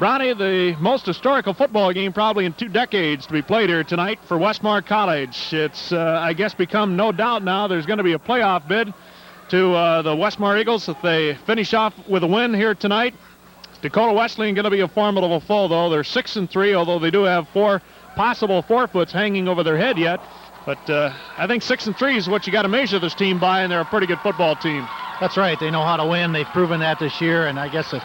Brownie, the most historical football game probably in 2 decades to be played here tonight for Westmar College. It's, I guess, become no doubt now there's going to be a playoff bid to the Westmar Eagles if they finish off with a win here tonight. Dakota Wesleyan going to be a formidable foe, though. They're 6-3, although they do have 4 possible forfeits hanging over their head yet. But I think 6-3 is what you got to measure this team by, and they're a pretty good football team. That's right. They know how to win. They've proven that this year, and I guess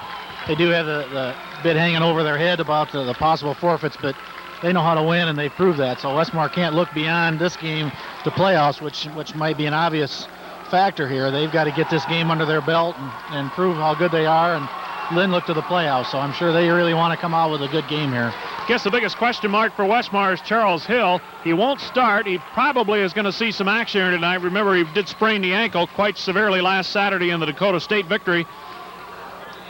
they do have the bit hanging over their head about the possible forfeits, but they know how to win, and they've proved that. So Westmar can't look beyond this game to playoffs, which might be an obvious factor here. They've got to get this game under their belt and prove how good they are, and then look to the playoffs. So I'm sure they really want to come out with a good game here. I guess the biggest question mark for Westmar is Charles Hill. He won't start. He probably is going to see some action here tonight. Remember, he did sprain the ankle quite severely last Saturday in the Dakota State victory.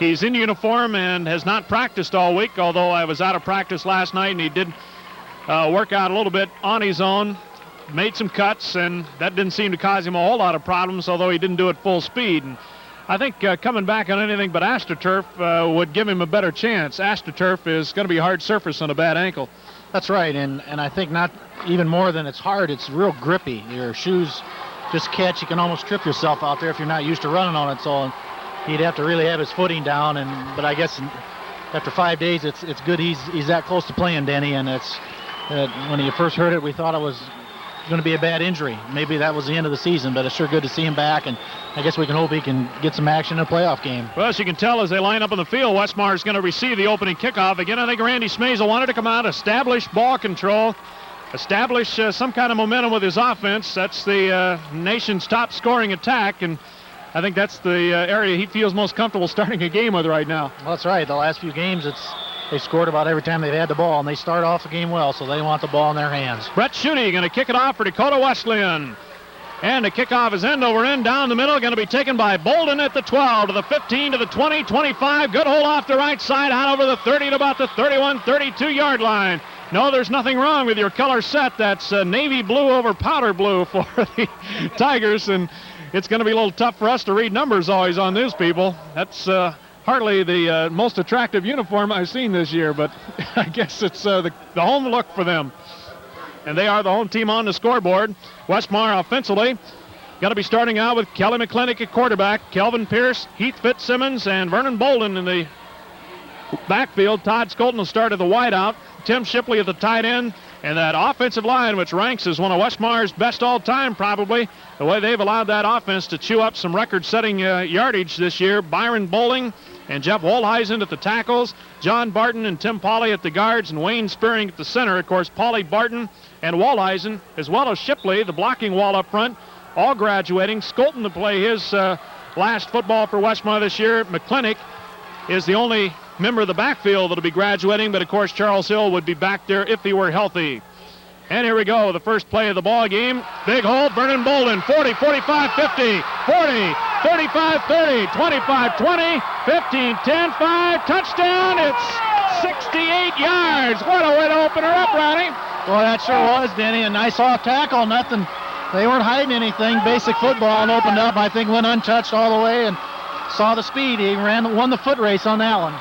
He's in uniform and has not practiced all week, although I was out of practice last night, and he did work out a little bit on his own, made some cuts, and that didn't seem to cause him a whole lot of problems, although he didn't do it full speed. And I think coming back on anything but AstroTurf would give him a better chance. AstroTurf is going to be a hard surface on a bad ankle. That's right, and I think not even more than it's hard, it's real grippy. Your shoes just catch. You can almost trip yourself out there if you're not used to running on it. So he'd have to really have his footing down. But I guess after 5 days, it's good he's that close to playing, Denny. And it's when he first heard it, we thought it was going to be a bad injury. Maybe that was the end of the season, but it's sure good to see him back, and I guess we can hope he can get some action in a playoff game. Well, as you can tell, as they line up on the field, Westmar is going to receive the opening kickoff. Again, I think Randy Smazel wanted to come out, establish ball control, establish some kind of momentum with his offense. That's the nation's top scoring attack, and I think that's the area he feels most comfortable starting a game with right now. Well, that's right. The last few games, they scored about every time they've had the ball, and they start off the game well, so they want the ball in their hands. Brett Schutte going to kick it off for Dakota Wesleyan. And the kickoff is end over end down the middle, going to be taken by Bolden at the 12, to the 15, to the 20, 25. Good hold off the right side, out over the 30 to about the 31, 32-yard line. No, there's nothing wrong with your color set. That's navy blue over powder blue for the Tigers, and it's going to be a little tough for us to read numbers always on these people. That's hardly the most attractive uniform I've seen this year, but I guess it's the home look for them. And they are the home team on the scoreboard. Westmar offensively going to be starting out with Kelly McClintock at quarterback, Kelvin Pierce, Heath Fitzsimmons, and Vernon Bolden in the backfield. Todd Skolton will start at the wideout, Tim Shipley at the tight end, and that offensive line, which ranks as one of Westmar's best all-time probably, the way they've allowed that offense to chew up some record-setting yardage this year. Byron Bowling and Jeff Wollheisen at the tackles, John Barton and Tim Pauley at the guards, and Wayne Spearing at the center. Of course, Pauley, Barton, and Wollheisen, as well as Shipley, the blocking wall up front, all graduating. Skolton to play his last football for Westmar this year. McClintock is the only member of the backfield that will be graduating, but of course Charles Hill would be back there if he were healthy. And here we go, the first play of the ball game. Big hole, Vernon Bolden, 40, 45, 50, 40, 35, 30, 25, 20, 15, 10, 5, touchdown. It's 68 yards. What a way to open her up, Ronnie. Well, that sure was, Denny. A nice off tackle, nothing. They weren't hiding anything. Basic football, and opened up. I think went untouched all the way and saw the speed. He won the foot race on that one.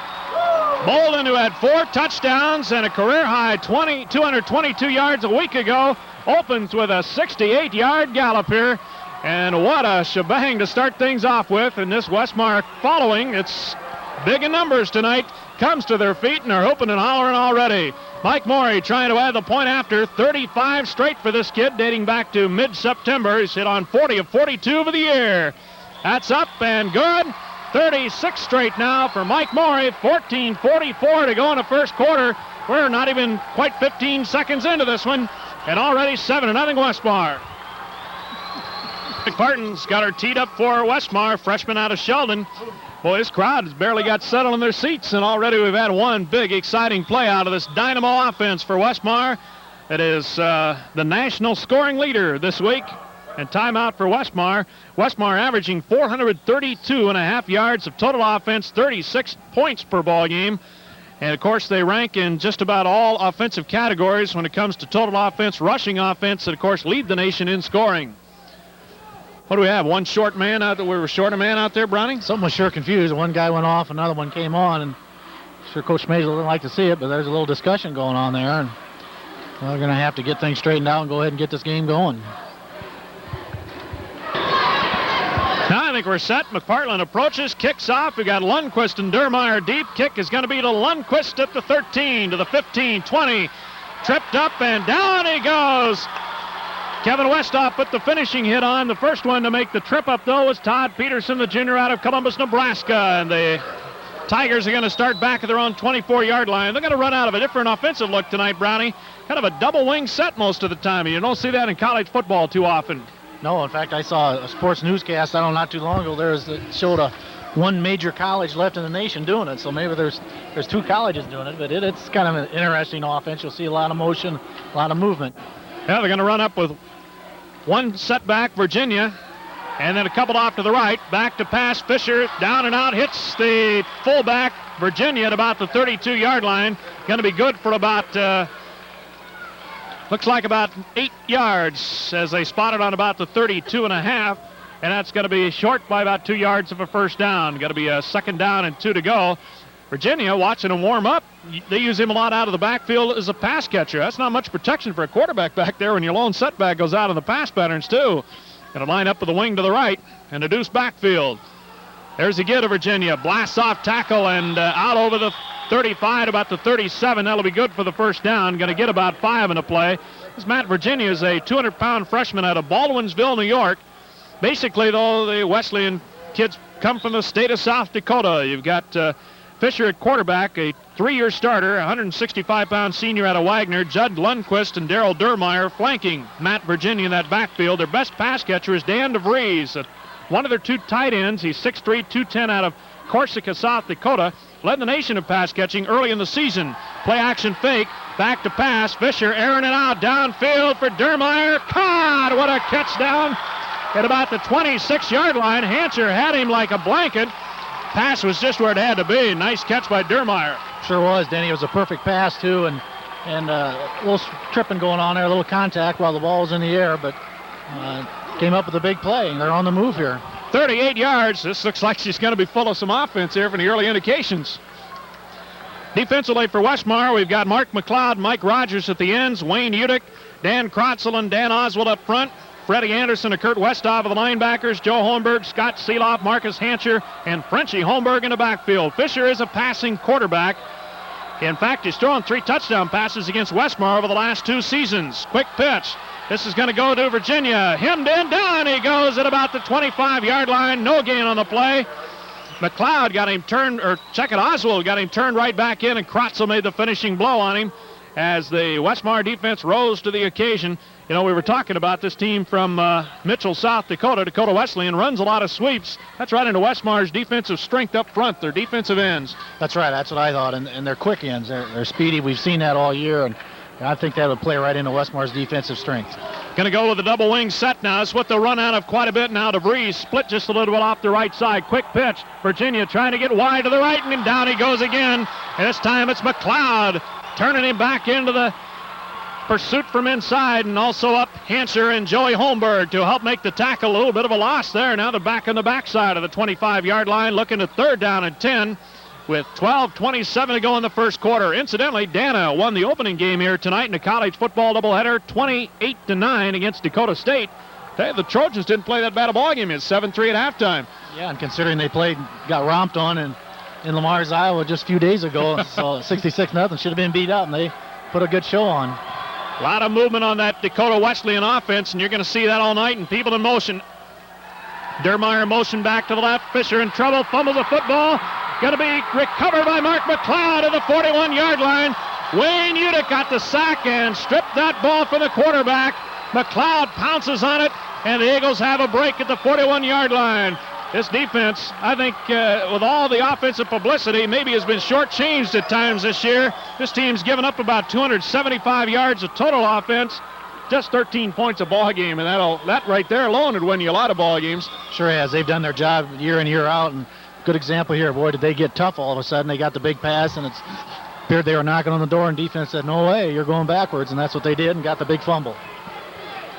Bolden, who had 4 touchdowns and a career-high 222 yards a week ago, opens with a 68-yard gallop here. And what a shebang to start things off with. And this Westmar following, it's big in numbers tonight, comes to their feet and are hoping and hollering already. Mike Morey trying to add the point after. 35 straight for this kid, dating back to mid-September. He's hit on 40 of 42 for the year. That's up and good. 36 straight now for Mike Morey. 14:44 to go in the first quarter. We're not even quite 15 seconds into this one, and already 7-0 Westmar. McParton's got her teed up for Westmar, freshman out of Sheldon. Boy, this crowd has barely got settled in their seats, and already we've had one big, exciting play out of this dynamo offense for Westmar. It is the national scoring leader this week. And timeout for Westmar. Westmar averaging 432.5 yards of total offense, 36 points per ball game. And, of course, they rank in just about all offensive categories when it comes to total offense, rushing offense, and, of course, lead the nation in scoring. What do we have? One short man out there? We were short a man out there, Browning? Something was sure confused. One guy went off, another one came on, and sure Coach Mazel didn't like to see it, but there's a little discussion going on there. And we're going to have to get things straightened out and go ahead and get this game going. Now I think we're set. McPartland approaches, kicks off. We got Lundquist and Dermeyer deep. Kick is going to be to Lundquist at the 13, to the 15, 20. Tripped up and down he goes. Kevin Westhoff put the finishing hit on. The first one to make the trip up, though, was Todd Peterson, the junior out of Columbus, Nebraska. And the Tigers are going to start back at their own 24-yard line. They're going to run out of a different offensive look tonight, Brownie. Kind of a double wing set most of the time. You don't see that in college football too often. No, in fact, I saw a sports newscast, I don't know, not too long ago, that showed one major college left in the nation doing it. So maybe there's two colleges doing it, but it's kind of an interesting offense. You'll see a lot of motion, a lot of movement. Yeah, they're going to run up with one setback, Virginia, and then a couple off to the right. Back to pass, Fisher, down and out, hits the fullback, Virginia, at about the 32-yard line. Going to be good for about... looks like about 8 yards as they spotted on about the 32.5, and that's going to be short by about 2 yards of a first down. Going to be a second down and 2 to go. Virginia, watching him warm up, they use him a lot out of the backfield as a pass catcher. That's not much protection for a quarterback back there when your lone setback goes out in the pass patterns, too. Going to line up with the wing to the right and a deuce backfield. There's a get to Virginia. Blasts off tackle and out over the 35, about the 37. That'll be good for the first down. Going to get about 5 in the play. This Matt Virginia is a 200-pound freshman out of Baldwinsville, New York. Basically, though, the Wesleyan kids come from the state of South Dakota. You've got Fisher at quarterback, a 3-year starter, 165-pound senior out of Wagner, Judd Lundquist and Darrell Dermeyer flanking Matt Virginia in that backfield. Their best pass catcher is Dan DeVries, one of their 2 tight ends. He's 6'3", 210 out of Corsica, South Dakota. Led the nation of pass catching early in the season. Play action fake, back to pass. Fisher airing it out downfield for Dermeyer. Caught! What a catch down at about the 26-yard line. Hancher had him like a blanket. Pass was just where it had to be. Nice catch by Dermeyer. Sure was, Denny. It was a perfect pass, too, and a little tripping going on there, a little contact while the ball was in the air, but came up with a big play, and they're on the move here. 38 yards. This looks like she's going to be full of some offense here from the early indications. Defensively for Westmar, we've got Mark McLeod, Mike Rogers at the ends, Wayne Udick, Dan Krotzel and Dan Oswald up front, Freddie Anderson and Kurt Westhoff of the linebackers, Joe Holmberg, Scott Seeloff, Marcus Hancher, and Frenchie Holmberg in the backfield. Fisher is a passing quarterback. In fact, he's thrown 3 touchdown passes against Westmar over the last 2 seasons. Quick pitch. This is going to go to Virginia. Hemmed in, down he goes at about the 25-yard line. No gain on the play. McLeod got him turned, or Oswald got him turned right back in, and Krotzel made the finishing blow on him as the Westmar defense rose to the occasion. You know, we were talking about this team from Mitchell, South Dakota. Dakota Wesleyan runs a lot of sweeps. That's right into Westmar's defensive strength up front, their defensive ends. That's right. That's what I thought. And they're quick ends. They're speedy. We've seen that all year, and I think that would play right into Westmar's defensive strength. Going to go with a double wing set now. That's what they'll run out of quite a bit now. DeVries split just a little bit off the right side. Quick pitch. Virginia trying to get wide to the right, and down he goes again. And this time it's McLeod turning him back into the pursuit from inside, and also up Hancher and Joey Holmberg to help make the tackle. A little bit of a loss there. Now they're back on the backside of the 25-yard line, looking at 3rd down and 10 with 12:27 to go in the first quarter. Incidentally, Dana won the opening game here tonight in a college football doubleheader, 28-9 against Dakota State. Hey, the Trojans didn't play that bad a ball game. It's 7-3 at halftime. Yeah, and considering they got romped on in Lamar's, Iowa just a few days ago, so 66-0, should have been beat up, and they put a good show on. A lot of movement on that Dakota Wesleyan offense, and you're going to see that all night, and people in motion. Dermeyer in motion back to the left. Fisher in trouble, fumbles the football. Going to be recovered by Mark McLeod at the 41-yard line. Wayne Udick got the sack and stripped that ball from the quarterback. McLeod pounces on it, and the Eagles have a break at the 41-yard line. This defense, I think, with all the offensive publicity, maybe has been shortchanged at times this year. This team's given up about 275 yards of total offense, just 13 points a ball game, and that right there alone would win you a lot of ball games. Sure has. They've done their job year in, year out, and good example here. Boy, did they get tough all of a sudden. They got the big pass, and it appeared they were knocking on the door, and defense said, no way, you're going backwards, and that's what they did, and got the big fumble.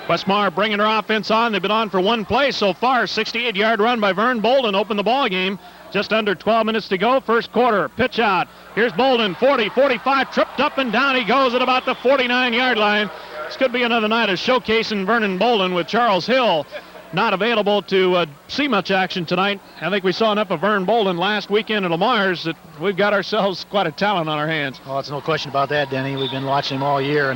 Westmar bringing their offense on. They've been on for one play so far. 68-yard run by Vern Bolden opened the ball game. Just under 12 minutes to go, first quarter. Pitch out. Here's Bolden, 40, 45, tripped up and down he goes at about the 49-yard line. This could be another night of showcasing Vernon Bolden with Charles Hill not available to see much action tonight. I think we saw enough of Vernon Bolden last weekend at Lamar's that we've got ourselves quite a talent on our hands. Well, it's no question about that, Denny. We've been watching him all year,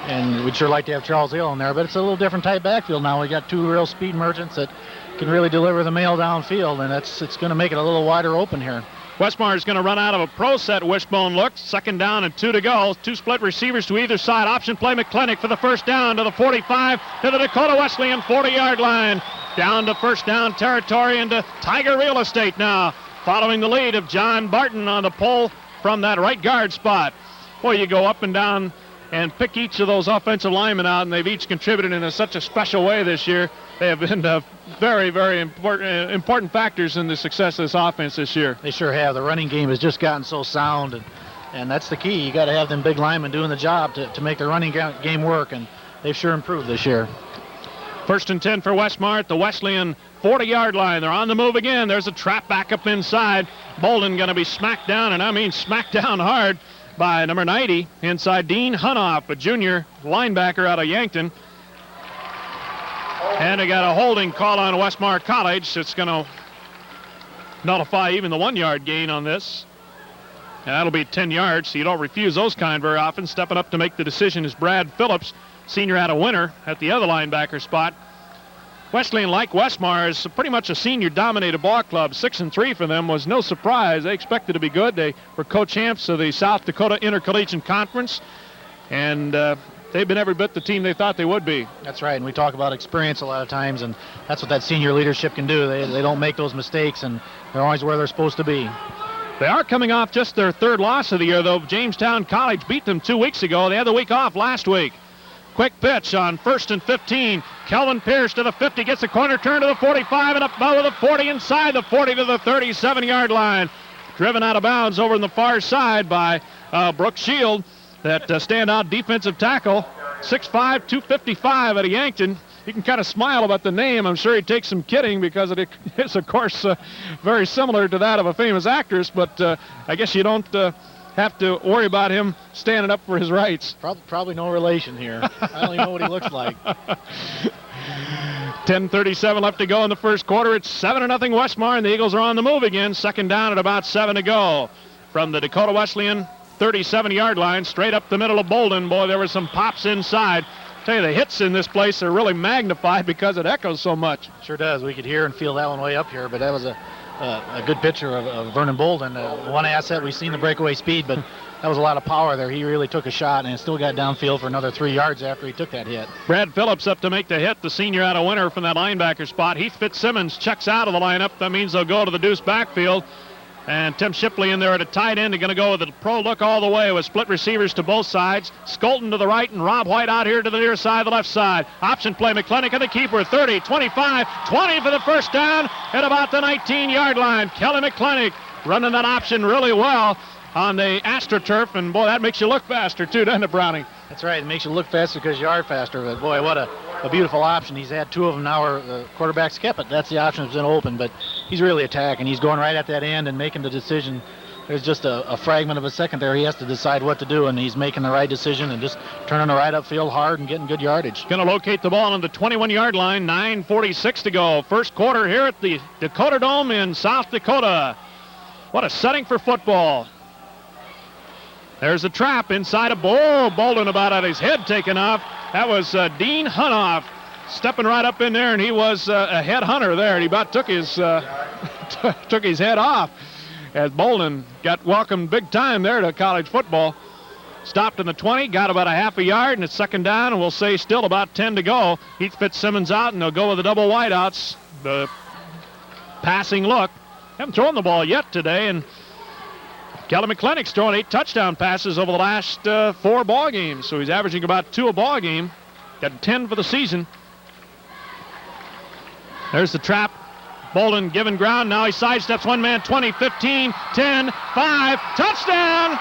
and we'd sure like to have Charles Hill in there, but it's a little different type backfield now. We got two real speed merchants that can really deliver the mail downfield, and it's going to make it a little wider open here. Westmar is going to run out of a pro set wishbone look. Second down and 2 to go. Two split receivers to either side. Option play McClintock for the first down to the 45 to the Dakota Wesleyan 40-yard line. Down to first down territory into Tiger Real Estate now, following the lead of John Barton on the pull from that right guard spot. Boy, you go up and down and pick each of those offensive linemen out, and they've each contributed in such a special way this year. They have been very, very important factors in the success of this offense this year. They sure have. The running game has just gotten so sound, and that's the key. You got to have them big linemen doing the job to make the running game work, and they've sure improved this year. First and 10 for Westmar at the Wesleyan 40-yard line. They're on the move again. There's a trap back up inside. Bolden going to be smacked down, and I mean smacked down hard, by number 90 inside Dean Hunoff, a junior linebacker out of Yankton. And they got a holding call on Westmar College. It's going to nullify even the 1-yard gain on this. And that'll be 10 yards, so you don't refuse those kind very often. Stepping up to make the decision is Brad Phillips, senior out of Winter at the other linebacker spot. Wesleyan, like Westmar, is pretty much a senior-dominated ball club. 6-3 for them was no surprise. They expected to be good. They were co-champs of the South Dakota Intercollegiate Conference, and they've been every bit the team they thought they would be. That's right, and we talk about experience a lot of times, and that's what that senior leadership can do. They don't make those mistakes, and they're always where they're supposed to be. They are coming off just their third loss of the year, though. Jamestown College beat them 2 weeks ago. They had the week off last week. Quick pitch on 1st and 15. Kelvin Pierce to the 50, gets a corner turn to the 45 and up over the 40 inside the 40 to the 37-yard line. Driven out of bounds over on the far side by Brooke Shield, that standout defensive tackle, 6'5", 255 out of Yankton. You can kind of smile about the name. I'm sure he takes some kidding because it is, of course, very similar to that of a famous actress, but I guess you don't have to worry about him standing up for his rights. Probably no relation here. I don't even know what he looks like. 10:37 left to go in the first quarter. It's 7-0 Westmar, and the Eagles are on the move again. Second down at about 7 to go. From the Dakota Wesleyan 37-yard line, straight up the middle of Bolden. Boy, there were some pops inside. I tell you, the hits in this place are really magnified because it echoes so much. Sure does. We could hear and feel that one way up here, but that was a good picture of Vernon Bolden. One asset, we've seen the breakaway speed, but that was a lot of power there. He really took a shot and still got downfield for another 3 yards after he took that hit. Brad Phillips up to make the hit, the senior out of Winter from that linebacker spot. Heath Fitzsimmons checks out of the lineup. That means they'll go to the deuce backfield. And Tim Shipley in there at a tight end. They're going to go with a pro look all the way with split receivers to both sides. Skolton to the right and Rob White out here to the near side, the left side. Option play, McClintock and the keeper. 30, 25, 20 for the first down at about the 19-yard line. Kelly McClintock running that option really well on the AstroTurf, and boy, that makes you look faster too, doesn't it, Brownie? That's right. It makes you look faster because you are faster. But boy, what a beautiful option. He's had 2 of them now. The quarterback's kept it. That's the option that's been open, but he's really attacking. He's going right at that end and making the decision. There's just a fragment of a second there. He has to decide what to do, and he's making the right decision and just turning the right upfield hard and getting good yardage. Going to locate the ball on the 21-yard line. 9:46 to go. First quarter here at the Dakota Dome in South Dakota. What a setting for football. There's a trap inside of Bolden, about had his head taken off. That was Dean Hunoff stepping right up in there, and he was a head hunter there, and he about took his took his head off as Bolden got welcomed big time there to college football. Stopped in the 20, got about a half a yard, and it's second down, and we'll say still about 10 to go. Heath Fitzsimmons out, and they'll go with the double wideouts. The passing look. Haven't thrown the ball yet today, and Kelly McClintock's thrown 8 touchdown passes over the last 4 ball games, so he's averaging about 2 a ball game. Got 10 for the season. There's the trap. Bolden giving ground. Now he sidesteps one man. 20, 15, 10, 5. Touchdown!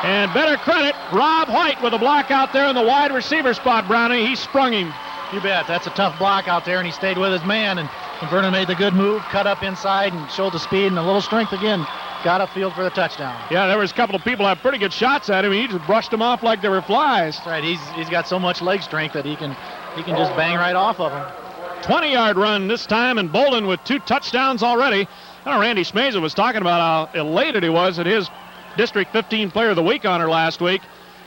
And better credit, Rob White with a block out there in the wide receiver spot, Brownie. He sprung him. You bet. That's a tough block out there, and he stayed with his man, and Vernon made the good move, cut up inside, and showed the speed and a little strength again. Got upfield for the touchdown. Yeah, there was a couple of people that had pretty good shots at him. He just brushed them off like they were flies. That's right. He's got so much leg strength that he can just bang right off of them. 20-yard run this time, and Bolden with 2 touchdowns already. I know Randy Schmeza was talking about how elated he was at his District 15 Player of the Week honor last week,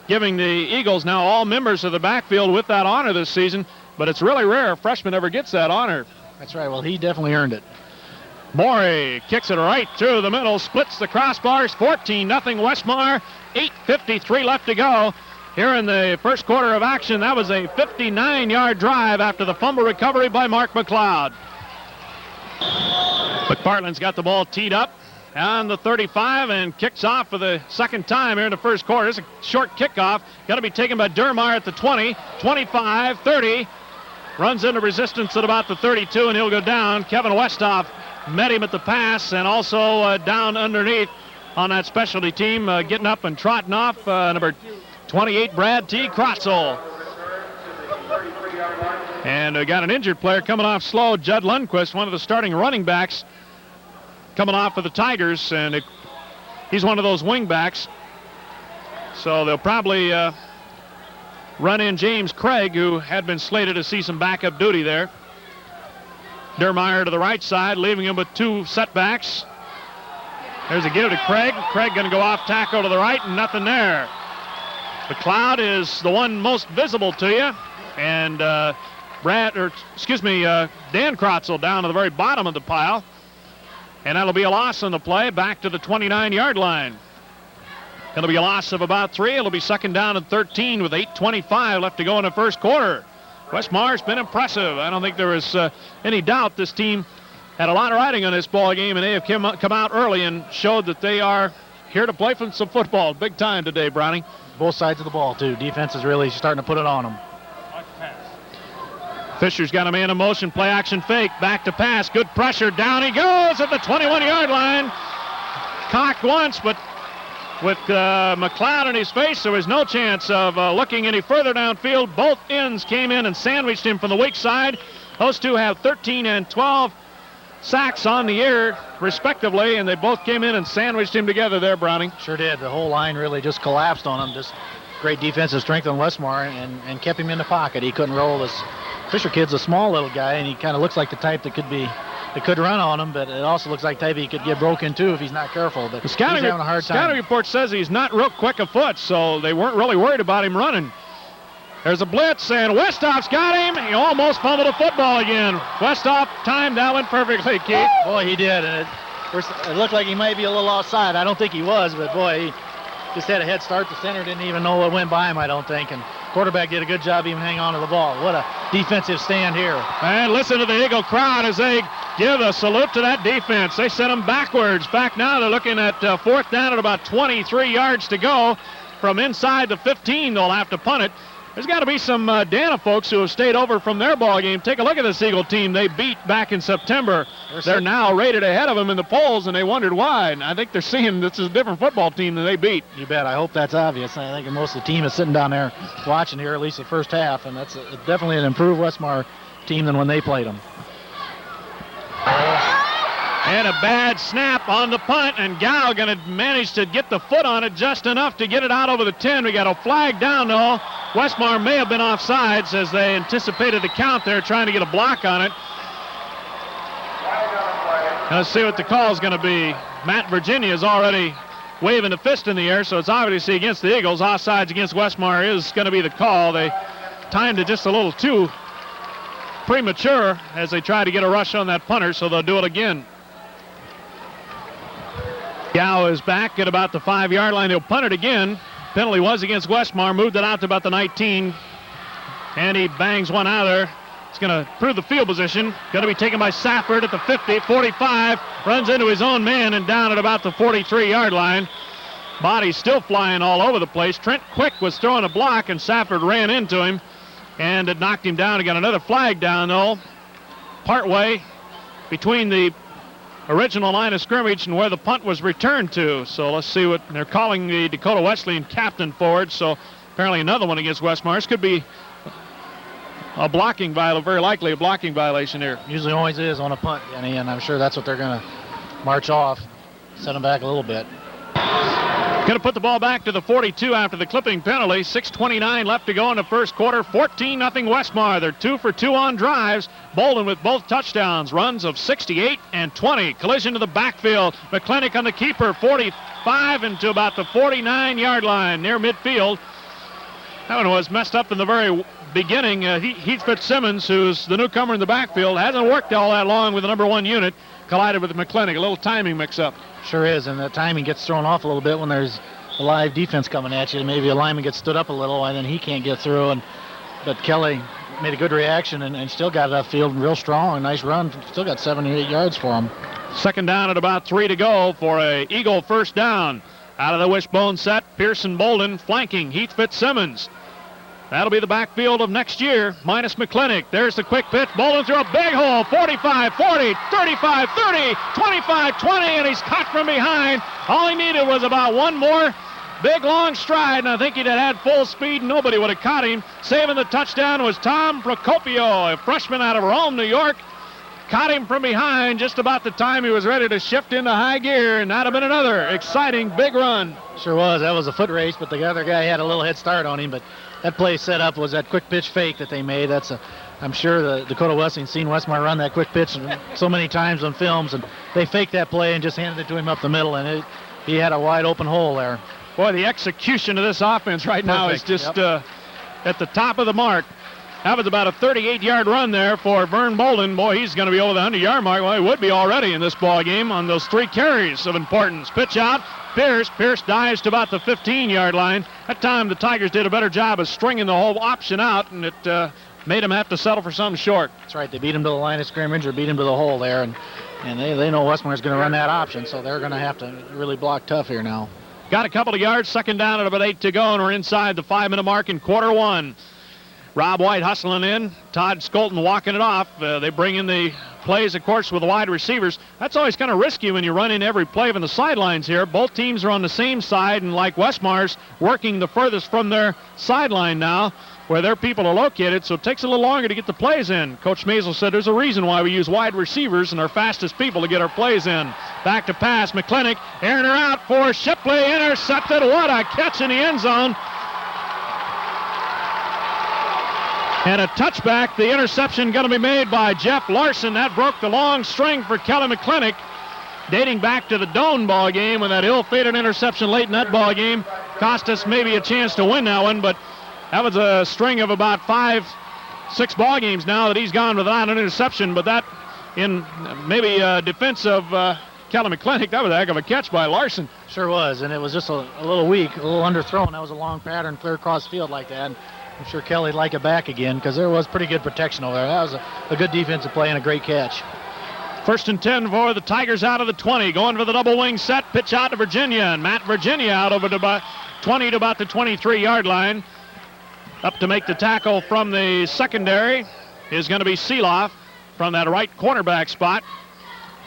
giving the Eagles now all members of the backfield with that honor this season. But it's really rare a freshman ever gets that honor. That's right. Well, he definitely earned it. Morey kicks it right through the middle, splits the crossbars, 14-0 Westmar, 8:53 left to go. Here in the first quarter of action, that was a 59-yard drive after the fumble recovery by Mark McLeod. McPartland's got the ball teed up on the 35 and kicks off for the second time here in the first quarter. It's a short kickoff. Got to be taken by Dermeyer at the 20, 25, 30. Runs into resistance at about the 32, and he'll go down. Kevin Westhoff met him at the pass, and also down underneath on that specialty team, getting up and trotting off, number 28, Brad T. Krotzel. And got an injured player coming off slow, Judd Lundquist, one of the starting running backs, coming off for the Tigers, and he's one of those wing backs. So they'll probably run in James Craig, who had been slated to see some backup duty there. Dermeyer to the right side, leaving him with 2 setbacks. There's a give to Craig. Craig going to go off tackle to the right, and nothing there. McLeod is the one most visible to you, and Dan Krotzel down to the very bottom of the pile. And that'll be a loss on the play, back to the 29-yard line. It'll be a loss of about 3. It'll be second down and 13 with 8:25 left to go in the first quarter. Westmar's been impressive. I don't think there was any doubt this team had a lot of riding on this ball game, and they have come out early and showed that they are here to play some football big time today, Browning. Both sides of the ball, too. Defense is really starting to put it on them. Fisher's got a man in motion, play action fake, back to pass, good pressure, down he goes at the 21-yard line. Cocked once, but with McLeod in his face, there was no chance of looking any further downfield. Both ends came in and sandwiched him from the weak side. Those two have 13 and 12 sacks on the year, respectively, and they both came in and sandwiched him together there, Browning. Sure did. The whole line really just collapsed on him. Just great defensive strength on Westmar and kept him in the pocket. He couldn't roll. This Fisher kid's a small little guy, and he kind of looks like the type that could run on him, but it also looks like the type he could get broken too if he's not careful. But the scouting, he's having a hard time. Scouting report says he's not real quick of foot, so they weren't really worried about him running. There's a blitz, and Westhoff's got him. He almost fumbled a football again. Westhoff timed that one perfectly, Keith. Boy, he did. And it looked like he might be a little offside. I don't think he was, but boy, he just had a head start. The center didn't even know what went by him, I don't think. And quarterback did a good job even hanging on to the ball. What a defensive stand here. And listen to the Eagle crowd as they give a salute to that defense. They sent them backwards. Back now they're looking at fourth down at about 23 yards to go. From inside the 15, they'll have to punt it. There's got to be some Dana folks who have stayed over from their ball game. Take a look at this Eagle team they beat back in September. They're now rated ahead of them in the polls, and they wondered why. And I think they're seeing this is a different football team than they beat. You bet. I hope that's obvious. I think most of the team is sitting down there watching here, at least the first half, and that's definitely an improved Westmar team than when they played them. And a bad snap on the punt, and Gow going to manage to get the foot on it just enough to get it out over the 10. We got a flag down, though. Westmar may have been offsides as they anticipated the count there, trying to get a block on it. Now let's see what the call is going to be. Matt Virginia is already waving a fist in the air, so it's obviously against the Eagles. Offsides against Westmar is going to be the call. They timed it just a little too premature as they try to get a rush on that punter, so they'll do it again. Gow is back at about the 5-yard line. He'll punt it again. Penalty was against Westmar. Moved it out to about the 19. And he bangs one out of there. It's going to improve the field position. Going to be taken by Safford at the 50, 45. Runs into his own man and down at about the 43-yard line. Bodies still flying all over the place. Trent Quick was throwing a block, and Safford ran into him. And it knocked him down. He got another flag down, though. Partway between the original line of scrimmage and where the punt was returned to. So let's see what they're calling the Dakota Wesleyan captain forward. So apparently another one against Westmar. This could be a blocking violation, very likely a blocking violation here. Usually always is on a punt, Denny, and I'm sure that's what they're going to march off, set them back a little bit. Going to put the ball back to the 42 after the clipping penalty. 6:29 left to go in the first quarter. 14-0 Westmar. They're 2 for 2 on drives. Bolden with both touchdowns. Runs of 68 and 20. Collision to the backfield. McClintock on the keeper. 45 into about the 49-yard line near midfield. That one was messed up in the very beginning. Heath Fitzsimmons, who's the newcomer in the backfield, hasn't worked all that long with the number 1 unit. Collided with McClintock. A little timing mix-up. Sure is, and the timing gets thrown off a little bit when there's a live defense coming at you. Maybe a lineman gets stood up a little, and then he can't get through. But Kelly made a good reaction and still got it upfield real strong. Nice run. Still got 7 or 8 yards for him. Second down at about 3 to go for a Eagle first down. Out of the wishbone set, Pearson Bolden flanking Heath Fitzsimmons. That'll be the backfield of next year, minus McClintock. There's the quick pitch. Bolden through a big hole. 45, 40, 35, 30, 25, 20, and he's caught from behind. All he needed was about one more big, long stride, and I think he'd have had full speed. Nobody would have caught him. Saving the touchdown was Tom Procopio, a freshman out of Rome, New York. Caught him from behind just about the time he was ready to shift into high gear, and that'd have been another exciting big run. Sure was. That was a foot race, but the other guy had a little head start on him, but that play set up was that quick pitch fake that they made. I'm sure the Dakota Wesleyan seen Westmar run that quick pitch so many times on films, and they faked that play and just handed it to him up the middle, and he had a wide open hole there. Boy, the execution of this offense right now is just at the top of the mark. That was about a 38-yard run there for Vern Bolden. Boy, he's going to be over the 100-yard mark. Well, he would be already in this ball game on those 3 carries of importance. Pitch out. Pierce dives to about the 15-yard line. That time the Tigers did a better job of stringing the whole option out, and it made them have to settle for something short. That's right. They beat him to the line of scrimmage or beat him to the hole there, and they know Westmar's going to run that option, so they're going to have to really block tough here now. Got a couple of yards. Second down at about 8 to go, and we're inside the 5-minute mark in quarter 1. Rob White hustling in. Todd Skolton walking it off. They bring in the plays, of course, with the wide receivers. That's always kind of risky when you run in every play from the sidelines here. Both teams are on the same side, and like Westmar's working the furthest from their sideline now, where their people are located, so it takes a little longer to get the plays in. Coach Maisel said there's a reason why we use wide receivers and our fastest people to get our plays in. Back to pass. McClintock airing her out for Shipley. Intercepted. What a catch in the end zone. And a touchback. The interception going to be made by Jeff Larson. That broke the long string for Kelly McClintock, dating back to the Doane ball game when that ill-fated interception late in that ball game cost us maybe a chance to win that one. But that was a string of about 5-6 ball games now that he's gone without an interception. But that, in maybe defense of Kelly McClintock, that was a heck of a catch by Larson. Sure was, and it was just a little weak, a little underthrown. That was a long pattern, clear across field like that. And I'm sure Kelly'd like it back again because there was pretty good protection over there. That was a good defensive play and a great catch. First and 10 for the Tigers out of the 20. Going for the double wing set. Pitch out to Virginia. And Matt Virginia out over to about 20 to about the 23-yard line. Up to make the tackle from the secondary is going to be Seeloff from that right cornerback spot.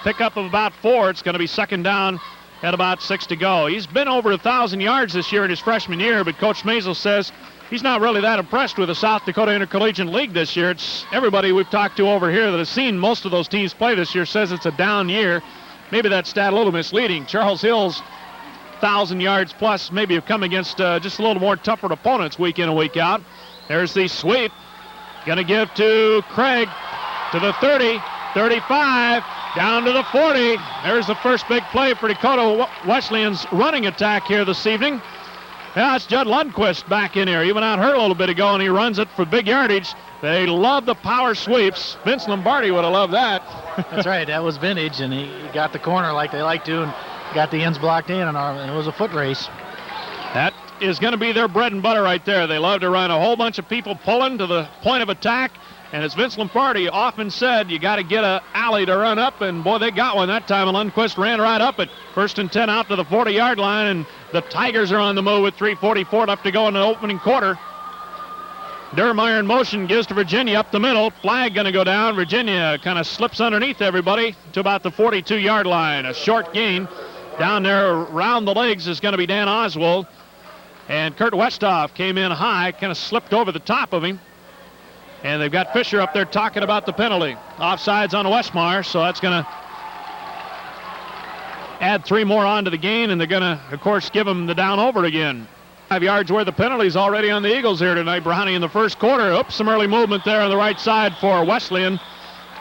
Pickup of about 4. It's going to be second down at about 6 to go. He's been over 1,000 yards this year in his freshman year, but Coach Maisel says he's not really that impressed with the South Dakota Intercollegiate League this year. It's everybody we've talked to over here that has seen most of those teams play this year says it's a down year. Maybe that stat a little misleading. Charles Hill's 1,000 yards plus maybe have come against just a little more tougher opponents week in and week out. There's the sweep. Going to give to Craig to the 30, 35, down to the 40. There's the first big play for Dakota Wesleyan's running attack here this evening. Yeah, it's Judd Lundquist back in here. He went out hurt a little bit ago, and he runs it for big yardage. They love the power sweeps. Vince Lombardi would have loved that. That's right. That was vintage, and he got the corner like they like to and got the ends blocked in, and it was a foot race. That is going to be their bread and butter right there. They love to run a whole bunch of people pulling to the point of attack. And as Vince Lombardi often said, you got to get an alley to run up, and boy, they got one that time, and Lundquist ran right up it. First and 10 out to the 40-yard line, and the Tigers are on the move with 3:44 left to go in the opening quarter. Dermeyer in motion, gives to Virginia up the middle. Flag going to go down. Virginia kind of slips underneath everybody to about the 42-yard line. A short gain. Down there around the legs is going to be Dan Oswald. And Kurt Westhoff came in high, kind of slipped over the top of him. And they've got Fisher up there talking about the penalty. Offsides on Westmar, so that's going to add 3 more onto the gain, and they're going to, of course, give them the down over again. 5 yards worth of penalties already on the Eagles here tonight, Brownie, in the first quarter. Oops, some early movement there on the right side for Wesleyan.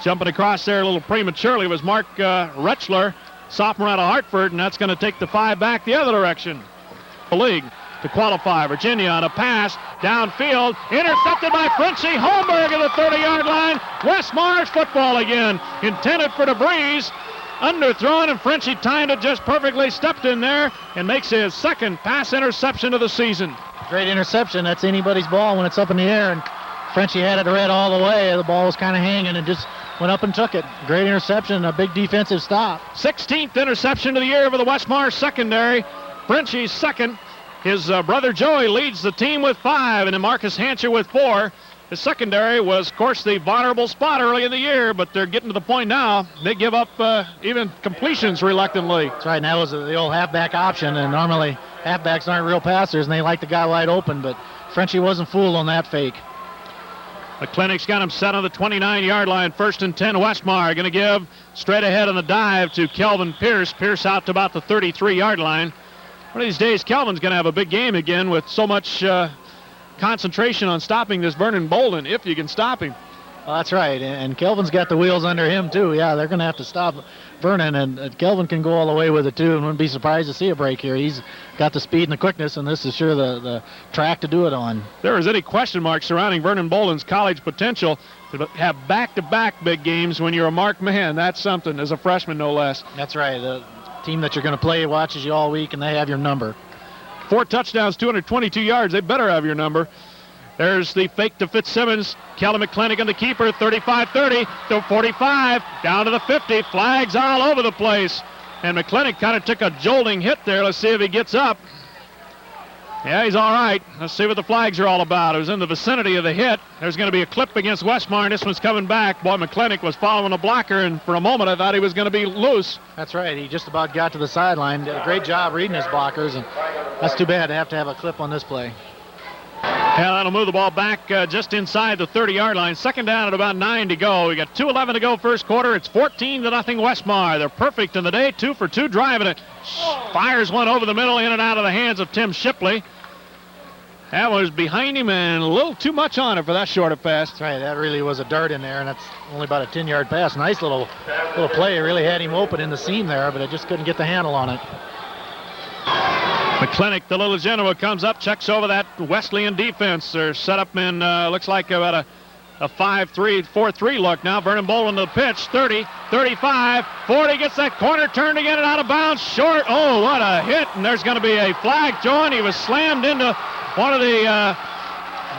Jumping across there a little prematurely was Mark Retschler, sophomore out of Hartford, and that's going to take the 5 back the other direction. The league to qualify. Virginia on a pass downfield, intercepted by Frenchie Holmberg at the 30-yard line. Westmar's football again, intended for DeBreeze. Underthrown, and Frenchie timed it just perfectly, stepped in there, and makes his second pass interception of the season. Great interception. That's anybody's ball when it's up in the air, and Frenchie had it read all the way. The ball was kind of hanging and just went up and took it. Great interception, a big defensive stop. 16th interception of the year for the Westmar secondary. Frenchie's second. His brother Joey leads the team with 5, and then Marcus Hancher with 4. The secondary was, of course, the vulnerable spot early in the year, but they're getting to the point now. They give up even completions reluctantly. That's right, and that was the old halfback option, and normally halfbacks aren't real passers, and they like the guy wide open, but Frenchie wasn't fooled on that fake. McClintock's got him set on the 29-yard line. 1st and 10, Westmar. Going to give straight ahead on the dive to Kelvin Pierce. Pierce out to about the 33-yard line. One of these days, Kelvin's going to have a big game again with so much concentration on stopping this Vernon Bolden, if you can stop him. Well, that's right, and Kelvin's got the wheels under him, too. Yeah, they're going to have to stop Vernon, and Kelvin can go all the way with it, too, and wouldn't be surprised to see a break here. He's got the speed and the quickness, and this is sure the track to do it on. If there is any question mark surrounding Vernon Bolden's college potential to have back-to-back big games when you're a marked man, that's something, as a freshman, no less. That's right. The team that you're going to play watches you all week, and they have your number. 4 touchdowns, 222 yards. They better have your number. There's the fake to Fitzsimmons. Kelly McClintock, the keeper, 35-30 to 45, down to the 50. Flags all over the place. And McClintock kind of took a jolting hit there. Let's see if he gets up. Yeah, he's all right. Let's see what the flags are all about. It was in the vicinity of the hit. There's going to be a clip against Westmar, and this one's coming back. Boy, McClintock was following a blocker, and for a moment I thought he was going to be loose. That's right. He just about got to the sideline. Did a great job reading his blockers, and that's too bad to have a clip on this play. Yeah, that'll move the ball back just inside the 30-yard line. 2nd down at about 9 to go. We got 2:11 to go first quarter. It's 14-0 Westmar. They're perfect in the day, 2 for 2 driving it. Fires one over the middle, in and out of the hands of Tim Shipley. That was behind him and a little too much on it for that short a pass. That's right. That really was a dart in there, and that's only about a 10-yard pass. Nice little play. It really had him open in the seam there, but it just couldn't get the handle on it. McClintock, the little general, comes up, checks over that Wesleyan defense. They're set up in, looks like about a 5-3, 4-3 look now. Vernon Bolden to the pitch, 30, 35, 40, gets that corner turn to get it out of bounds, short. Oh, what a hit, and there's going to be a flag drawn. He was slammed into one of the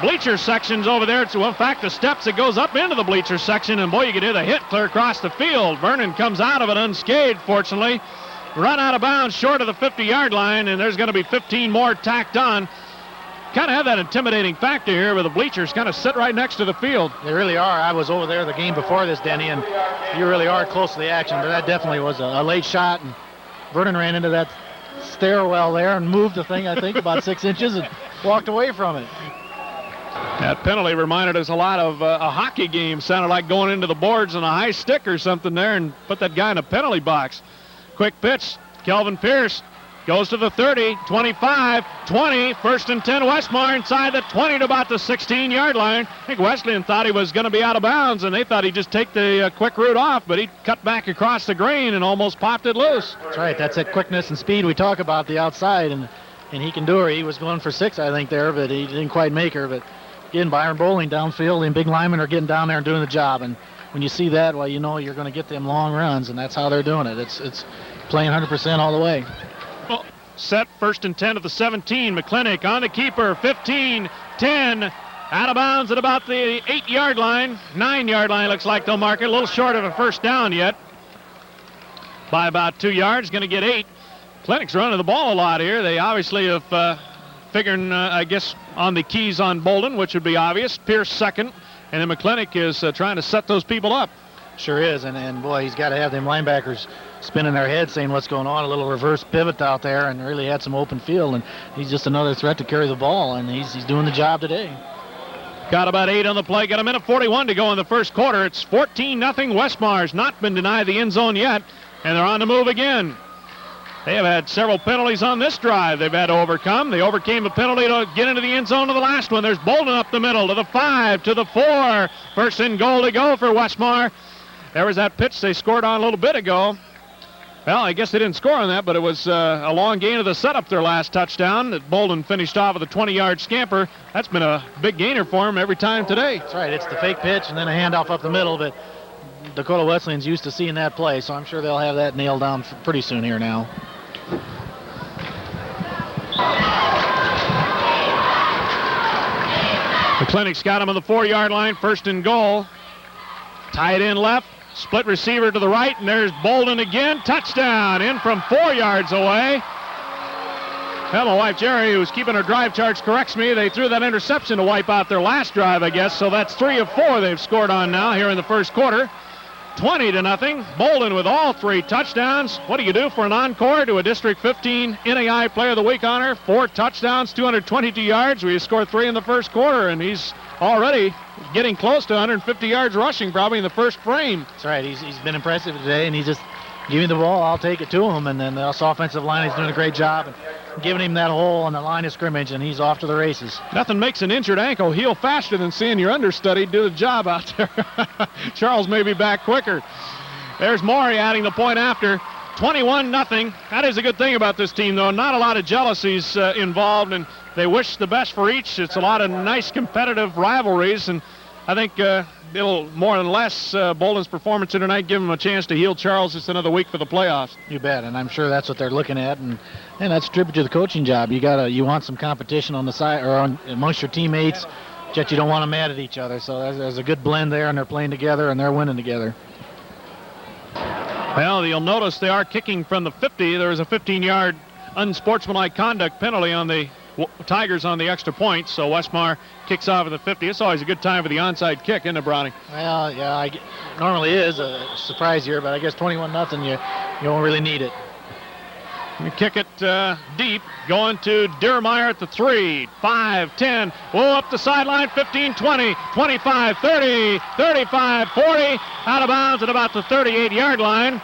bleacher sections over there. Well, in fact, the steps that goes up into the bleacher section, and boy, you can hear the hit clear across the field. Vernon comes out of it unscathed, fortunately. Run out of bounds short of the 50-yard line, and there's going to be 15 more tacked on. Kind of have that intimidating factor here where the bleachers kind of sit right next to the field. They really are. I was over there the game before this, Denny, and you really are close to the action, but that definitely was a late shot, and Vernon ran into that stairwell there and moved the thing, I think, about 6 inches and walked away from it. That penalty reminded us a lot of a hockey game. Sounded like going into the boards on a high stick or something there and put that guy in a penalty box. Quick pitch, Kelvin Pierce goes to the 30, 25, 20, 1st and 10 Westmar inside the 20 to about the 16-yard line. I think Wesleyan thought he was going to be out of bounds, and they thought he'd just take the quick route off, but he cut back across the green and almost popped it loose. That's right. That's that quickness and speed we talk about the outside, and he can do her. He was going for 6, I think, there, but he didn't quite make her. But again, Byron Bowling downfield, and big linemen are getting down there and doing the job, and when you see that, well, you know you're going to get them long runs, and that's how they're doing it. It's playing 100% all the way. Well, set 1st and 10 at the 17. McClintock on the keeper, 15, 10, out of bounds at about the 8-yard line. 9-yard line looks like they'll mark it. A little short of a first down yet. By about 2 yards, going to get 8. McClintock's running the ball a lot here. They obviously have figured, I guess, on the keys on Bolden, which would be obvious. Pierce second. And then McClintock is trying to set those people up. Sure is, and boy, he's got to have them linebackers spinning their heads saying what's going on, a little reverse pivot out there, and really had some open field, and he's just another threat to carry the ball, and he's doing the job today. Got about 8 on the play. Got a minute 41 to go in the first quarter. It's 14-0. Westmar's not been denied the end zone yet, and they're on the move again. They have had several penalties on this drive they've had to overcome. They overcame a penalty to get into the end zone to the last one. There's Bolden up the middle to the 5, to the 4. First and goal to go for Westmar. There was that pitch they scored on a little bit ago. Well, I guess they didn't score on that, but it was a long gain of the setup, their last touchdown. That Bolden finished off with a 20-yard scamper. That's been a big gainer for him every time today. That's right. It's the fake pitch and then a handoff up the middle, but Dakota Wesleyan's used to seeing that play, so I'm sure they'll have that nailed down pretty soon here now. The Clinic's got him on the 4-yard line, first and goal. Tight end left. Split receiver to the right, and there's Bolden again. Touchdown, in from 4 yards away. Well, my wife Jerry, who's keeping her drive charts, corrects me. They threw that interception to wipe out their last drive, I guess. So that's 3 of 4 they've scored on now here in the first quarter. 20-0. Bolden with all 3 touchdowns. What do you do for an encore to a District 15 NAI Player of the Week honor? 4 touchdowns, 222 yards. We scored 3 in the first quarter, and he's already getting close to 150 yards rushing probably in the first frame. That's right. He's been impressive today, and he's just give me the ball, I'll take it to him. And then the offensive line is doing a great job and giving him that hole on the line of scrimmage, and he's off to the races. Nothing makes an injured ankle heal faster than seeing your understudy do the job out there. Charles may be back quicker. There's Maury adding the point after. 21-0. That is a good thing about this team, though. Not a lot of jealousies involved, and they wish the best for each. It's a lot of nice competitive rivalries, and I think it'll more than less Bolden's performance tonight give him a chance to heal Charles just another week for the playoffs. You bet, and I'm sure that's what they're looking at, and that's a tribute to the coaching job. You want some competition on the side or amongst your teammates, yet you don't want them mad at each other. So there's a good blend there, and they're playing together and they're winning together. Well, you'll notice they are kicking from the 50. There was a 15-yard unsportsmanlike conduct penalty on the Tigers on the extra point, so Westmar kicks off at the 50. It's always a good time for the onside kick, isn't it, Brownie? Well, yeah, normally is a surprise here, but I guess 21-0, you don't really need it. You kick it deep, going to Diermeyer at the 3, 5, 10, up the sideline, 15, 20, 25, 30, 35, 40, out of bounds at about the 38-yard line.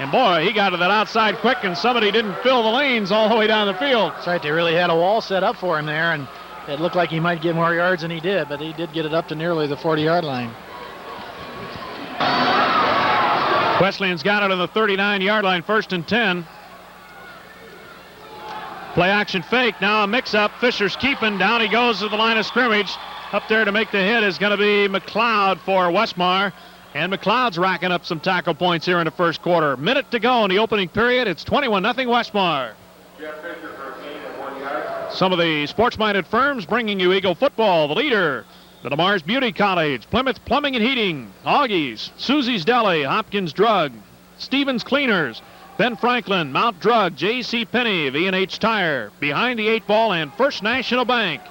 And boy, he got to that outside quick, and somebody didn't fill the lanes all the way down the field. That's right, they really had a wall set up for him there, and it looked like he might get more yards than he did, but he did get it up to nearly the 40-yard line. Wesleyan's got it on the 39-yard line, first and 10. Play action fake, now a mix-up. Fisher's keeping, down he goes to the line of scrimmage. Up there to make the hit is going to be McLeod for Westmar. And McLeod's racking up some tackle points here in the first quarter. Minute to go in the opening period. It's 21-0 Westmar. Some of the sports-minded firms bringing you Eagle football. The leader, the Lamar's Beauty College, Plymouth Plumbing and Heating, Augie's, Susie's Deli, Hopkins Drug, Stevens Cleaners, Ben Franklin, Mount Drug, J.C. Penney, V&H Tire, Behind the Eight Ball, and First National Bank.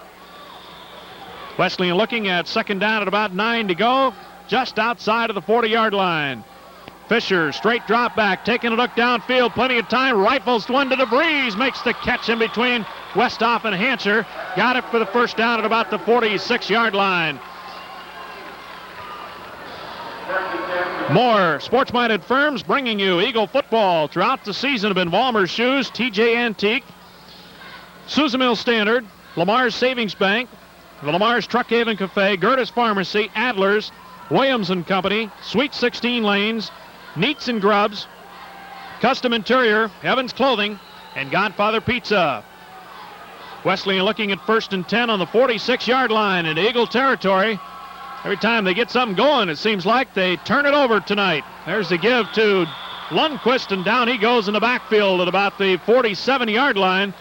Wesleyan looking at second down at about 9 to go, just outside of the 40-yard line. Fisher, straight drop back, taking a look downfield, plenty of time, rifles one to DeVries, makes the catch in between Westhoff and Hancher. Got it for the first down at about the 46-yard line. More sports-minded firms bringing you Eagle football throughout the season have been Vollmer's Shoes, TJ Antique, Sousa Mill Standard, Lamar's Savings Bank, the Lamar's Truck Haven Cafe, Gertis Pharmacy, Adler's, Williams & Company, Sweet 16 Lanes, Neats and Grubs, Custom Interior, Evans Clothing, and Godfather Pizza. Wesleyan looking at first and 10 on the 46-yard line in Eagle territory. Every time they get something going, it seems like they turn it over tonight. There's the give to Lundquist, and down he goes in the backfield at about the 47-yard line.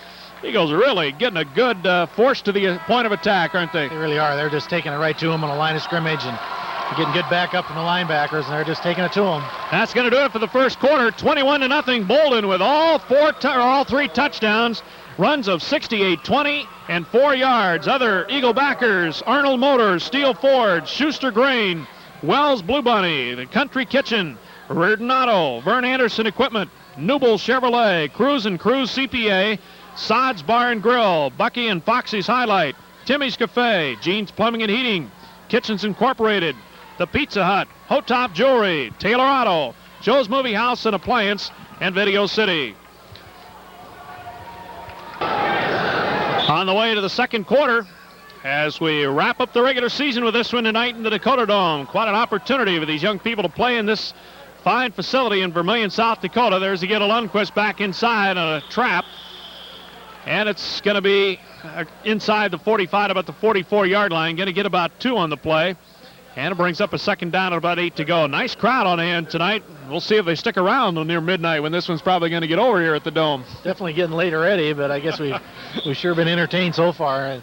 Eagles are really getting a good force to the point of attack, aren't they? They really are. They're just taking it right to him on the line of scrimmage and getting good backup from the linebackers, and they're just taking it to him. That's going to do it for the first quarter. 21-0. Bolden with all three touchdowns. Runs of 68, 20, and 4 yards. Other Eagle backers, Arnold Motors, Steel Ford, Schuster Grain, Wells Blue Bunny, the Country Kitchen, Reardon Auto, Vern Anderson Equipment, Newble Chevrolet, Cruise and Cruise CPA, Sod's Bar and Grill, Bucky and Foxy's Highlight, Timmy's Cafe, Jeans Plumbing and Heating, Kitchens Incorporated, The Pizza Hut, Hotop Jewelry, Taylor Auto, Joe's Movie House and Appliance, and Video City. On the way to the second quarter, as we wrap up the regular season with this one tonight in the Dakota Dome. Quite an opportunity for these young people to play in this fine facility in Vermillion, South Dakota. There's Again Lundquist back inside on a trap. And it's going to be inside the 45, about the 44-yard line. Going to get about 2 on the play. And it brings up a second down at about 8 to go. Nice crowd on hand tonight. We'll see if they stick around near midnight when this one's probably going to get over here at the Dome. Definitely getting late already, but I guess we've sure been entertained so far. It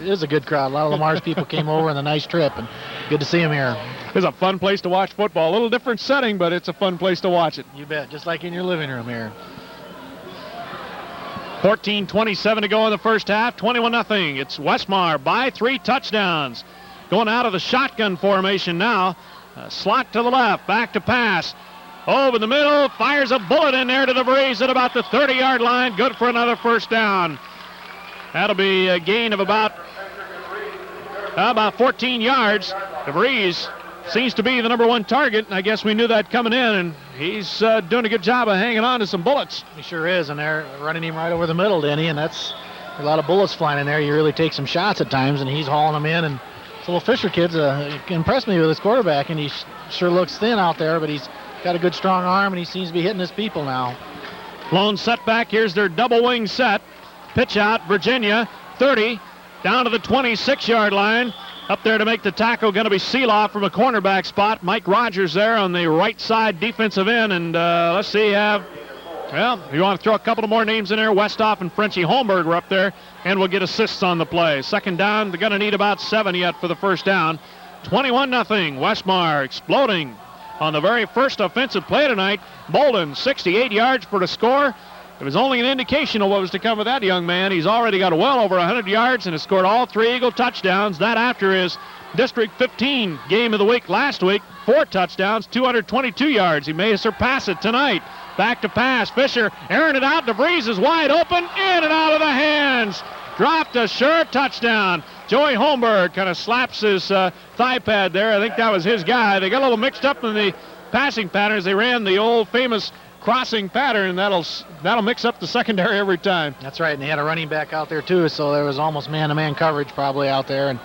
is a good crowd. A lot of Lamar's people came over on a nice trip, and good to see them here. It's a fun place to watch football. A little different setting, but it's a fun place to watch it. You bet, just like in your living room here. 14:27 to go in the first half, 21-0. It's Westmar by 3 touchdowns. Going out of the shotgun formation now. Slot to the left, back to pass. Over the middle, fires a bullet in there to DeVries at about the 30-yard line. Good for another first down. That'll be a gain of about 14 yards. DeVries seems to be the number 1 target. I guess we knew that coming in, and he's doing a good job of hanging on to some bullets. He sure is, and they're running him right over the middle, Denny, and that's a lot of bullets flying in there. You really take some shots at times, and he's hauling them in. And this little Fisher kid's impressed me with his quarterback, and he sure looks thin out there, but he's got a good strong arm, and he seems to be hitting his people now. Lone setback. Here's their double wing set. Pitch out, Virginia, 30, down to the 26-yard line. Up there to make the tackle going to be Seeloff from a cornerback spot. Mike Rogers there on the right side defensive end. And let's see, you want to throw a couple of more names in there. Westhoff and Frenchie Holmberg were up there, and we'll get assists on the play. Second down, they're going to need about 7 yet for the first down. 21-0. Westmar exploding on the very first offensive play tonight. Bolden, 68 yards for the score. It was only an indication of what was to come with that young man. He's already got well over 100 yards and has scored all 3 Eagle touchdowns. That after his District 15 game of the week last week. 4 touchdowns, 222 yards. He may surpass it tonight. Back to pass. Fisher airing it out. DeVries is wide open. In and out of the hands. Dropped a sure touchdown. Joey Holmberg kind of slaps his thigh pad there. I think that was his guy. They got a little mixed up in the passing patterns. They ran the old famous crossing pattern. That'll mix up the secondary every time. That's right, and they had a running back out there too, so there was almost man-to-man coverage probably out there, and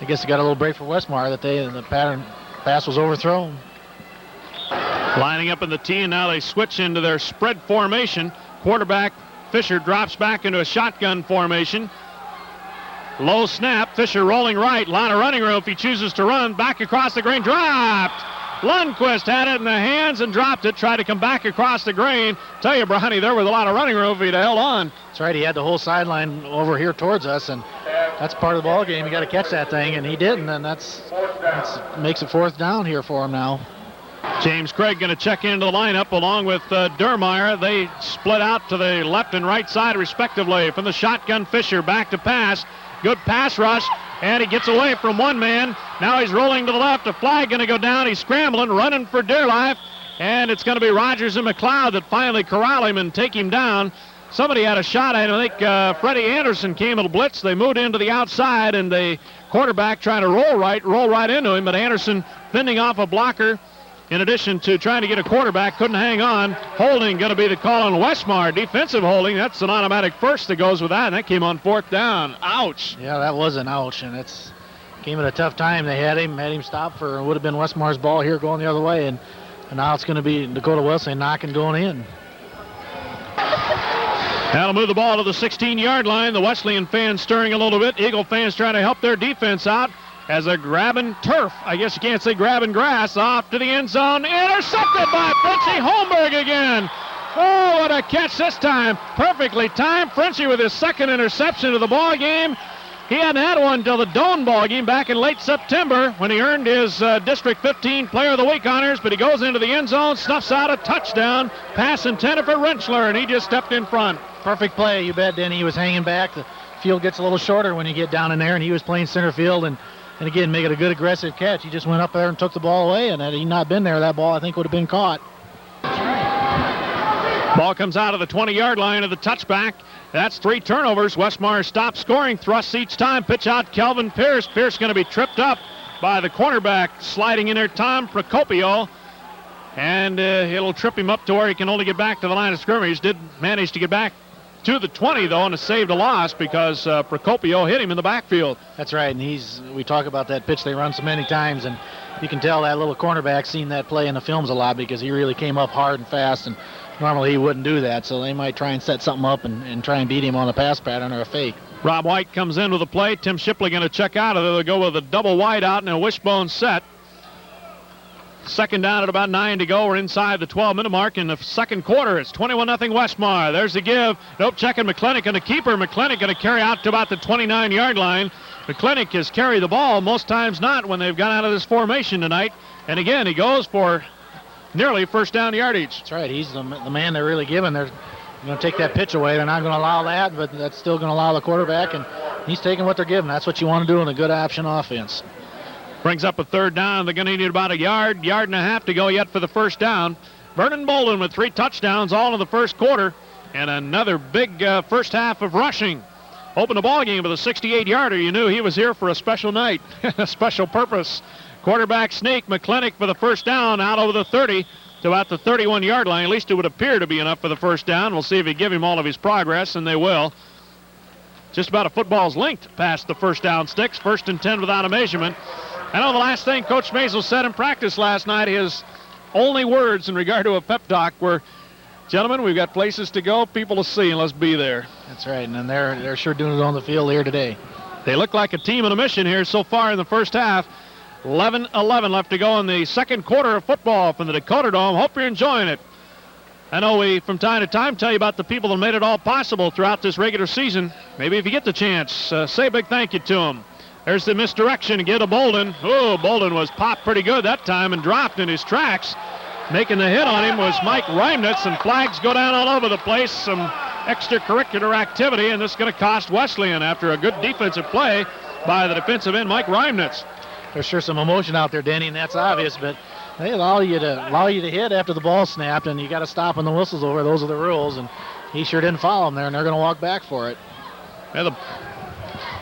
I guess they got a little break for Westmar that the pass was overthrown. Lining up in the T, and now they switch into their spread formation. Quarterback Fisher drops back into a shotgun formation. Low snap, Fisher rolling right, lot of running room if he chooses to run. Back across the grain, dropped. Lundquist had it in the hands and dropped it, tried to come back across the grain. Tell you, Brownie, there was a lot of running room if he'd held on. That's right, he had the whole sideline over here towards us, and that's part of the ball game. You got to catch that thing, and he didn't, and that's makes it 4th down here for him now. James Craig going to check into the lineup along with Dermeyer. They split out to the left and right side respectively. From the shotgun, Fisher back to pass. Good pass rush, and he gets away from one man. Now he's rolling to the left. A flag going to go down. He's scrambling, running for dear life, and it's going to be Rogers and McLeod that finally corral him and take him down. Somebody had a shot at him. I think Freddie Anderson came at a blitz. They moved into the outside, and the quarterback trying to roll right into him, but Anderson fending off a blocker. In addition to trying to get a quarterback, couldn't hang on. Holding going to be the call on Westmar. Defensive holding. That's an automatic first that goes with that, and that came on 4th down. Ouch. Yeah, that was an ouch, and it's came at a tough time. They had him stopped for it would have been Westmar's ball here going the other way, and now it's going to be Dakota Wesleyan knocking going in. That'll move the ball to the 16-yard line. The Wesleyan fans stirring a little bit. Eagle fans trying to help their defense out. As a grabbing turf, I guess you can't say grabbing grass, off to the end zone, intercepted by Frenchie Holmberg again. Oh, what a catch this time. Perfectly timed. Frenchie with his 2nd interception of the ball game. He hadn't had one until the Doane ball game back in late September when he earned his District 15 Player of the Week honors, but he goes into the end zone, snuffs out a touchdown. Pass intended for Rentschler, and he just stepped in front. Perfect play, you bet, Denny. He was hanging back. The field gets a little shorter when you get down in there, and he was playing center field, and again, make it a good aggressive catch. He just went up there and took the ball away, and had he not been there, that ball, I think, would have been caught. Ball comes out of the 20-yard line of the touchback, That's 3 turnovers. Westmar stopped scoring thrusts each time. Pitch out Kelvin Pierce. Pierce going to be tripped up by the cornerback sliding in there, Tom Procopio. And it'll trip him up to where he can only get back to the line of scrimmage. Did manage to get back to the 20, though, and saved a loss because Procopio hit him in the backfield. That's right, and we talk about that pitch they run so many times, and you can tell that little cornerback seen that play in the films a lot because he really came up hard and fast, and normally he wouldn't do that, so they might try and set something up and try and beat him on a pass pattern or a fake. Rob White comes in with a play. Tim Shipley going to check out of there. They'll go with a double wide out and a wishbone set. Second down at about 9 to go. We're inside the 12-minute mark in the second quarter. It's 21-0 Westmar. There's the give. Nope, checking McClintock and the keeper. McClintock going to carry out to about the 29-yard line. McClintock has carried the ball most times not when they've gone out of this formation tonight. And again, he goes for nearly first down yardage. That's right. He's the man they're really giving. They're going to take that pitch away. They're not going to allow that, but that's still going to allow the quarterback, and he's taking what they're giving. That's what you want to do in a good option offense. Brings up a third down. They're going to need about a yard and a half to go yet for the first down. Vernon Bolden with 3 touchdowns all in the first quarter, and another big first half of rushing. Opened the ball game with a 68-yarder. You knew he was here for a special night, a special purpose. Quarterback sneak. McClintock for the first down out over the 30 to about the 31-yard line. At least it would appear to be enough for the first down. We'll see if they give him all of his progress, and they will. Just about a football's length past the first down sticks. 1st and 10 without a measurement. I know the last thing Coach Maisel said in practice last night, his only words in regard to a pep talk were, gentlemen, we've got places to go, people to see, and let's be there. That's right, and they're sure doing it on the field here today. They look like a team on a mission here so far in the first half. 11-11 left to go in the second quarter of football from the Dakota Dome. Hope you're enjoying it. I know we, from time to time, tell you about the people that made it all possible throughout this regular season. Maybe if you get the chance, say a big thank you to them. There's the misdirection to get to Bolden. Oh, Bolden was popped pretty good that time and dropped in his tracks. Making the hit on him was Mike Reimnitz, and flags go down all over the place. Some extracurricular activity, and this is going to cost Wesleyan after a good defensive play by the defensive end, Mike Reimnitz. There's sure some emotion out there, Denny, and that's obvious, but they allow you to hit after the ball snapped, and you got to stop when the whistle's over. Those are the rules, and he sure didn't follow them there, and they're going to walk back for it. Yeah, the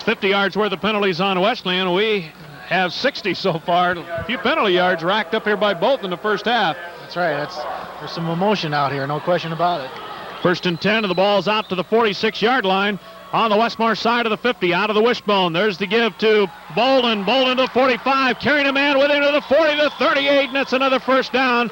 50 yards worth of penalties on Wesleyan. We have 60 so far. A few penalty yards racked up here by both in the first half. That's right. There's some emotion out here, no question about it. 1st and 10, and the ball's out to the 46-yard line on the Westmar side of the 50, out of the wishbone. There's the give to Bolden. Bolden to 45, carrying a man with him to the 40, to 38, and it's another first down.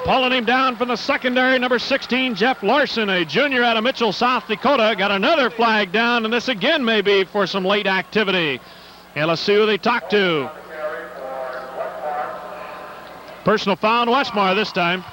Pulling him down from the secondary, number 16, Jeff Larson, a junior out of Mitchell, South Dakota. Got another flag down, and this again may be for some late activity. And let's see who they talk to. Personal foul on Westmar this time.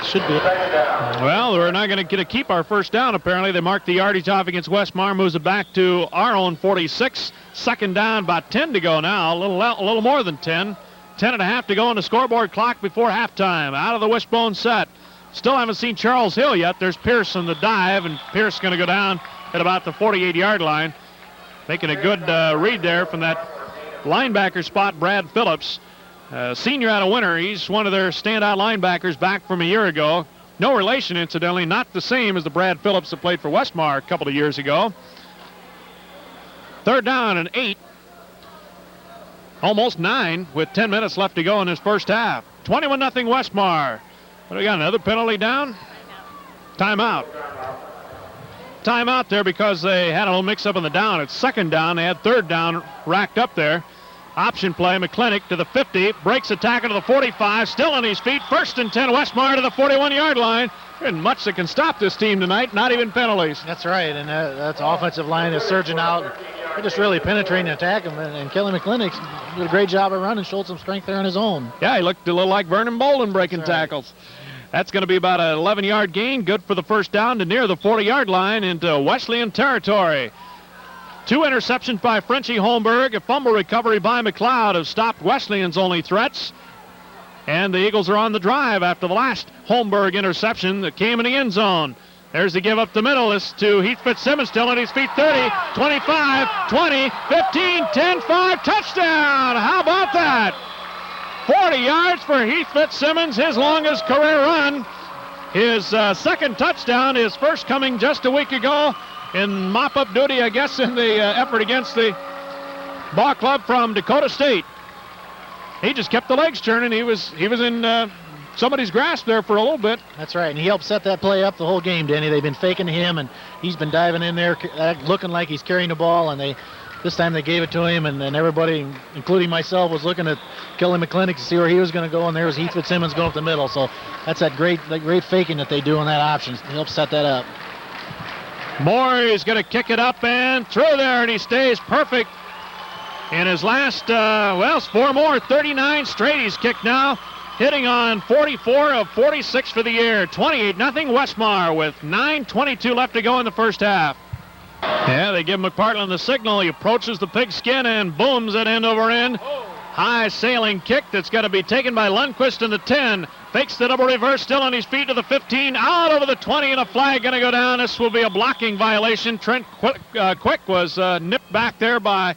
Should be. Well, we're not going to get to keep our first down, apparently. They marked the yardage off against Westmar, moves it back to our own 46. Second down, about 10 to go now, a little more than 10. 10 and a half to go on the scoreboard clock before halftime. Out of the wishbone set. Still haven't seen Charles Hill yet. There's Pierce on the dive, and Pierce going to go down at about the 48-yard line. Making a good read there from that linebacker spot, Brad Phillips. Senior out of Winter. He's one of their standout linebackers back from a year ago. No relation, incidentally, not the same as the Brad Phillips that played for Westmar a couple of years ago. 3rd down and 8. Almost 9 with 10 minutes left to go in this first half. 21-0 Westmar. What do we got, another penalty down? Timeout. Timeout there because they had a little mix-up in the down. It's second down. They had 3rd down racked up there. Option play, McClintock to the 50, breaks a tackle to the 45, still on his feet. 1st and 10, Westmar to the 41-yard line. There isn't much that can stop this team tonight, not even penalties. That's right, and that's offensive line is surging out. They're just really penetrating and attacking, and Kelly McClintock did a great job of running, showed some strength there on his own. Yeah, he looked a little like Vernon Bolden breaking tackles. That's going to be about an 11-yard gain, good for the first down to near the 40-yard line into Wesleyan territory. 2 interceptions by Frenchie Holmberg. A fumble recovery by McLeod have stopped Wesleyan's only threats. And the Eagles are on the drive after the last Holmberg interception that came in the end zone. There's the give up the middle. It's to Heath Fitzsimmons, still on his feet. 30, 25, 20, 15, 10, 5. Touchdown! How about that? 40 yards for Heath Fitzsimmons, his longest career run. his second touchdown, his first coming just a week ago in mop-up duty, I guess, in the effort against the ball club from Dakota State. He just kept the legs turning. He was in somebody's grasp there for a little bit. That's right, and he helped set that play up the whole game, Denny. They've been faking him, and he's been diving in there, looking like he's carrying the ball, and this time they gave it to him, and everybody, including myself, was looking at Kelly McClintock to see where he was going to go, and there was Heath Fitzsimmons going up the middle. So that's that great faking that they do on that option. It helps set that up. Moore is going to kick it up and through there, and he stays perfect. In his last, it's 4 more, 39 straight he's kicked now, hitting on 44 of 46 for the year. 28-0 Westmar with 9:22 left to go in the first half. Yeah, they give McPartland the signal. He approaches the pigskin and booms it end over end. High sailing kick that's got to be taken by Lundquist in the 10. Fakes the double reverse, still on his feet to the 15, out over the 20, and a flag going to go down. This will be a blocking violation. Trent Quick was nipped back there by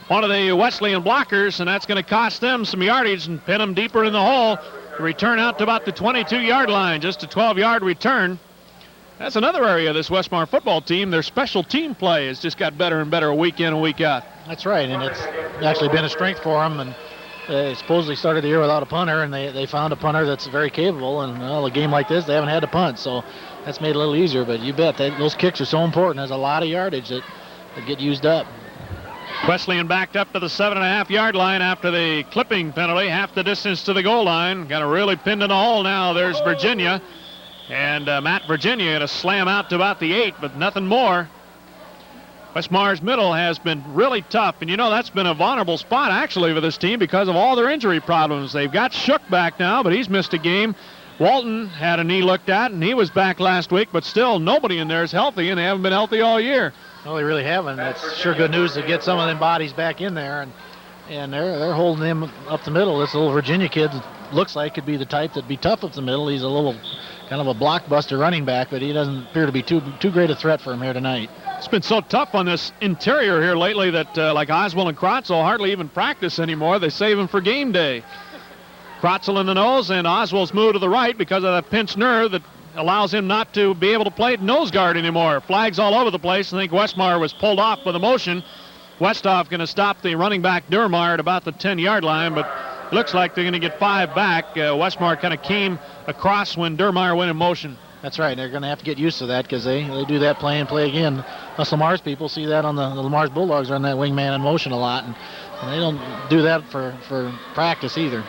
one of the Wesleyan blockers, and that's going to cost them some yardage and pin them deeper in the hole. Return out to about the 22-yard line, just a 12-yard return. That's another area of this Westmar football team. Their special team play has just got better and better week in and week out. That's right, and it's actually been a strength for them. And they supposedly started the year without a punter, and they found a punter that's very capable. And a game like this, they haven't had to punt, so that's made it a little easier. But you bet those kicks are so important. There's a lot of yardage that get used up. Wesleyan backed up to the 7.5-yard line after the clipping penalty, half the distance to the goal line. Got to really pinned in the hole now. There's Virginia. And Matt Virginia going to slam out to about the 8, but nothing more. Westmar's middle has been really tough, and that's been a vulnerable spot actually for this team because of all their injury problems. They've got Shook back now, but he's missed a game. Walton had a knee looked at, and he was back last week, but still nobody in there is healthy, and they haven't been healthy all year. Well, they really haven't. That's sure good news to get some of them bodies back in there, and they're holding them up the middle. This little Virginia kid looks like could be the type that'd be tough up the middle. He's a little kind of a blockbuster running back, but he doesn't appear to be too great a threat for him here tonight. It's been so tough on this interior here lately that like Oswald and Krotzel hardly even practice anymore. They save him for game day. Krotzel in the nose, and Oswald's moved to the right because of that pinched nerve that allows him not to be able to play nose guard anymore. Flags all over the place. I think Westmar was pulled off with a motion. Westhoff going to stop the running back Durmeyer at about the 10-yard line, but it looks like they're going to get 5 back. Westmar kind of came across when Durmeyer went in motion. That's right. They're going to have to get used to that because they do that play and play again. Us Lamar's people see that on the Lamar's Bulldogs run that wingman in motion a lot, and they don't do that for practice either.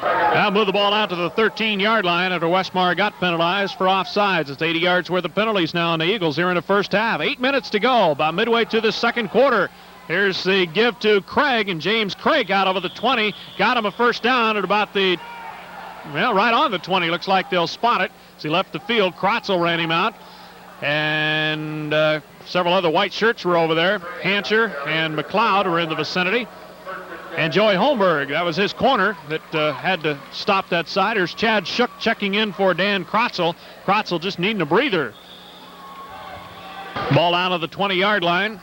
Now move the ball out to the 13-yard line after Westmar got penalized for offsides. It's 80 yards worth of penalties now on the Eagles here in the first half. 8 minutes to go, about midway through the second quarter. Here's the give to Craig, and James Craig out over the 20. Got him a first down at about the, right on the 20. Looks like they'll spot it. As he left the field, Krotzel ran him out. And several other white shirts were over there. Hancher and McLeod were in the vicinity. And Joey Holmberg, that was his corner that had to stop that side. There's Chad Shook checking in for Dan Krotzel. Krotzel just needing a breather. Ball out of the 20-yard line.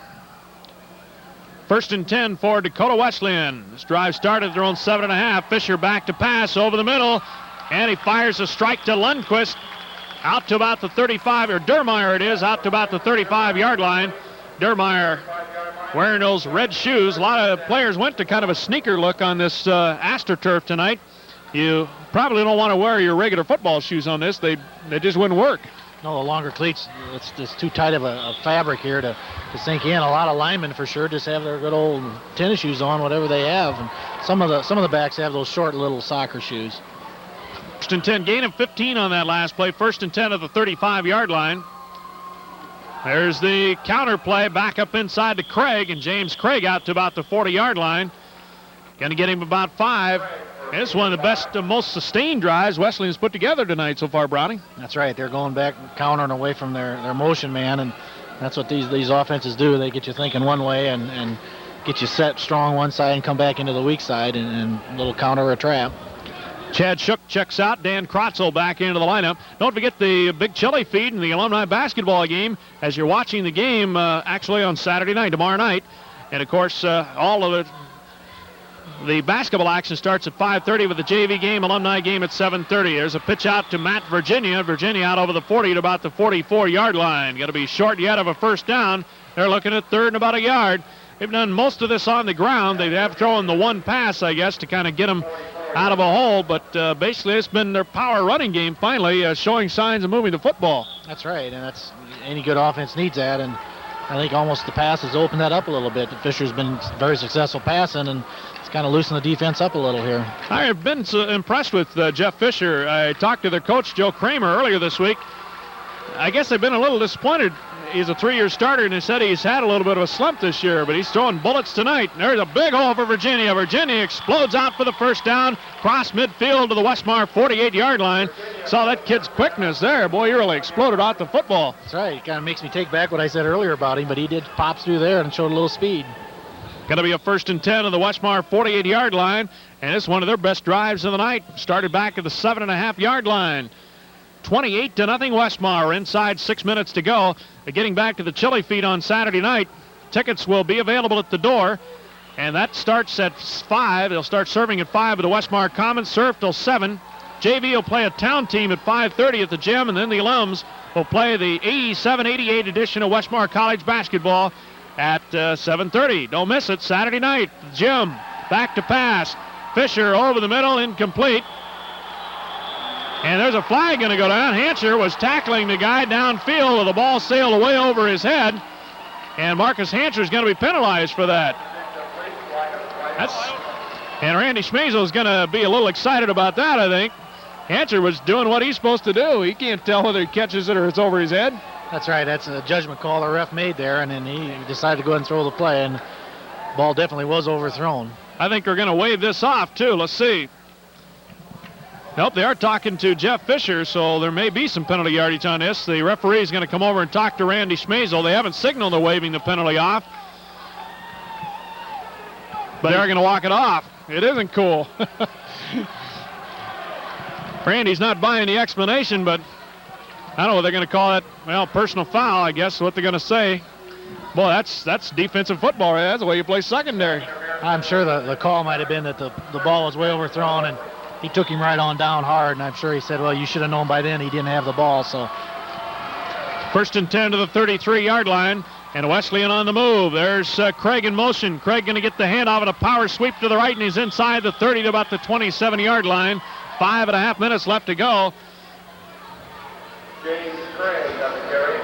1st and 10 for Dakota Wesleyan. This drive started at their own 7.5. Fisher back to pass over the middle, and he fires a strike to Lundquist out to about the 35, or Durmeyer it is, out to about the 35-yard line. Durmeyer wearing those red shoes. A lot of players went to kind of a sneaker look on this AstroTurf tonight. You probably don't want to wear your regular football shoes on this. They just wouldn't work. No, the longer cleats, it's just too tight of a fabric here to sink in. A lot of linemen for sure just have their good old tennis shoes on, whatever they have. And some of the backs have those short little soccer shoes. 1st and 10, gain of 15 on that last play. 1st and 10 at the 35-yard line. There's the counter play back up inside to Craig, and James Craig out to about the 40-yard line. Going to get him about 5. It's one of the best, most sustained drives Wesleyan's put together tonight so far, Brownie. That's right. They're going back, countering away from their motion man, and that's what these offenses do. They get you thinking one way and get you set strong one side and come back into the weak side and a little counter or a trap. Chad Shook checks out. Dan Krotzel back into the lineup. Don't forget the Big Chili Feed and the alumni basketball game as you're watching the game actually on Saturday night, tomorrow night. And, of course, all of it The basketball action starts at 5:30 with the JV game, alumni game at 7:30. There's a pitch out to Matt Virginia. Virginia out over the 40 at about the 44-yard line. Going to be short yet of a first down. They're looking at third and about a yard. They've done most of this on the ground. They have thrown the one pass, I guess, to kind of get them out of a hole, but basically it's been their power running game finally showing signs of moving the football. That's right, and that's any good offense needs that, and I think almost the pass has opened that up a little bit. Fisher's been very successful passing, and it's kind of loosened the defense up a little here. I've been so impressed with Jeff Fisher. I talked to their coach, Joe Kramer, earlier this week. I guess they've been a little disappointed. He's a 3-year starter, and he said he's had a little bit of a slump this year, but he's throwing bullets tonight. And there's a big hole for Virginia. Virginia explodes out for the first down, cross midfield to the Westmar 48-yard line. Saw that kid's quickness there. Boy, he really exploded out the football. That's right. It kind of makes me take back what I said earlier about him, but he did pop through there and showed a little speed. Going to be a 1st and 10 on the Westmar 48-yard line, and it's one of their best drives of the night. Started back at the 7.5-yard line. 28-0 Westmar. Inside 6 minutes to go. They're getting back to the Chili Feed on Saturday night. Tickets will be available at the door, and that starts at 5. They'll start serving at 5 at the Westmar Commons. Serve till 7. JV will play a town team at 5:30 at the gym, and then the alums will play the 87-88 edition of Westmar College basketball at 7:30. Don't miss it. Saturday night. Gym. Back to pass. Fisher over the middle. Incomplete. And there's a flag going to go down. Hancher was tackling the guy downfield with the ball sailed away over his head. And Marcus Hancher is going to be penalized for that. And Randy Schmeisel is going to be a little excited about that, I think. Hancher was doing what he's supposed to do. He can't tell whether he catches it or it's over his head. That's right. That's a judgment call the ref made there, and then he decided to go ahead and throw the play, and the ball definitely was overthrown. I think they're going to wave this off, too. Let's see. Nope, they are talking to Jeff Fisher, so there may be some penalty yardage on this. The referee is going to come over and talk to Randy Schmeisel. They haven't signaled they're waving the penalty off, but they're going to walk it off. It isn't cool. Randy's not buying the explanation, but I don't know what they're going to call it. Well, personal foul, I guess, is what they're going to say. Boy, that's defensive football, right? That's the way you play secondary. I'm sure the call might have been that the ball was way overthrown, and he took him right on down hard, and I'm sure he said, well, you should have known by then he didn't have the ball. So 1st and 10 to the 33-yard line, and Wesleyan on the move. There's Craig in motion. Craig going to get the handoff and a power sweep to the right, and he's inside the 30 to about the 27-yard line. 5.5 minutes left to go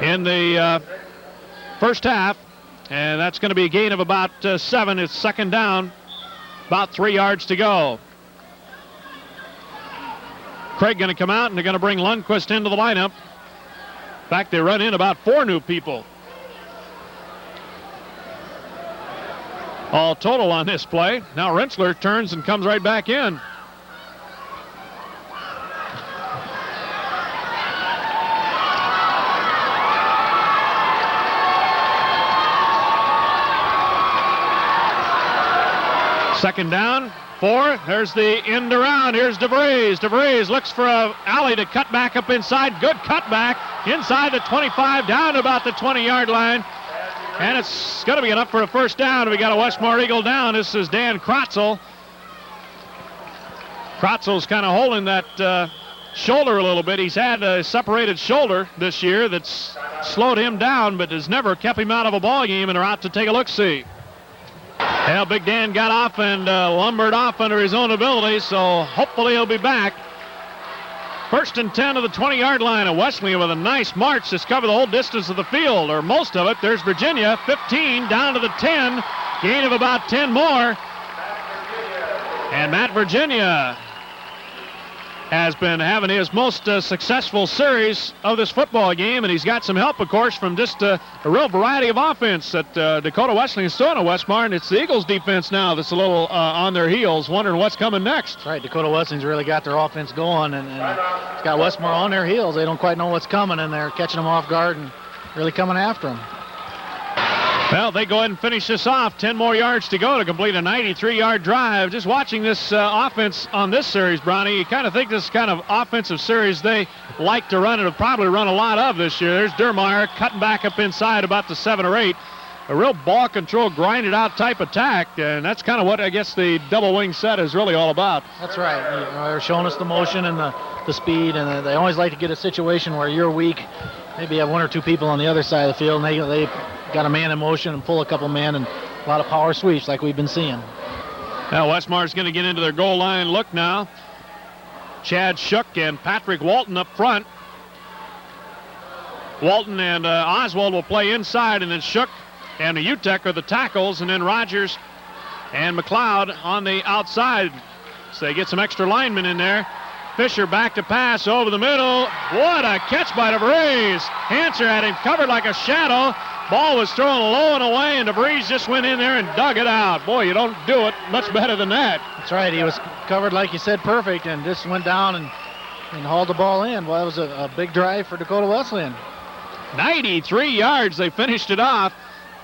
in the first half, and that's going to be a gain of about 7. It's 2nd down, about 3 yards to go. Craig going to come out, and they're going to bring Lundquist into the lineup. In fact, they run in about 4 new people. All total on this play. Now Rensselaer turns and comes right back in. Second down, 4. There's the end around. Here's DeVries. DeVries looks for a alley to cut back up inside. Good cutback inside the 25, down to about the 20-yard line. And it's going to be enough for a first down. We got a Westmar Eagle down. This is Dan Krotzel. Krotzel's kind of holding that shoulder a little bit. He's had a separated shoulder this year that's slowed him down, but has never kept him out of a ball game, and they're out to take a look-see. Well, Big Dan got off and lumbered off under his own ability, so hopefully he'll be back. 1st and 10 to the 20-yard line, and Wesleyan with a nice march to cover the whole distance of the field, or most of it. There's Virginia, 15 down to the 10, gain of about 10 more. And Matt Virginia has been having his most successful series of this football game, and he's got some help, of course, from just a real variety of offense that Dakota Wesleyan is throwing at Westmar, and it's the Eagles' defense now that's a little on their heels, wondering what's coming next. That's right. Dakota Wesleyan's really got their offense going, and it's got Westmar on their heels. They don't quite know what's coming, and they're catching them off guard and really coming after them. Well, they go ahead and finish this off. 10 more yards to go to complete a 93-yard drive. Just watching this offense on this series, Bronny, you kind of think this kind of offensive series they like to run and have probably run a lot of this year. There's Dermeyer cutting back up inside about the 7 or 8. a real ball control, grinded out type attack, and that's kind of what I guess the double wing set is really all about. That's right. They're showing us the motion and the speed, and they always like to get a situation where you're weak. Maybe you have one or two people on the other side of the field, and they got a man in motion and pull a couple men, and a lot of power sweeps like we've been seeing. Now Westmar's going to get into their goal line look now. Chad Shook and Patrick Walton up front. Walton and Oswald will play inside, and then Shook and Utek are the tackles, and then Rogers and McLeod on the outside. So they get some extra linemen in there. Fisher back to pass over the middle. What a catch by DeVries. Hanser had him covered like a shadow. Ball was thrown low and away, and DeVries just went in there and dug it out. Boy, you don't do it much better than that. That's right. He was covered, like you said, perfect, and just went down and hauled the ball in. Well, that was a big drive for Dakota Wesleyan. 93 yards. They finished it off.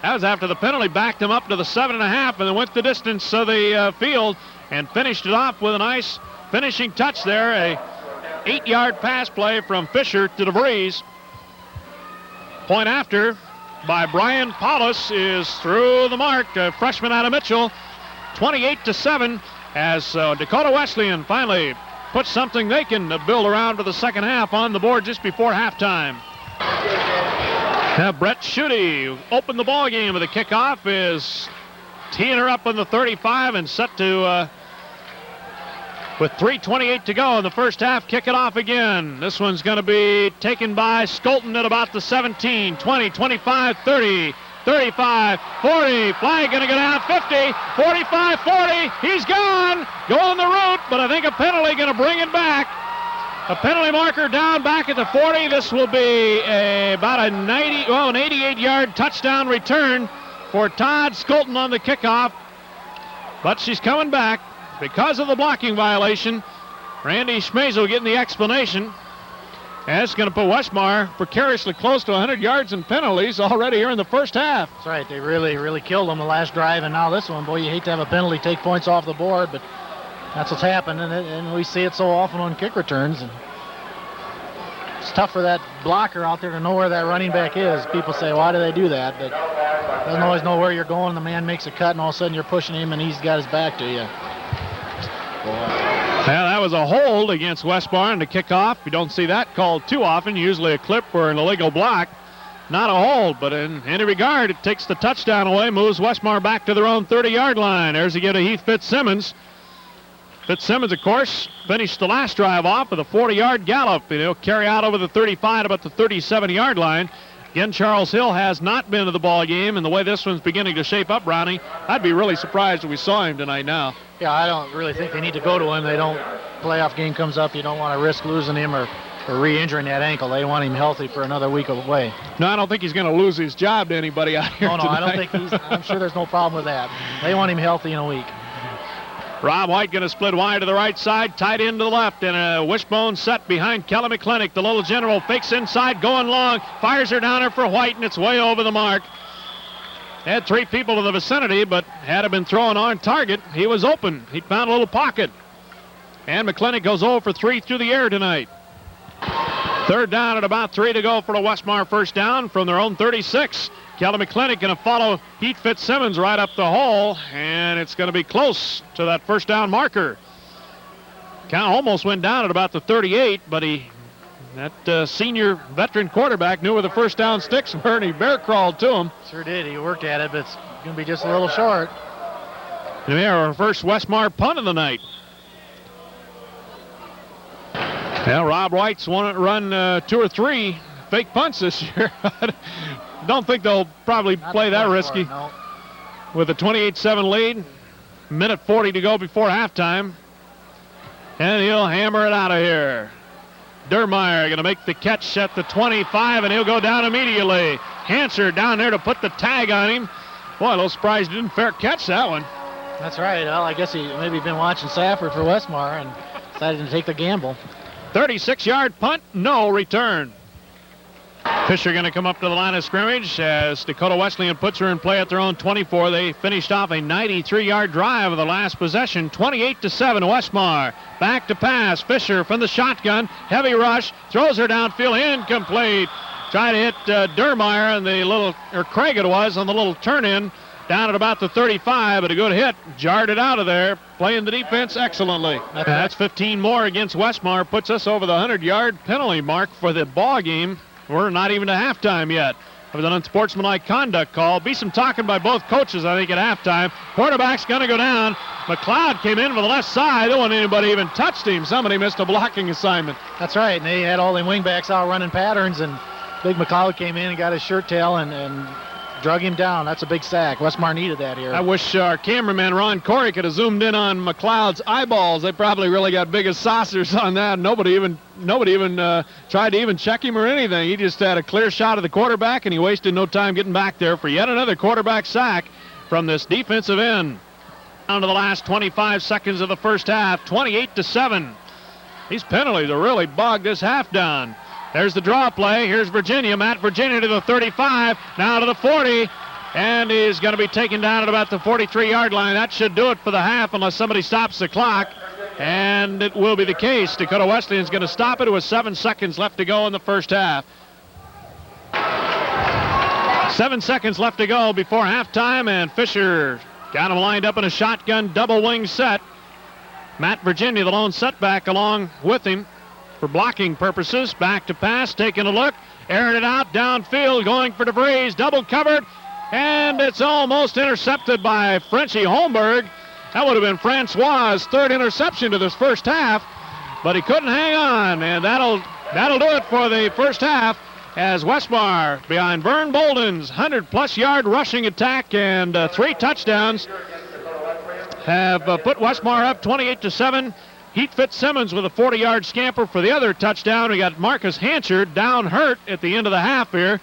That was after the penalty backed them up to the 7.5, and then went the distance of the field and finished it off with a nice finishing touch there. A 8-yard pass play from Fisher to DeVries. Point after by Brian Paulus is through the mark. A freshman out of Mitchell. 28-7 as Dakota Wesleyan finally puts something they can build around for the second half on the board just before halftime. Now Brett Schutte opened the ball game with a kickoff, is teeing her up on the 35 and set to, with 3:28 to go in the first half, kick it off again. This one's going to be taken by Skolton at about the 17, 20, 25, 30, 35, 40. Flag going to go down 50, 45, 40. He's gone. Going the route, but I think a penalty going to bring it back. A penalty marker down back at the 40. This will be about an 88-yard touchdown return for Todd Skolton on the kickoff. But she's coming back because of the blocking violation. Randy Schmazel getting the explanation. And it's going to put Westmar precariously close to 100 yards in penalties already here in the first half. That's right. They really killed them the last drive, and now this one. Boy, you hate to have a penalty take points off the board, but that's what's happened, and we see it so often on kick returns. And it's tough for that blocker out there to know where that running back is. People say, why do they do that? But doesn't always know where you're going. The man makes a cut, and all of a sudden you're pushing him, and he's got his back to you. Well, that was a hold against Westmar in the kickoff. You don't see that called too often. Usually a clip or an illegal block. Not a hold, but in any regard, it takes the touchdown away, moves Westmar back to their own 30-yard line. There's a get to Heath Fitzsimmons. Fitzsimmons, of course, finished the last drive off with a 40-yard gallop. He'll carry out over the 35 about the 37-yard line. Again, Charles Hill has not been to the ball game, and the way this one's beginning to shape up, Brownie, I'd be really surprised if we saw him tonight now. Yeah, I don't really think they need to go to him. Playoff game comes up, you don't want to risk losing him or re-injuring that ankle. They want him healthy for another week away. No, I don't think he's going to lose his job to anybody out here No, tonight. I don't think I'm sure there's no problem with that. They want him healthy in a week. Rob White going to split wide to the right side, tight end to the left, and a wishbone set behind Kelly McClintock. The little general fakes inside, going long, fires her down there for White, and it's way over the mark. Had three people in the vicinity, but had it been thrown on target, he was open. He found a little pocket. And McClintock goes 0 for 3 through the air tonight. Third down at about 3 to go for the Westmar first down from their own 36. Kelly McClintock going to follow Heath Fitzsimmons right up the hole, and it's going to be close to that first down marker. Count almost went down at about the 38, but that senior veteran quarterback knew where the first down sticks were, and he bear crawled to him. Sure did. He worked at it, but it's going to be just a little short. And we have our first Westmar punt of the night. Well, Rob White's won it, run 2 or 3 fake punts this year. Don't think they'll probably play that risky. No. With a 28-7 lead, minute 40 to go before halftime. And he'll hammer it out of here. Dermeyer going to make the catch at the 25, and he'll go down immediately. Hanser down there to put the tag on him. Boy, a little surprised he didn't fair catch that one. That's right. Well, I guess he maybe been watching Safford for Westmar and decided to take the gamble. 36-yard punt, no return. Fisher going to come up to the line of scrimmage as Dakota Wesleyan puts her in play at their own 24. They finished off a 93-yard drive of the last possession, 28-7 Westmar. Back to pass, Fisher from the shotgun, heavy rush, throws her downfield, incomplete. Tried to hit Dermeyer and Craig it was, on the little turn-in down at about the 35, but a good hit. Jarred it out of there, playing the defense excellently. That's 15 more against Westmar, puts us over the 100-yard penalty mark for the ball game. We're not even to halftime yet. It was an unsportsmanlike conduct call. Be some talking by both coaches, I think, at halftime. Quarterback's going to go down. McLeod came in from the left side. There wasn't anybody even touched him. Somebody missed a blocking assignment. That's right, and they had all the wingbacks out running patterns, and Big McLeod came in and got his shirt tail and drug him down. That's a big sack. Westmar needed that here. I wish our cameraman Ron Corey could have zoomed in on McLeod's eyeballs. They probably really got big as saucers on that. Nobody even tried to even check him or anything. He just had a clear shot of the quarterback, and he wasted no time getting back there for yet another quarterback sack from this defensive end. Down to the last 25 seconds of the first half, 28-7. These penalties are really bogged this half down. There's the draw play. Here's Virginia. Matt Virginia to the 35, now to the 40, and he's going to be taken down at about the 43-yard line. That should do it for the half unless somebody stops the clock, and it will be the case. Dakota Wesleyan is going to stop it with 7 seconds left to go in the first half. 7 seconds left to go before halftime, and Fisher got him lined up in a shotgun double wing set. Matt Virginia, the lone setback, along with him for blocking purposes. Back to pass, taking a look, airing it out downfield, going for DeVries, double covered, and it's almost intercepted by Frenchie Holmberg. That would have been Francois' third interception to this first half, but he couldn't hang on, and that'll do it for the first half, as Westmar, behind Vern Bolden's 100-plus yard rushing attack and 3 touchdowns, have put Westmar up 28-7. Heat Fitzsimmons with a 40-yard scamper for the other touchdown. We got Marcus Hanchard down hurt at the end of the half here.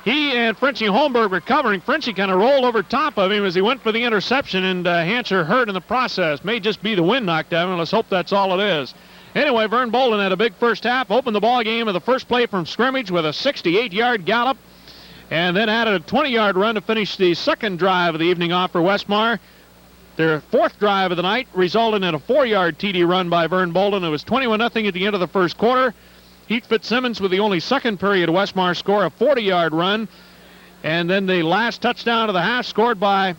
He and Frenchie Holmberg were covering. Frenchie kind of rolled over top of him as he went for the interception, and Hanchard hurt in the process. May just be the wind knocked down, and let's hope that's all it is. Anyway, Vern Bolden had a big first half, opened the ball game with the first play from scrimmage with a 68-yard gallop, and then added a 20-yard run to finish the second drive of the evening off for Westmar. Their fourth drive of the night resulted in a 4-yard TD run by Vern Bolden. It was 21-0 at the end of the first quarter. Heath Fitzsimmons with the only second period Westmar score, a 40-yard run. And then the last touchdown of the half scored by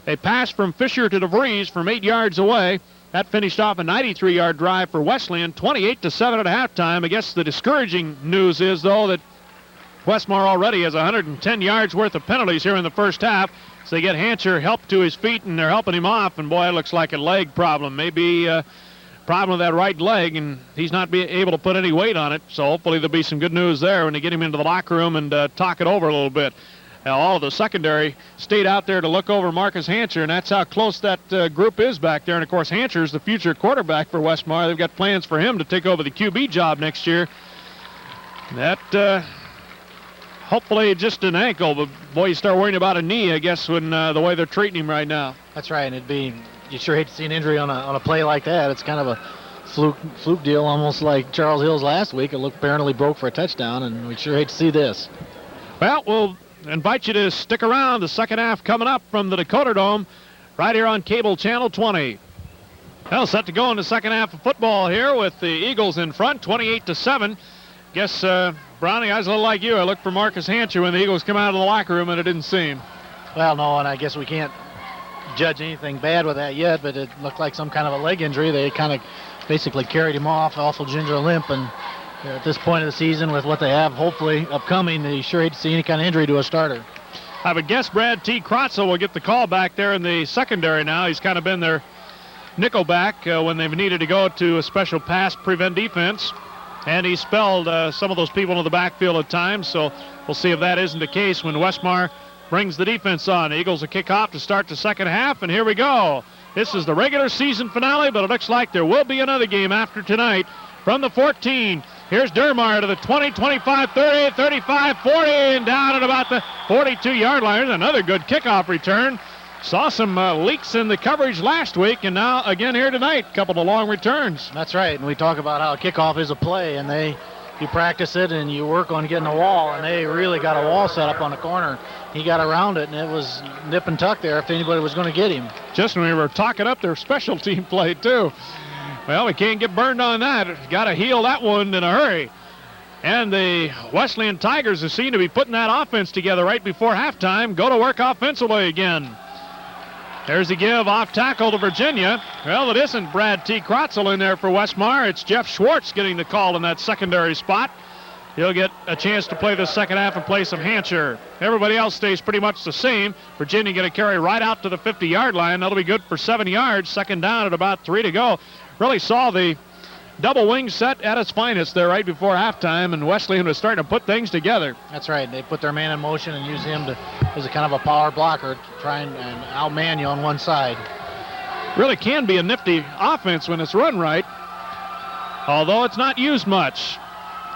a pass from Fisher to DeVries from 8 yards away. That finished off a 93-yard drive for Wesleyan, 28-7 at halftime. I guess the discouraging news is, though, that Westmar already has 110 yards worth of penalties here in the first half. So they get Hancher help to his feet, and they're helping him off, and boy, it looks like a leg problem. Maybe a problem with that right leg, and he's not able to put any weight on it. So hopefully there'll be some good news there when they get him into the locker room and talk it over a little bit. All of the secondary stayed out there to look over Marcus Hancher, and that's how close that group is back there. And, of course, Hancher's the future quarterback for Westmar. They've got plans for him to take over the QB job next year. That hopefully just an ankle, but boy, you start worrying about a knee, I guess, when the way they're treating him right now. That's right, and you sure hate to see an injury on a play like that. It's kind of a fluke deal, almost like Charles Hill's last week. It apparently broke for a touchdown, and we sure hate to see this. Well, we'll invite you to stick around. The second half coming up from the Dakota Dome right here on Cable Channel 20. Well, set to go in the second half of football here with the Eagles in front, 28-7. Guess, Brownie, I was a little like you. I looked for Marcus Hancher when the Eagles come out of the locker room, and it didn't seem. Well, no, and I guess we can't judge anything bad with that yet, but it looked like some kind of a leg injury. They kind of basically carried him off, awful ginger limp, and at this point of the season with what they have hopefully upcoming, they sure hate to see any kind of injury to a starter. I would guess Brad T. Krotzel will get the call back there in the secondary now. He's kind of been their nickel back when they've needed to go to a special pass prevent defense. And he spelled some of those people in the backfield at times, so we'll see if that isn't the case when Westmar brings the defense on. The Eagles will kick off to start the second half, and here we go. This is the regular season finale, but it looks like there will be another game after tonight from the 14. Here's Dermeyer to the 20, 25, 30, 35, 40, and down at about the 42-yard line. There's another good kickoff return. Saw some leaks in the coverage last week, and now again here tonight, a couple of long returns. That's right, and we talk about how kickoff is a play, and you practice it and you work on getting a wall, and they really got a wall set up on the corner. He got around it, and it was nip and tuck there if anybody was going to get him. Just when we were talking up their special team play, too. Well, we can't get burned on that. Got to heal that one in a hurry. And the Wesleyan Tigers, who seem to be putting that offense together right before halftime, go to work offensively again. There's the give off tackle to Virginia. Well, it isn't Brad T. Krotzel in there for Westmar. It's Jeff Schwartz getting the call in that secondary spot. He'll get a chance to play the second half in place of Hancher. Everybody else stays pretty much the same. Virginia going to carry right out to the 50-yard line. That'll be good for 7 yards. Second down at about 3 to go. Really saw the double wing set at its finest there right before halftime, and Wesleyan was starting to put things together. That's right. They put their man in motion and use him as a kind of a power blocker, trying and outman you on one side. Really can be a nifty offense when it's run right, although it's not used much.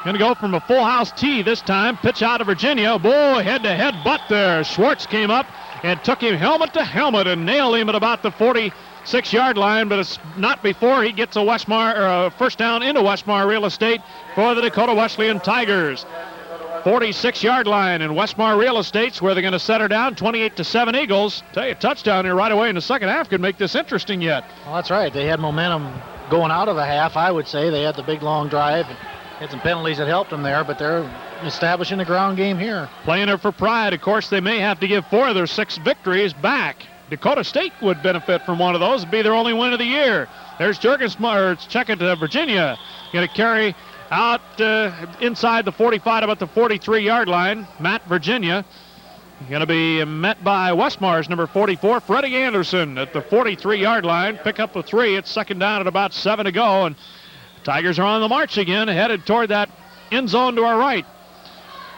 Going to go from a full house tee this time. Pitch out of Virginia. Boy, head-to-head butt there. Schwartz came up and took him helmet to helmet and nailed him at about the 46-yard line, but it's not before he gets a Westmar or a first down into Westmar real estate for the Dakota Wesleyan Tigers. 46-yard line in Westmar real estate's where they're going to set her down. 28-7 Eagles. Tell you, a touchdown here right away in the second half could make this interesting yet. Well, that's right. They had momentum going out of the half, I would say. They had the big long drive. Had some penalties that helped them there, but they're establishing the ground game here. Playing it for pride. Of course, they may have to give 4 of their 6 victories back. Dakota State would benefit from one of those. It'd be their only win of the year. There's Jurgensmeyer. Check it to Virginia. Going to carry out inside the 45, about the 43-yard line. Matt Virginia. Going to be met by Westmar's number 44, Freddie Anderson, at the 43-yard line. Pick up a 3. It's second down at about 7 to go. And Tigers are on the march again, headed toward that end zone to our right.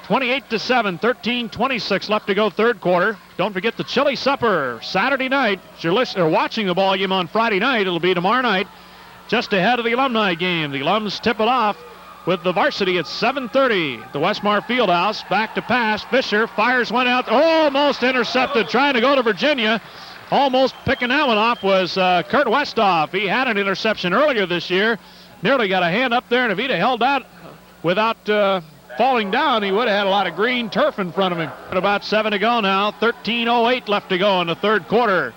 28-7, 13:26 left to go third quarter. Don't forget the chili supper Saturday night. If you're watching the ball game on Friday night, it'll be tomorrow night, just ahead of the alumni game. The alums tip it off with the varsity at 7:30. The Westmar Fieldhouse, back to pass. Fisher fires one out, almost intercepted, trying to go to Virginia. Almost picking that one off was Kurt Westhoff. He had an interception earlier this year. Nearly got a hand up there, and if he'd have held out without falling down, he would have had a lot of green turf in front of him. At about 7 to go now, 13:08 left to go in the third quarter.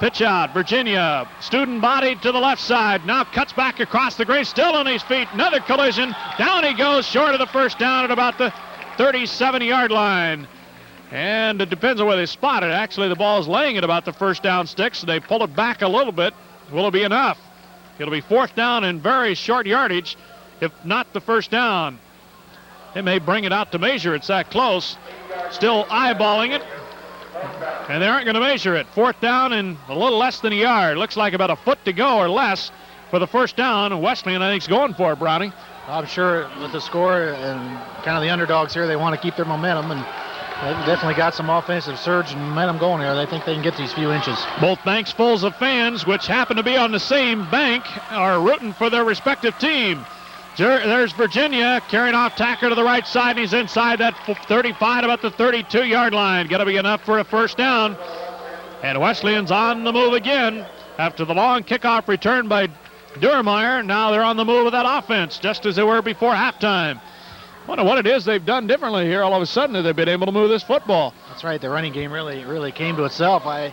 Pitch out, Virginia, student body to the left side, now cuts back across the green, still on his feet, another collision, down he goes, short of the first down at about the 37-yard line. And it depends on where they spot it. Actually, the ball is laying at about the first down stick, so they pull it back a little bit. Will it be enough? It'll be fourth down and very short yardage, if not the first down. They may bring it out to measure. It's that close. Still eyeballing it, and they aren't going to measure it. Fourth down and a little less than a yard. Looks like about a foot to go or less for the first down, and Wesleyan, I think, is going for it, Brownie. I'm sure with the score and kind of the underdogs here, they want to keep their momentum, and they've definitely got some offensive surge and momentum going here. They think they can get these few inches. Both banks full of fans, which happen to be on the same bank, are rooting for their respective team. There's Virginia carrying off tackle to the right side, and he's inside that 35, about the 32-yard line. Got to be enough for a first down. And Wesleyan's on the move again after the long kickoff return by Durmeyer. Now they're on the move with that offense, just as they were before halftime. Wonder what it is they've done differently here. All of a sudden, they've been able to move this football. That's right. The running game really came to itself. I,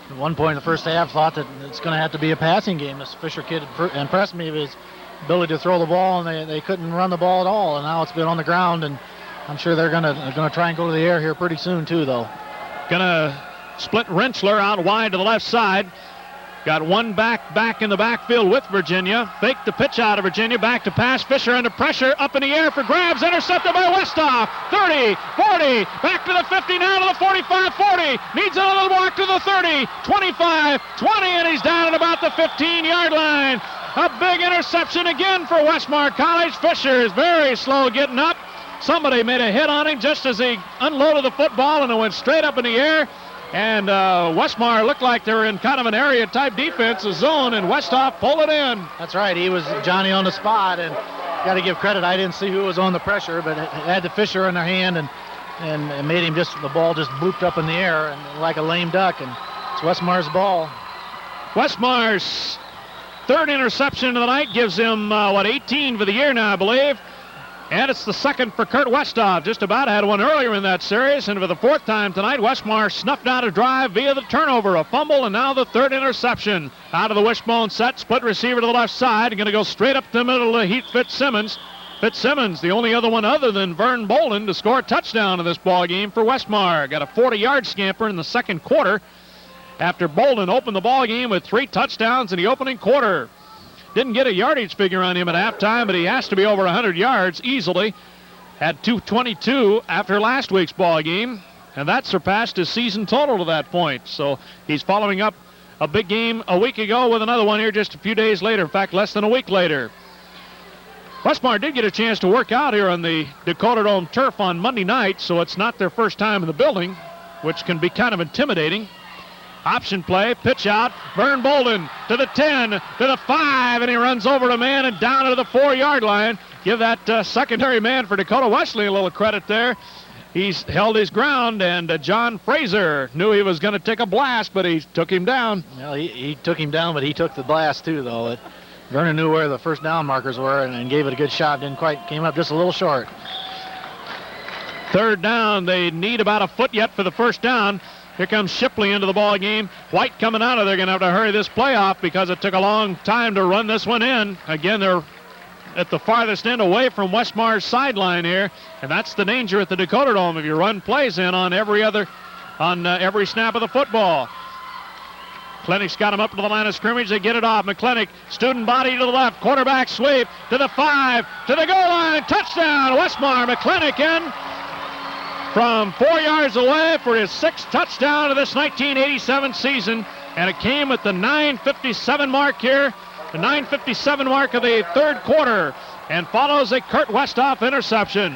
at one point in the first half, thought that it's going to have to be a passing game. This Fisher kid impressed me with his ability to throw the ball, and they couldn't run the ball at all. And now it's been on the ground, and I'm sure they're going to try and go to the air here pretty soon too, though. Going to split Rentschler out wide to the left side. Got one back in the backfield with Virginia. Fake the pitch out of Virginia. Back to pass. Fisher under pressure. Up in the air for grabs. Intercepted by Westhoff. 30, 40. Back to the 50. Now to the 45, 40. Needs a little walk to the 30. 25, 20. And he's down at about the 15-yard line. A big interception again for Westmar College. Fisher is very slow getting up. Somebody made a hit on him just as he unloaded the football, and it went straight up in the air. And Westmar looked like they were in kind of an area-type defense, a zone, and Westhoff pulled it in. That's right. He was Johnny on the spot, and got to give credit. I didn't see who was on the pressure, but it had the Fisher in their hand, and it made him the ball just blooped up in the air and like a lame duck, and it's Westmar's ball. Westmar's third interception of the night gives him, 18 for the year now, I believe. And it's the second for Kurt Westhoff. Just about had one earlier in that series. And for the fourth time tonight, Westmar snuffed out a drive via the turnover, a fumble, and now the third interception. Out of the wishbone set, split receiver to the left side. Going to go straight up the middle to Heath Fitzsimmons. Fitzsimmons, the only other one other than Vern Bolden to score a touchdown in this ball game for Westmar. Got a 40-yard scamper in the second quarter after Bolden opened the ball game with 3 touchdowns in the opening quarter. Didn't get a yardage figure on him at halftime, but he has to be over 100 yards easily. Had 222 after last week's ball game, and that surpassed his season total to that point. So he's following up a big game a week ago with another one here just a few days later. In fact, less than a week later. Westmar did get a chance to work out here on the Dakota Dome turf on Monday night, so it's not their first time in the building, which can be kind of intimidating. Option play, pitch out, Vern Bolden to the 10, to the 5, and he runs over a man and down to the 4-yard line. Give that secondary man for Dakota Wesleyan a little credit there. He's held his ground, and John Fraser knew he was going to take a blast, but he took him down. Well, he took him down, but he took the blast too, though. Vernon knew where the first down markers were and gave it a good shot. Didn't quite, came up just a little short. Third down. They need about a foot yet for the first down. Here comes Shipley into the ball game. White coming out of there. Going to have to hurry this play off because it took a long time to run this one in. Again, they're at the farthest end away from Westmar's sideline here, and that's the danger at the Dakota Dome if you run plays in on every snap of the football. McClintock's got him up to the line of scrimmage. They get it off. McClintock, student body to the left. Quarterback sweep to the 5, to the goal line. Touchdown, Westmar. McClintock in from 4 yards away for his 6th touchdown of this 1987 season. And it came at the 9:57 mark here. The 9:57 mark of the third quarter. And follows a Kurt Westhoff interception.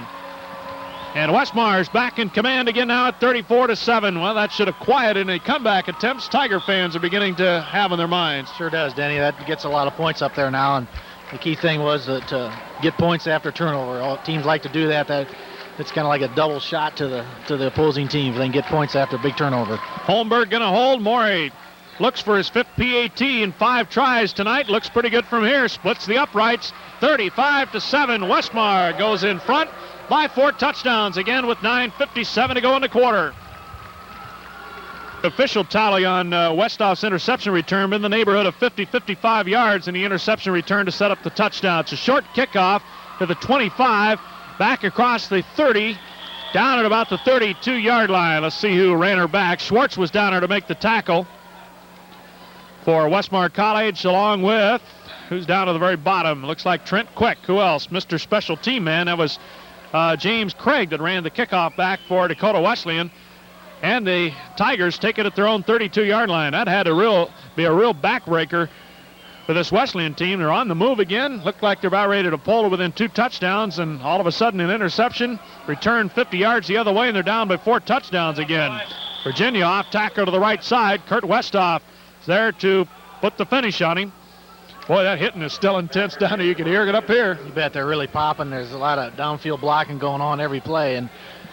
And Westmar's back in command again now at 34-7. Well, that should have quieted any comeback attempts Tiger fans are beginning to have in their minds. Sure does, Denny. That gets a lot of points up there now. And the key thing was to get points after turnover. All teams like to do that. It's kind of like a double shot to the opposing team if they can get points after a big turnover. Holmberg going to hold. Morey looks for his 5th PAT in 5 tries tonight. Looks pretty good from here. Splits the uprights. 35-7. Westmar goes in front by 4 touchdowns, again with 9:57 to go in the quarter. Official tally on Westhoff's interception return in the neighborhood of 50-55 yards, and the interception return to set up the touchdown. It's a short kickoff to the 25, back across the 30, down at about the 32-yard line. Let's see who ran her back. Schwartz was down there to make the tackle for Westmar College, along with, who's down to the very bottom? Looks like Trent Quick. Who else? Mr. Special Team Man. That was James Craig that ran the kickoff back for Dakota Wesleyan. And the Tigers take it at their own 32-yard line. That had to be a real backbreaker for this Wesleyan team. They're on the move again. Looked like they're about ready to pull it within 2 touchdowns, and all of a sudden an interception. Return 50 yards the other way, and they're down by 4 touchdowns again. Virginia off tackle to the right side. Kurt Westhoff is there to put the finish on him. Boy, that hitting is still intense down there. You can hear it up here. You bet they're really popping. There's a lot of downfield blocking going on every play, and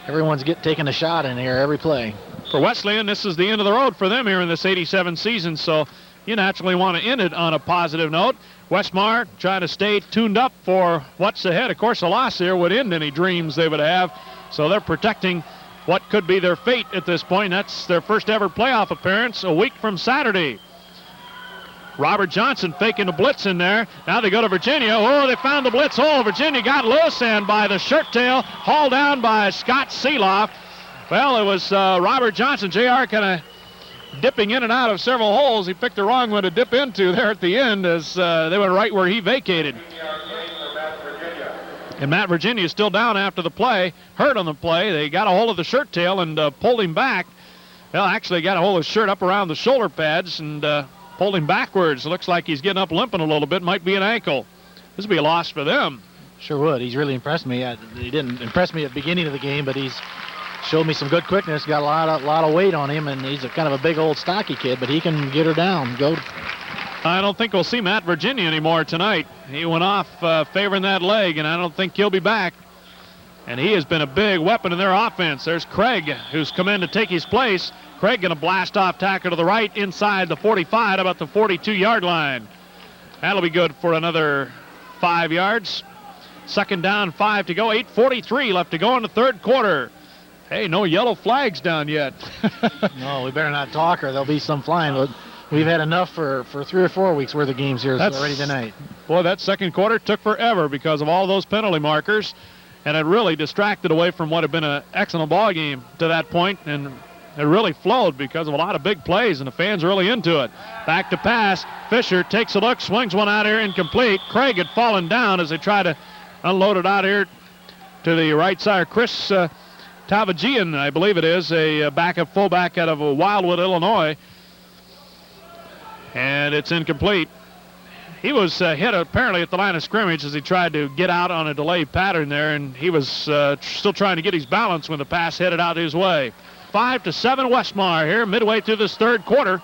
everyone's taking a shot in here every play. For Wesleyan, this is the end of the road for them here in this 87 season, so you naturally want to end it on a positive note. Westmar trying to stay tuned up for what's ahead. Of course, a loss here would end any dreams they would have, so they're protecting what could be their fate at this point. That's their first ever playoff appearance a week from Saturday. Robert Johnson faking the blitz in there. Now they go to Virginia. Oh, they found the blitz hole. Virginia got loose, and by the shirt tail, hauled down by Scott Seeloff. Well, it was Robert Johnson. JR kind of dipping in and out of several holes. He picked the wrong one to dip into there at the end as they went right where he vacated. And Matt Virginia is still down after the play, hurt on the play. They got a hold of the shirt tail and pulled him back. Well, actually got a hold of his shirt up around the shoulder pads and pulled him backwards. Looks like he's getting up limping a little bit. Might be an ankle. This would be a loss for them. Sure would. He's really impressed me. He didn't impress me at the beginning of the game, but he's showed me some good quickness. Got a lot of weight on him, and he's a kind of a big old stocky kid, but he can get her down. I don't think we'll see Matt Virginia anymore tonight. He went off favoring that leg, and I don't think he'll be back. And he has been a big weapon in their offense. There's Craig, who's come in to take his place. Craig going to blast off tackle to the right inside the 45, about the 42-yard line. That'll be good for another 5 yards. Second down, 5 to go. 8:43 left to go in the third quarter. Hey, no yellow flags down yet. No, we better not talk or there'll be some flying. We've had enough for 3 or 4 weeks worth of games here already tonight. Boy, that second quarter took forever because of all those penalty markers, and it really distracted away from what had been an excellent ball game to that point, and it really flowed because of a lot of big plays, and the fans are really into it. Back to pass. Fisher takes a look, swings one out here, incomplete. Craig had fallen down as they try to unload it out here to the right side. Chris Tavagian, I believe it is, a backup fullback out of Wildwood, Illinois. And it's incomplete. He was hit apparently at the line of scrimmage as he tried to get out on a delay pattern there, and he was still trying to get his balance when the pass headed out his way. 5-7 Westmar here midway through this third quarter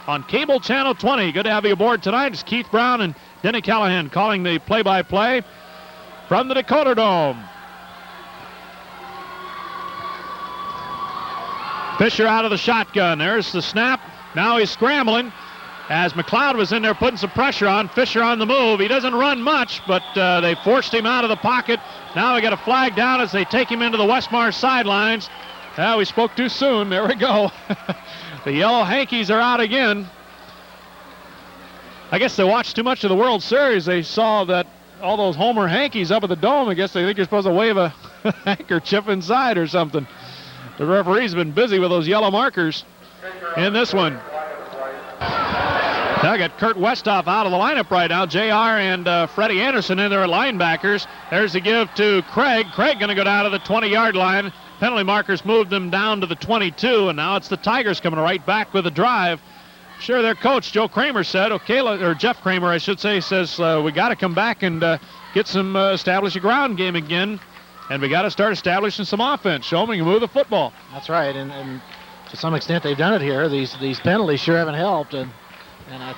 on Cable Channel 20. Good to have you aboard tonight. It's Keith Brown and Denny Callahan calling the play-by-play from the Dakota Dome. Fisher out of the shotgun. There's the snap. Now he's scrambling. As McLeod was in there putting some pressure on, Fisher on the move. He doesn't run much, but they forced him out of the pocket. Now we got a flag down as they take him into the Westmar sidelines. We spoke too soon. There we go. The yellow hankies are out again. I guess they watched too much of the World Series. They saw that all those Homer hankies up at the dome. I guess they think you're supposed to wave a handkerchief inside or something. The referee's been busy with those yellow markers in this one. Now got Kurt Westhoff out of the lineup right now. JR and Freddie Anderson in there at linebackers. There's the give to Craig. Craig going to go down to the 20-yard line. Penalty markers moved them down to the 22, and now it's the Tigers coming right back with a drive. Sure, their coach, Joe Kramer, said, or Jeff Kramer, I should say, says we got to come back and get some establish a ground game again, and we got to start establishing some offense. Show them we can move the football. That's right, and to some extent they've done it here. These penalties sure haven't helped, and I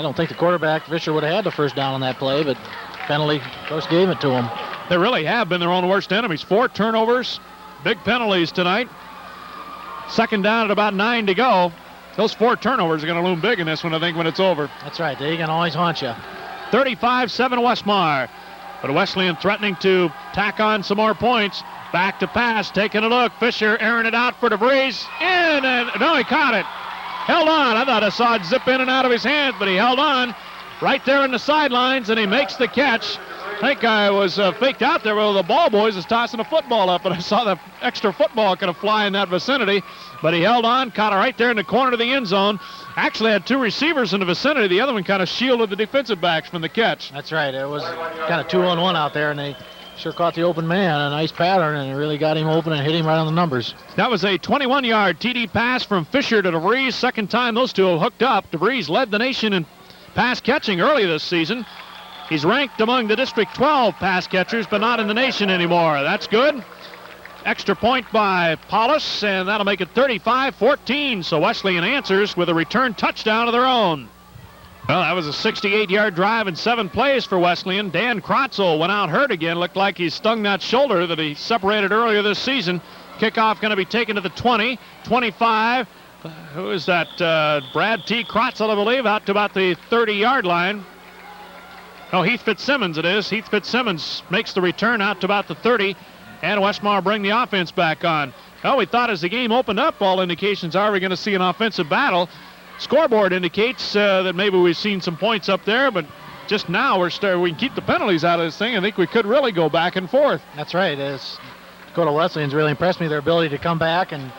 don't think the quarterback, Fisher, would have had the first down on that play, but penalty, of course, gave it to him. They really have been their own worst enemies. 4 turnovers, big penalties tonight. Second down at about 9 to go. Those 4 turnovers are going to loom big in this one, I think, when it's over. That's right. They can always haunt you. 35-7 Westmar. But Wesleyan threatening to tack on some more points. Back to pass, taking a look. Fisher airing it out for DeVries. In, and no, he caught it. Held on. I thought I saw it zip in and out of his hands, but he held on right there in the sidelines, and he makes the catch. I think I was faked out there where the ball boys is tossing a football up, and I saw the extra football kind of fly in that vicinity. But he held on, caught it right there in the corner of the end zone. Actually had 2 receivers in the vicinity. The other one kind of shielded the defensive backs from the catch. That's right. It was kind of 2-on-1 out there, and they sure caught the open man. A nice pattern, and it really got him open and hit him right on the numbers. That was a 21-yard TD pass from Fisher to DeVries. Second time those two have hooked up. DeVries led the nation in pass catching early this season. He's ranked among the District 12 pass catchers, but not in the nation anymore. That's good. Extra point by Paulus, and that'll make it 35-14. So Wesleyan answers with a return touchdown of their own. Well, that was a 68-yard drive in 7 plays for Wesleyan. Dan Krotzel went out hurt again. Looked like he stung that shoulder that he separated earlier this season. Kickoff going to be taken to the 20, 25. Who is that? Brad T. Krotzel, I believe, out to about the 30-yard line. Oh, Heath Fitzsimmons it is. Heath Fitzsimmons makes the return out to about the 30, and Westmar bring the offense back on. Well, we thought as the game opened up, all indications are we're going to see an offensive battle. Scoreboard indicates that maybe we've seen some points up there, but just now we can keep the penalties out of this thing. I think we could really go back and forth. That's right. Dakota Wesleyan's really impressed me, their ability to come back, and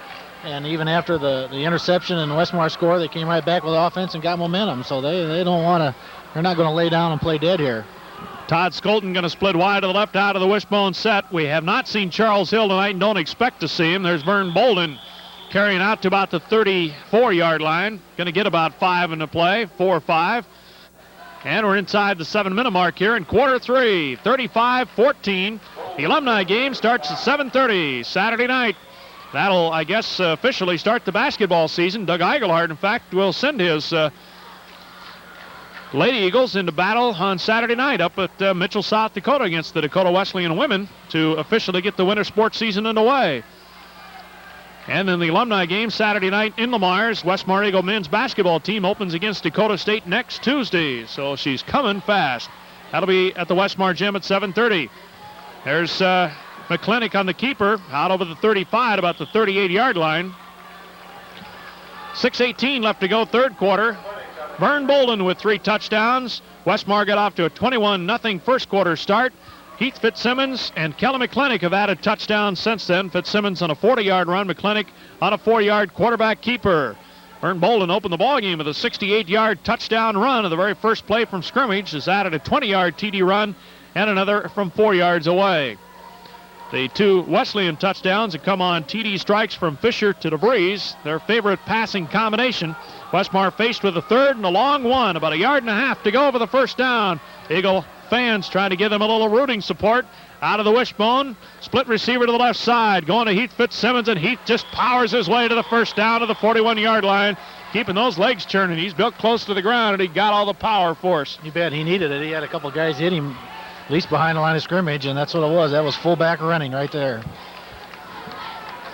even after the interception and the Westmar score, they came right back with offense and got momentum. So they don't want to. They're not going to lay down and play dead here. Todd Skolton going to split wide to the left out of the wishbone set. We have not seen Charles Hill tonight and don't expect to see him. There's Vern Bolden carrying out to about the 34-yard line. Going to get about 5 in the play, 4 or 5. And we're inside the 7-minute mark here in quarter 3, 35-14. The alumni game starts at 7:30 Saturday night. That'll, I guess, officially start the basketball season. Doug Eigelhart, in fact, will send his Lady Eagles into battle on Saturday night up at Mitchell, South Dakota against the Dakota Wesleyan women to officially get the winter sports season underway. And then the alumni game Saturday night in Lamar's Westmar Eagle men's basketball team opens against Dakota State next Tuesday. So she's coming fast. That'll be at the Westmar gym at 7:30. There's McClintock on the keeper out over the 35, about the 38-yard line. 6:18 left to go, third quarter. Vern Bolden with 3 touchdowns. Westmar got off to a 21-0 first quarter start. Heath Fitzsimmons and Kelly McClintock have added touchdowns since then. Fitzsimmons on a 40-yard run, McClintock on a 4-yard quarterback keeper. Vern Bolden opened the ballgame with a 68-yard touchdown run of the very first play from scrimmage. Has added a 20-yard TD run and another from 4 yards away. The 2 Wesleyan touchdowns have come on TD strikes from Fisher to DeVries, their favorite passing combination. Westmar faced with a third and a long one, about 1.5 yards to go for the first down. Eagle fans trying to give them a little rooting support. Out of the wishbone, split receiver to the left side, going to Heath Fitzsimmons, and Heath just powers his way to the first down to the 41-yard line, keeping those legs churning. He's built close to the ground, and he got all the power force. You bet, he needed it. He had a couple guys hit him at least behind the line of scrimmage, and that's what it was. That was fullback running right there.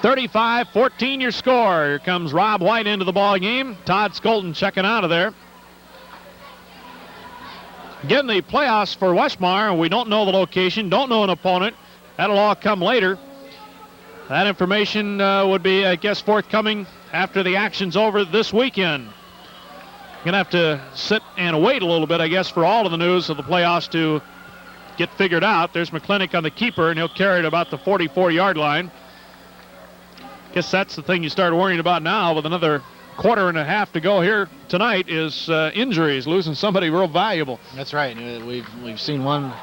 35-14 your score. Here comes Rob White into the ball game. Todd Skolton checking out of there. Again, the playoffs for Westmar, we don't know the location, don't know an opponent. That'll all come later. That information would be, I guess, forthcoming after the action's over this weekend. Going to have to sit and wait a little bit, I guess, for all of the news of the playoffs to get figured out. There's McClintock on the keeper, and he'll carry it about the 44-yard line. Guess that's the thing you start worrying about now with another 1.25 to go here tonight is injuries, losing somebody real valuable. That's right. We've seen one,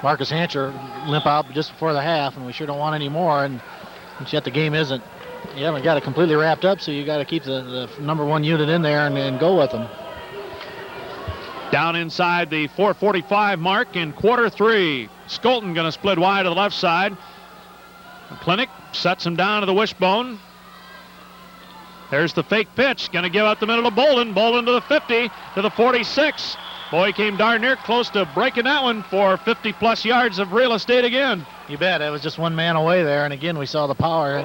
Marcus Hancher, limp out just before the half, and we sure don't want any more. And yet the game isn't, you haven't got it completely wrapped up, so you got to keep the number 1 unit in there and go with them. Down inside the 4:45 mark in quarter 3. Skolton going to split wide to the left side. McClintock sets him down to the wishbone. There's the fake pitch. Going to give out the middle to Bolden. Bolden to the 50, to the 46. Boy, he came darn near close to breaking that one for 50-plus yards of real estate again. You bet. It was just one man away there, and again, we saw the power.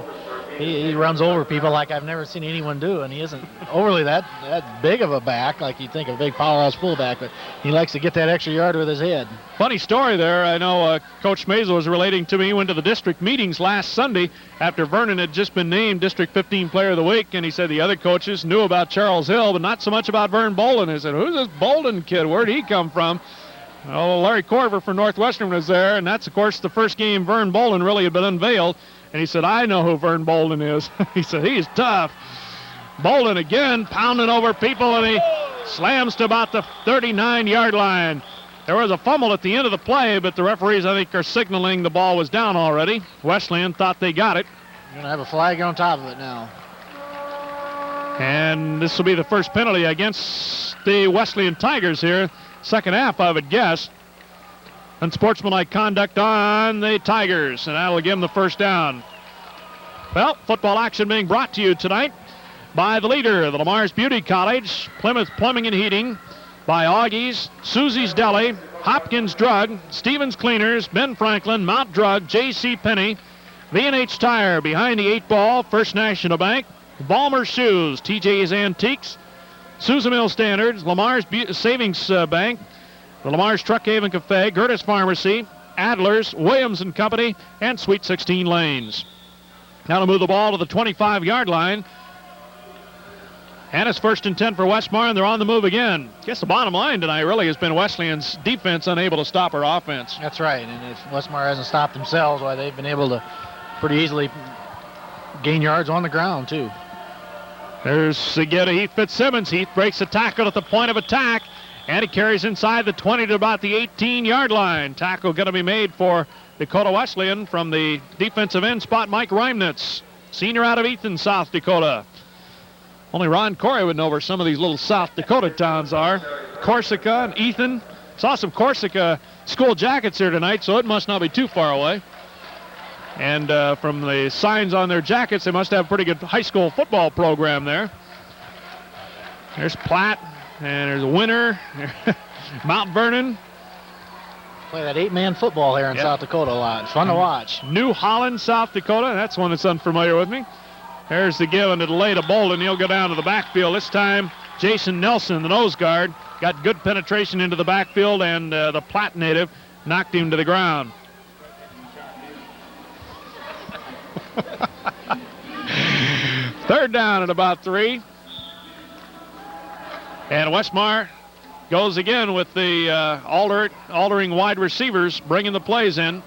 He runs over people like I've never seen anyone do, and he isn't overly that big of a back like you'd think of a big powerhouse fullback, but he likes to get that extra yard with his head. Funny story there. I know Coach Mazel was relating to me. He went to the district meetings last Sunday after Vernon had just been named District 15 Player of the Week, and he said the other coaches knew about Charles Hill, but not so much about Vern Bolden. He said, who's this Bolden kid? Where'd he come from? Well, Larry Corver from Northwestern was there, and that's, of course, the first game Vern Bolden really had been unveiled. And he said, I know who Vern Bolden is. He said, he's tough. Bolden again pounding over people, and he slams to about the 39-yard line. There was a fumble at the end of the play, but the referees, I think, are signaling the ball was down already. Wesleyan thought they got it. You're going to have a flag on top of it now. And this will be the first penalty against the Wesleyan Tigers here. Second half, I would guess. Unsportsmanlike conduct on the Tigers, and that'll give them the first down. Well, football action being brought to you tonight by the leader, the Lamar's Beauty College, Plymouth Plumbing and Heating, by Augie's, Susie's Deli, Hopkins Drug, Stevens Cleaners, Ben Franklin, Mount Drug, J.C. Penney, V&H Tire, behind the 8-ball, First National Bank, Ballmer Shoes, TJ's Antiques, Sousa Mill Standards, Lamar's Savings Bank, the Lamar's Truck Haven Cafe, Gertis Pharmacy, Adler's, Williams & Company, and Sweet 16 Lanes. Now to move the ball to the 25-yard line. And it's 1st and 10 for Westmar, and they're on the move again. I guess the bottom line tonight really has been Wesleyan's defense unable to stop our offense. That's right, and if Westmar hasn't stopped themselves, why they've been able to pretty easily gain yards on the ground, too. There's again Heath Fitzsimmons. Heath breaks the tackle at the point of attack, and he carries inside the 20 to about the 18-yard line. Tackle going to be made for Dakota Wesleyan from the defensive end spot, Mike Reimnitz, senior out of Ethan, South Dakota. Only Ron Corey would know where some of these little South Dakota towns are. Corsica and Ethan. Saw some Corsica school jackets here tonight, so it must not be too far away. And from the signs on their jackets, they must have a pretty good high school football program there. There's Platt, and there's a Winter, Mount Vernon. Play that 8-man football here in South Dakota a lot. It's fun to watch. New Holland, South Dakota. That's one that's unfamiliar with me. There's the give and the delay to Bolden. He'll go down to the backfield. This time, Jason Nelson, the nose guard, got good penetration into the backfield, and the Platt native knocked him to the ground. Third down at about 3. And Westmar goes again with the altering wide receivers, bringing the plays in.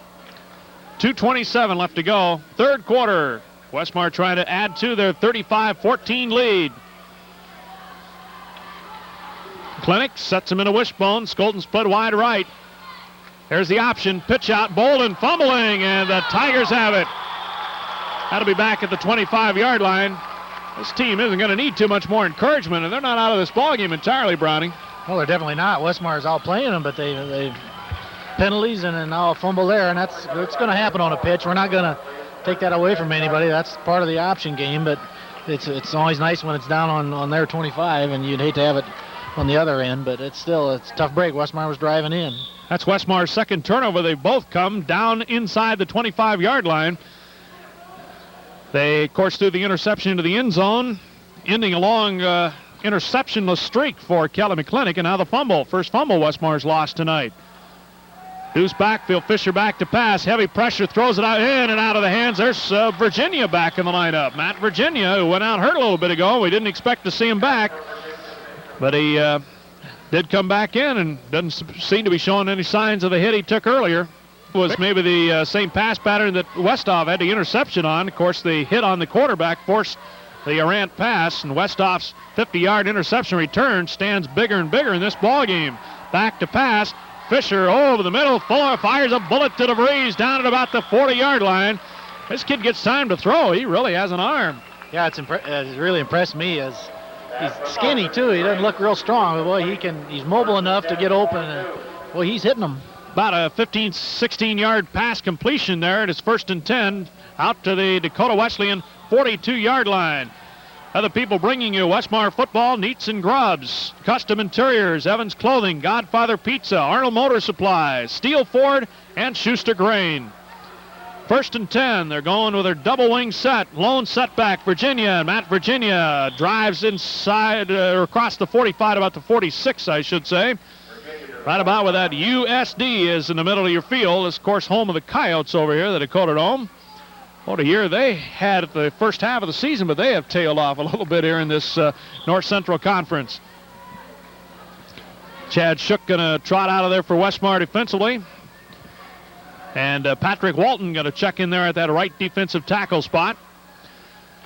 2:27 left to go. Third quarter. Westmar trying to add to their 35-14 lead. Clinic sets him in a wishbone. Skolton split wide right. There's the option. Pitch out. Bolden fumbling, and the Tigers have it. That'll be back at the 25-yard line. This team isn't going to need too much more encouragement, and they're not out of this ballgame entirely, Browning. Well, they're definitely not. Westmar's outplaying them, but they've penalties and now a fumble there, and it's going to happen on a pitch. We're not going to take that away from anybody. That's part of the option game, but it's always nice when it's down on their 25, and you'd hate to have it on the other end, but it's a tough break. Westmar was driving in. That's Westmar's second turnover. They've both come down inside the 25-yard line. They, of course, threw the interception into the end zone, ending a long interceptionless streak for Kelly McClinic, and now the fumble. First fumble Westmar's lost tonight. Deuce backfield, Fisher back to pass. Heavy pressure, throws it out in and out of the hands. There's Virginia back in the lineup. Matt Virginia, who went out hurt a little bit ago. We didn't expect to see him back, but he did come back in and doesn't seem to be showing any signs of the hit he took earlier. Was maybe the same pass pattern that Westhoff had the interception on. Of course, the hit on the quarterback forced the errant pass, and Westhoff's 50-yard interception return stands bigger and bigger in this ballgame. Back to pass. Fisher over the middle. Fuller fires a bullet to the breeze down at about the 40-yard line. This kid gets time to throw. He really has an arm. Yeah, it's really impressed me. As he's skinny too. He doesn't look real strong, but boy, he's mobile enough to get open. And boy, he's hitting them. About a 15, 16-yard pass completion there. It is 1st and 10 out to the Dakota Wesleyan 42-yard line. Other people bringing you Westmar football, Neats and Grubs, Custom Interiors, Evans Clothing, Godfather Pizza, Arnold Motor Supplies, Steel Ford, and Schuster Grain. 1st and 10. They're going with their double wing set. Lone setback. Virginia. Matt Virginia drives inside or across the 45, about the 46, I should say. Right about where that USD is in the middle of your field. It's, of course, home of the Coyotes over here, the Dakota Dome. What a year they had at the first half of the season, but they have tailed off a little bit here in this North Central Conference. Chad Shook going to trot out of there for Westmar defensively. And Patrick Walton going to check in there at that right defensive tackle spot.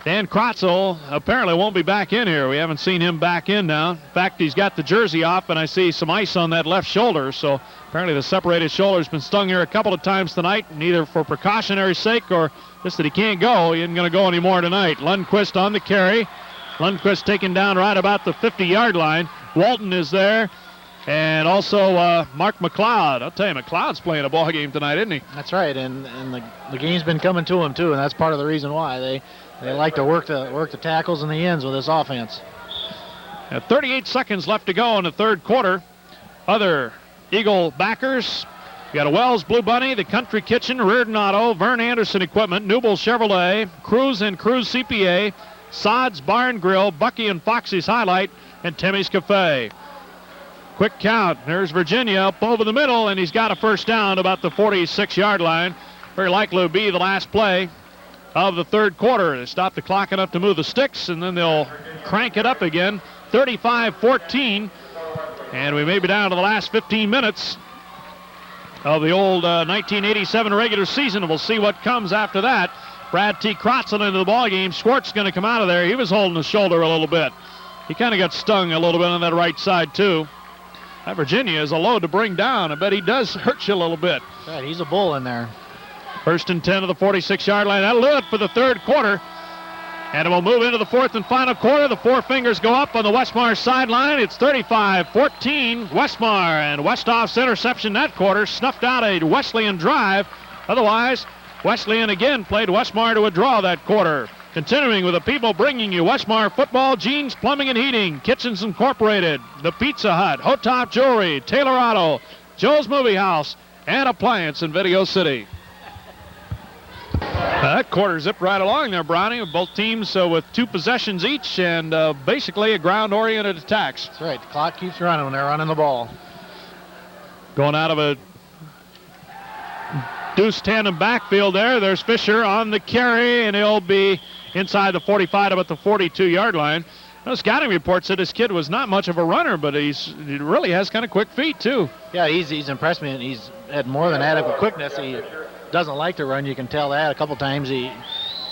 Dan Krotzel apparently won't be back in here. We haven't seen him back in now. In fact, he's got the jersey off, and I see some ice on that left shoulder. So apparently the separated shoulder's been stung here a couple of times tonight, either for precautionary sake or just that he can't go. He isn't going to go anymore tonight. Lundquist on the carry. Lundquist taken down right about the 50-yard line. Walton is there. And also Mark McLeod. I'll tell you, McLeod's playing a ball game tonight, isn't he? That's right, and the game's been coming to him, too, and that's part of the reason why. They like to work the tackles and the ends with this offense. 38 seconds left to go in the third quarter. Other Eagle backers, you got a Wells Blue Bunny, the Country Kitchen, Reardon Auto, Vern Anderson Equipment, Newell Chevrolet, Cruz and Cruz CPA, Sod's Bar and Grill, Bucky and Foxy's Highlight, and Timmy's Cafe. Quick count. There's Virginia up over the middle, and he's got a first down about the 46-yard line. Very likely to be the last play of the third quarter. They stop the clock enough to move the sticks, and then they'll crank it up again. 35-14, and we may be down to the last 15 minutes of the old 1987 regular season, and we'll see what comes after that. Brad T. Krotzel into the ballgame. Schwartz going to come out of there. He was holding his shoulder a little bit. He kind of got stung a little bit on that right side, too. That Virginia is a load to bring down. I bet he does hurt you a little bit. Right, he's a bull in there. 1st and 10 of the 46-yard line. That'll do it for the third quarter. And it will move into the fourth and final quarter. The four fingers go up on the Westmar sideline. It's 35-14 Westmar. And Westhoff's interception that quarter snuffed out a Wesleyan drive. Otherwise, Wesleyan again played Westmar to a draw that quarter. Continuing with the people bringing you Westmar football, Jeans Plumbing and Heating, Kitchens Incorporated, the Pizza Hut, Hotop Jewelry, Taylor Auto, Joe's Movie House, and Appliance in Video City. That quarter zipped right along there, Brownie. Both teams with 2 possessions each and basically a ground-oriented attacks. That's right. The clock keeps running when they're running the ball. Going out of a deuce tandem backfield there. There's Fisher on the carry, and he'll be inside the 45 about the 42-yard line. The scouting report said this kid was not much of a runner, but he really has kind of quick feet, too. Yeah, he's impressed me, and he's had more than adequate quickness. He doesn't like to run. You can tell that. A couple times he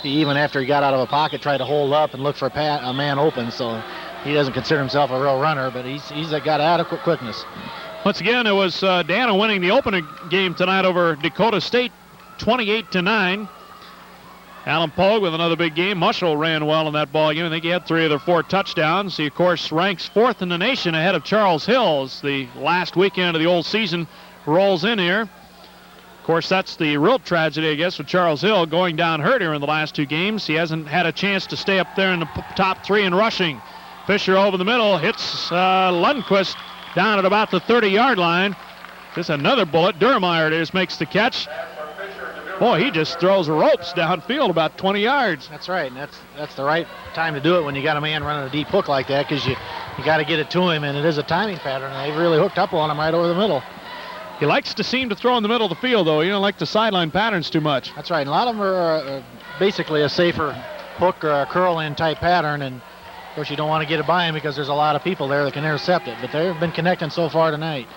even after he got out of a pocket, tried to hold up and look for a man open. So he doesn't consider himself a real runner, but he's got adequate quickness. Once again, it was Dana winning the opening game tonight over Dakota State, 28-9. Alan Pogue with another big game. Mushel ran well in that ball game. I think he had 3 of their 4 touchdowns. He, of course, ranks 4th in the nation ahead of Charles Hills. The last weekend of the old season rolls in here. Of course, that's the real tragedy, I guess, with Charles Hill going down hurt here in the last 2 games. He hasn't had a chance to stay up there in the top 3 in rushing. Fisher over the middle hits Lundquist down at about the 30-yard line. Just another bullet. Durmeyer just makes the catch. Boy, he just throws ropes downfield about 20 yards. That's right, and that's the right time to do it when you got a man running a deep hook like that, because you got to get it to him, and it is a timing pattern. They've really hooked up on him right over the middle. He likes to seem to throw in the middle of the field, though. He don't like the sideline patterns too much. That's right, and a lot of them are basically a safer hook or a curl-in type pattern, and of course you don't want to get it by him because there's a lot of people there that can intercept it, but they've been connecting so far tonight.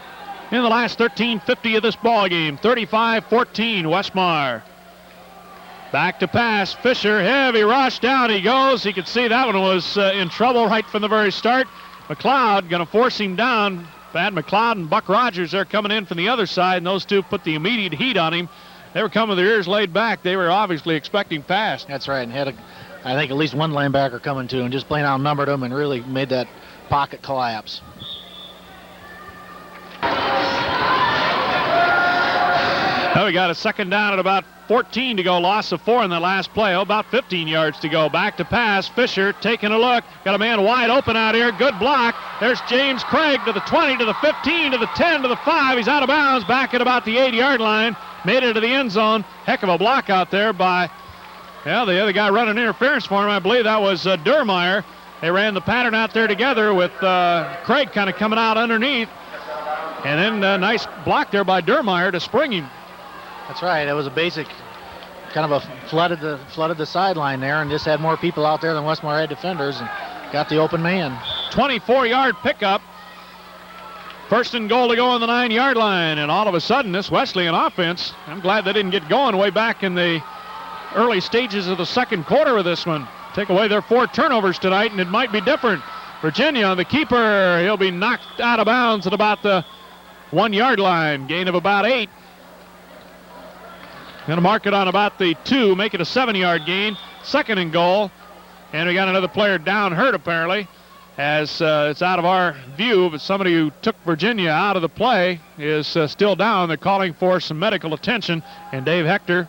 In the last 13:50 of this ball game, 35-14, Westmar. Back to pass, Fisher, heavy rush, down he goes. You could see that one was in trouble right from the very start. McLeod going to force him down. Thad McLeod and Buck Rogers there coming in from the other side, and those two put the immediate heat on him. They were coming with their ears laid back. They were obviously expecting fast. That's right, and had I think at least one linebacker coming to and just plain outnumbered them and really made that pocket collapse. Now we got a second down at about 14 to go. Loss of 4 in the last play. About 15 yards to go. Back to pass. Fisher taking a look. Got a man wide open out here. Good block. There's James Craig to the 20, to the 15, to the 10, to the 5. He's out of bounds. Back at about the 8-yard line. Made it to the end zone. Heck of a block out there by, the other guy running interference for him. I believe that was Durmeyer. They ran the pattern out there together with Craig kind of coming out underneath. And then a nice block there by Durmeyer to spring him. That's right. It was a basic kind of a flooded the sideline there, and just had more people out there than Westmar had defenders, and got the open man. 24-yard pickup. First and goal to go on the 9-yard line, and all of a sudden this Wesleyan offense, I'm glad they didn't get going way back in the early stages of the second quarter of this one. Take away their 4 turnovers tonight, and it might be different. Virginia, the keeper, he'll be knocked out of bounds at about the 1-yard line. Gain of about 8. Going to mark it on about the 2, make it a 7-yard gain. Second and goal. And we got another player down hurt, apparently, as it's out of our view, but somebody who took Virginia out of the play is still down. They're calling for some medical attention, and Dave Hector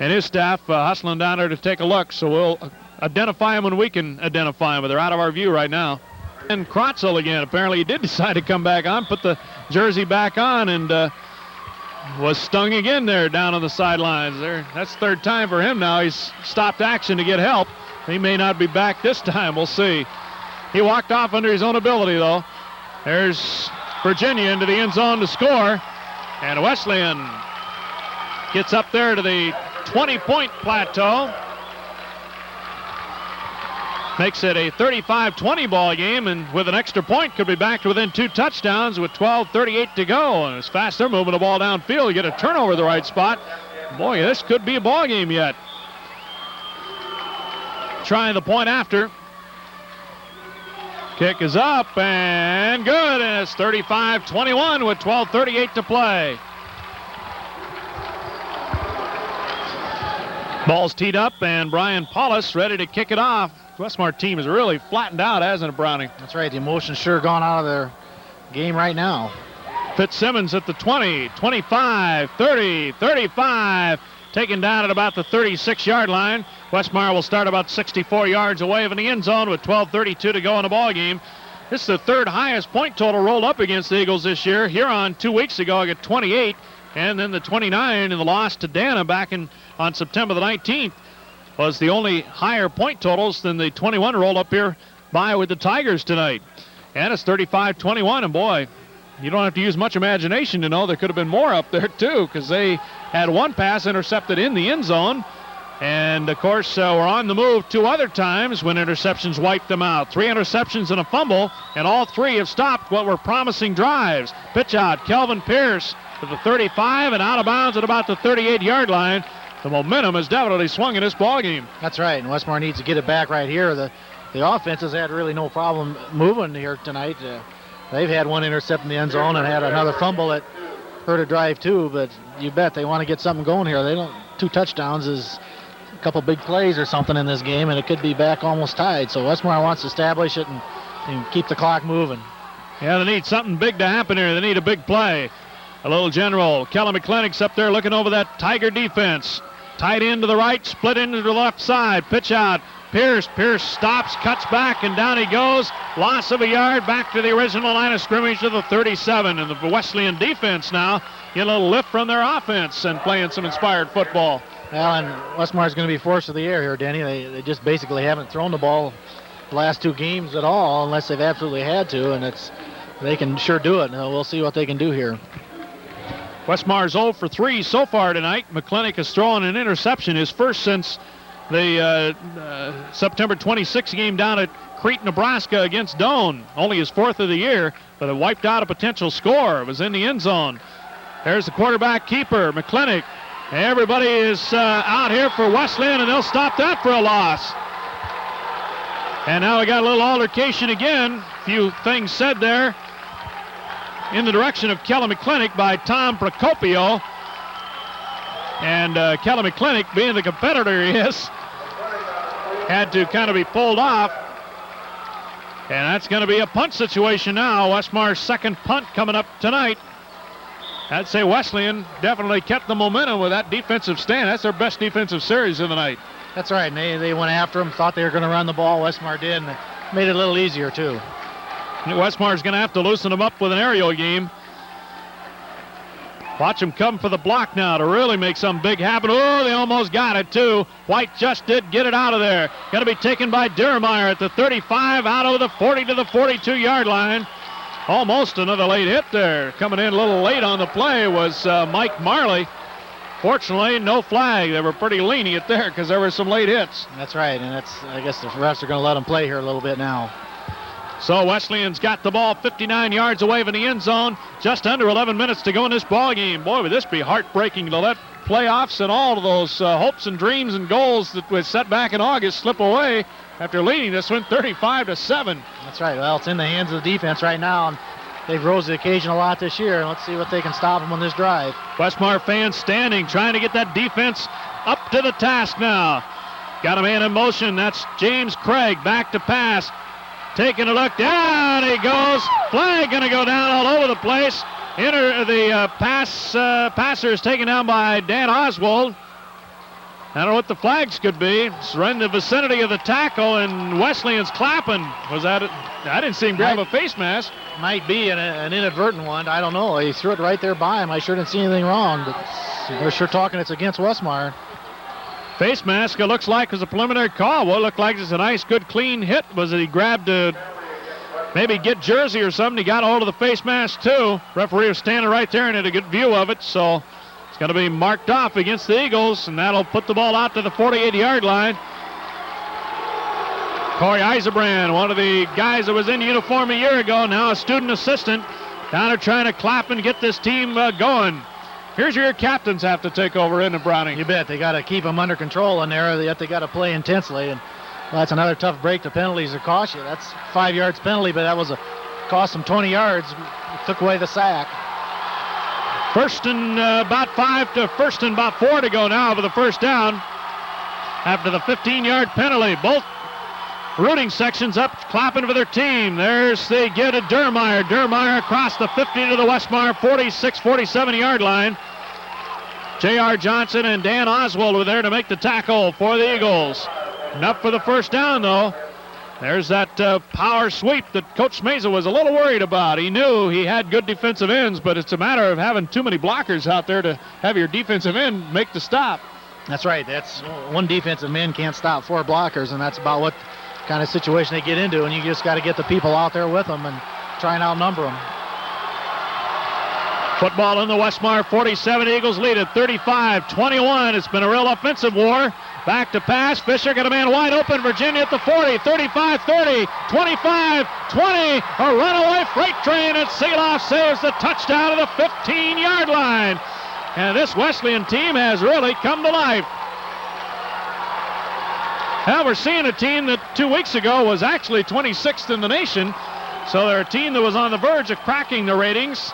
and his staff hustling down there to take a look. So we'll identify him when we can identify him, but they're out of our view right now. And Krotzel again, apparently he did decide to come back on, put the jersey back on, and was stung again there down on the sidelines. That's 3rd time for him now. He's stopped action to get help. He may not be back this time. We'll see. He walked off under his own ability, though. There's Virginia into the end zone to score. And Wesleyan gets up there to the 20-point plateau. Makes it a 35-20 ball game, and with an extra point could be back to within 2 touchdowns with 12:38 to go. And as fast they're moving the ball downfield, you get a turnover the right spot. Boy, this could be a ball game yet. Trying the point after. Kick is up and good, and it's 35-21 with 12:38 to play. Ball's teed up, and Brian Paulus ready to kick it off. Westmar team is really flattened out, hasn't it, Browning? That's right. The emotion's sure gone out of their game right now. Fitzsimmons at the 20, 25, 30, 35. Taken down at about the 36-yard line. Westmar will start about 64 yards away from the end zone with 12:32 to go in the ball game. This is the 3rd highest point total rolled up against the Eagles this year. Huron 2 weeks ago got 28, and then the 29 in the loss to Dana back on September the 19th. Was the only higher point totals than the 21 rolled up here by with the Tigers tonight. And it's 35-21, and boy, you don't have to use much imagination to know there could have been more up there too, because they had 1 pass intercepted in the end zone, And, of course, were on the move 2 other times when interceptions wiped them out. 3 interceptions and a fumble, and all 3 have stopped what were promising drives. Pitch out, Kelvin Pierce to the 35 and out of bounds at about the 38-yard line. The momentum has definitely swung in this ballgame. That's right, and Westmar needs to get it back right here. The offense has had really no problem moving here tonight. They've had 1 intercept in the end zone and had another fumble that hurt a drive too, but you bet they want to get something going here. They don't. 2 touchdowns is a couple big plays or something in this game, and it could be back almost tied. So Westmar wants to establish it and keep the clock moving. Yeah, they need something big to happen here. They need a big play. A little general. Kelly McClintock's up there looking over that Tiger defense. Tight end to the right, split into the left side. Pitch out. Pierce stops, cuts back, and down he goes. Loss of a yard back to the original line of scrimmage to the 37. And the Wesleyan defense now get a little lift from their offense and playing some inspired football. Well, and Westmar's going to be forced to the air here, Denny. They just basically haven't thrown the ball the last 2 games at all unless they've absolutely had to, and they can sure do it. Now we'll see what they can do here. Westmar's 0 for 3 so far tonight. McClintock has thrown an interception, his first since the September 26th game down at Crete, Nebraska against Doane. Only his 4th of the year, but it wiped out a potential score. It was in the end zone. There's the quarterback keeper, McClintock. Everybody is out here for Wesleyan, and they'll stop that for a loss. And now we got a little altercation again. A few things said there in the direction of Kelly McClintock by Tom Procopio. And Kelly McClintock, being the competitor he is, had to kind of be pulled off. And that's going to be a punt situation now. Westmar's 2nd punt coming up tonight. I'd say Wesleyan definitely kept the momentum with that defensive stand. That's their best defensive series of the night. That's right, and they went after him, thought they were going to run the ball. Westmar did, and it made it a little easier, too. Westmar's going to have to loosen them up with an aerial game. Watch them come for the block now to really make something big happen. Oh, they almost got it, too. White just did get it out of there. Going to be taken by Dermeyer at the 35, out over the 40 to the 42-yard line. Almost another late hit there. Coming in a little late on the play was Mike Marley. Fortunately, no flag. They were pretty lenient there because there were some late hits. That's right, and I guess the refs are going to let them play here a little bit now. So Wesleyan's got the ball 59 yards away from the end zone. Just under 11 minutes to go in this ball game. Boy, would this be heartbreaking to let playoffs and all of those hopes and dreams and goals that was set back in August slip away after leading this one 35-7. That's right. Well, it's in the hands of the defense right now, and they've rose the occasion a lot this year, and let's see what they can stop them on this drive. Westmar fans standing, trying to get that defense up to the task now. Got a man in motion. That's James Craig. Back to pass. Taking a look. Down he goes. Flag going to go down all over the place. The passer is taken down by Dan Oswald. I don't know what the flags could be. It's right in the vicinity of the tackle, and Wesleyan's clapping. Was that it? I didn't see him grab a face mask. Might be an inadvertent one. I don't know. He threw it right there by him. I sure didn't see anything wrong, but they're sure talking it's against Westmar. Face mask, it looks like, is a preliminary call. Well, it looked like it's a nice, good, clean hit. Was it he grabbed to maybe get jersey or something? He got a hold of the face mask, too. Referee was standing right there and had a good view of it, so it's going to be marked off against the Eagles, and that'll put the ball out to the 48-yard line. Corey Eisenbrand, one of the guys that was in uniform a year ago, now a student assistant, down there trying to clap and get this team going. Here's where your captains have to take over, isn't it, Browning? You bet. They got to keep them under control in there, yet they got to play intensely. And well, that's another tough break. The penalties that cost you. That's 5 yards penalty, but that was cost them 20 yards. It took away the sack. First and about 4 to go now for the first down after the 15-yard penalty. Both rooting sections up, clapping for their team. There's the give to Dermeyer. Dermeyer across the 50 to the Westmar 46, 47-yard line. J.R. Johnson and Dan Oswald were there to make the tackle for the Eagles. Enough for the first down, though. There's that power sweep that Coach Meza was a little worried about. He knew he had good defensive ends, but it's a matter of having too many blockers out there to have your defensive end make the stop. That's right. That's one defensive end can't stop 4 blockers, and that's about what kind of situation they get into, and you just got to get the people out there with them and try and outnumber them. Football in the Westmar 47. Eagles lead at 35-21. It's been a real offensive war. Back to pass. Fisher got a man wide open. Virginia at the 40, 35, 30, 25, 20. A runaway freight train, and Seeloff saves the touchdown at the 15-yard line. And this Wesleyan team has really come to life. Now we're seeing a team that 2 weeks ago was actually 26th in the nation. So they're a team that was on the verge of cracking the ratings.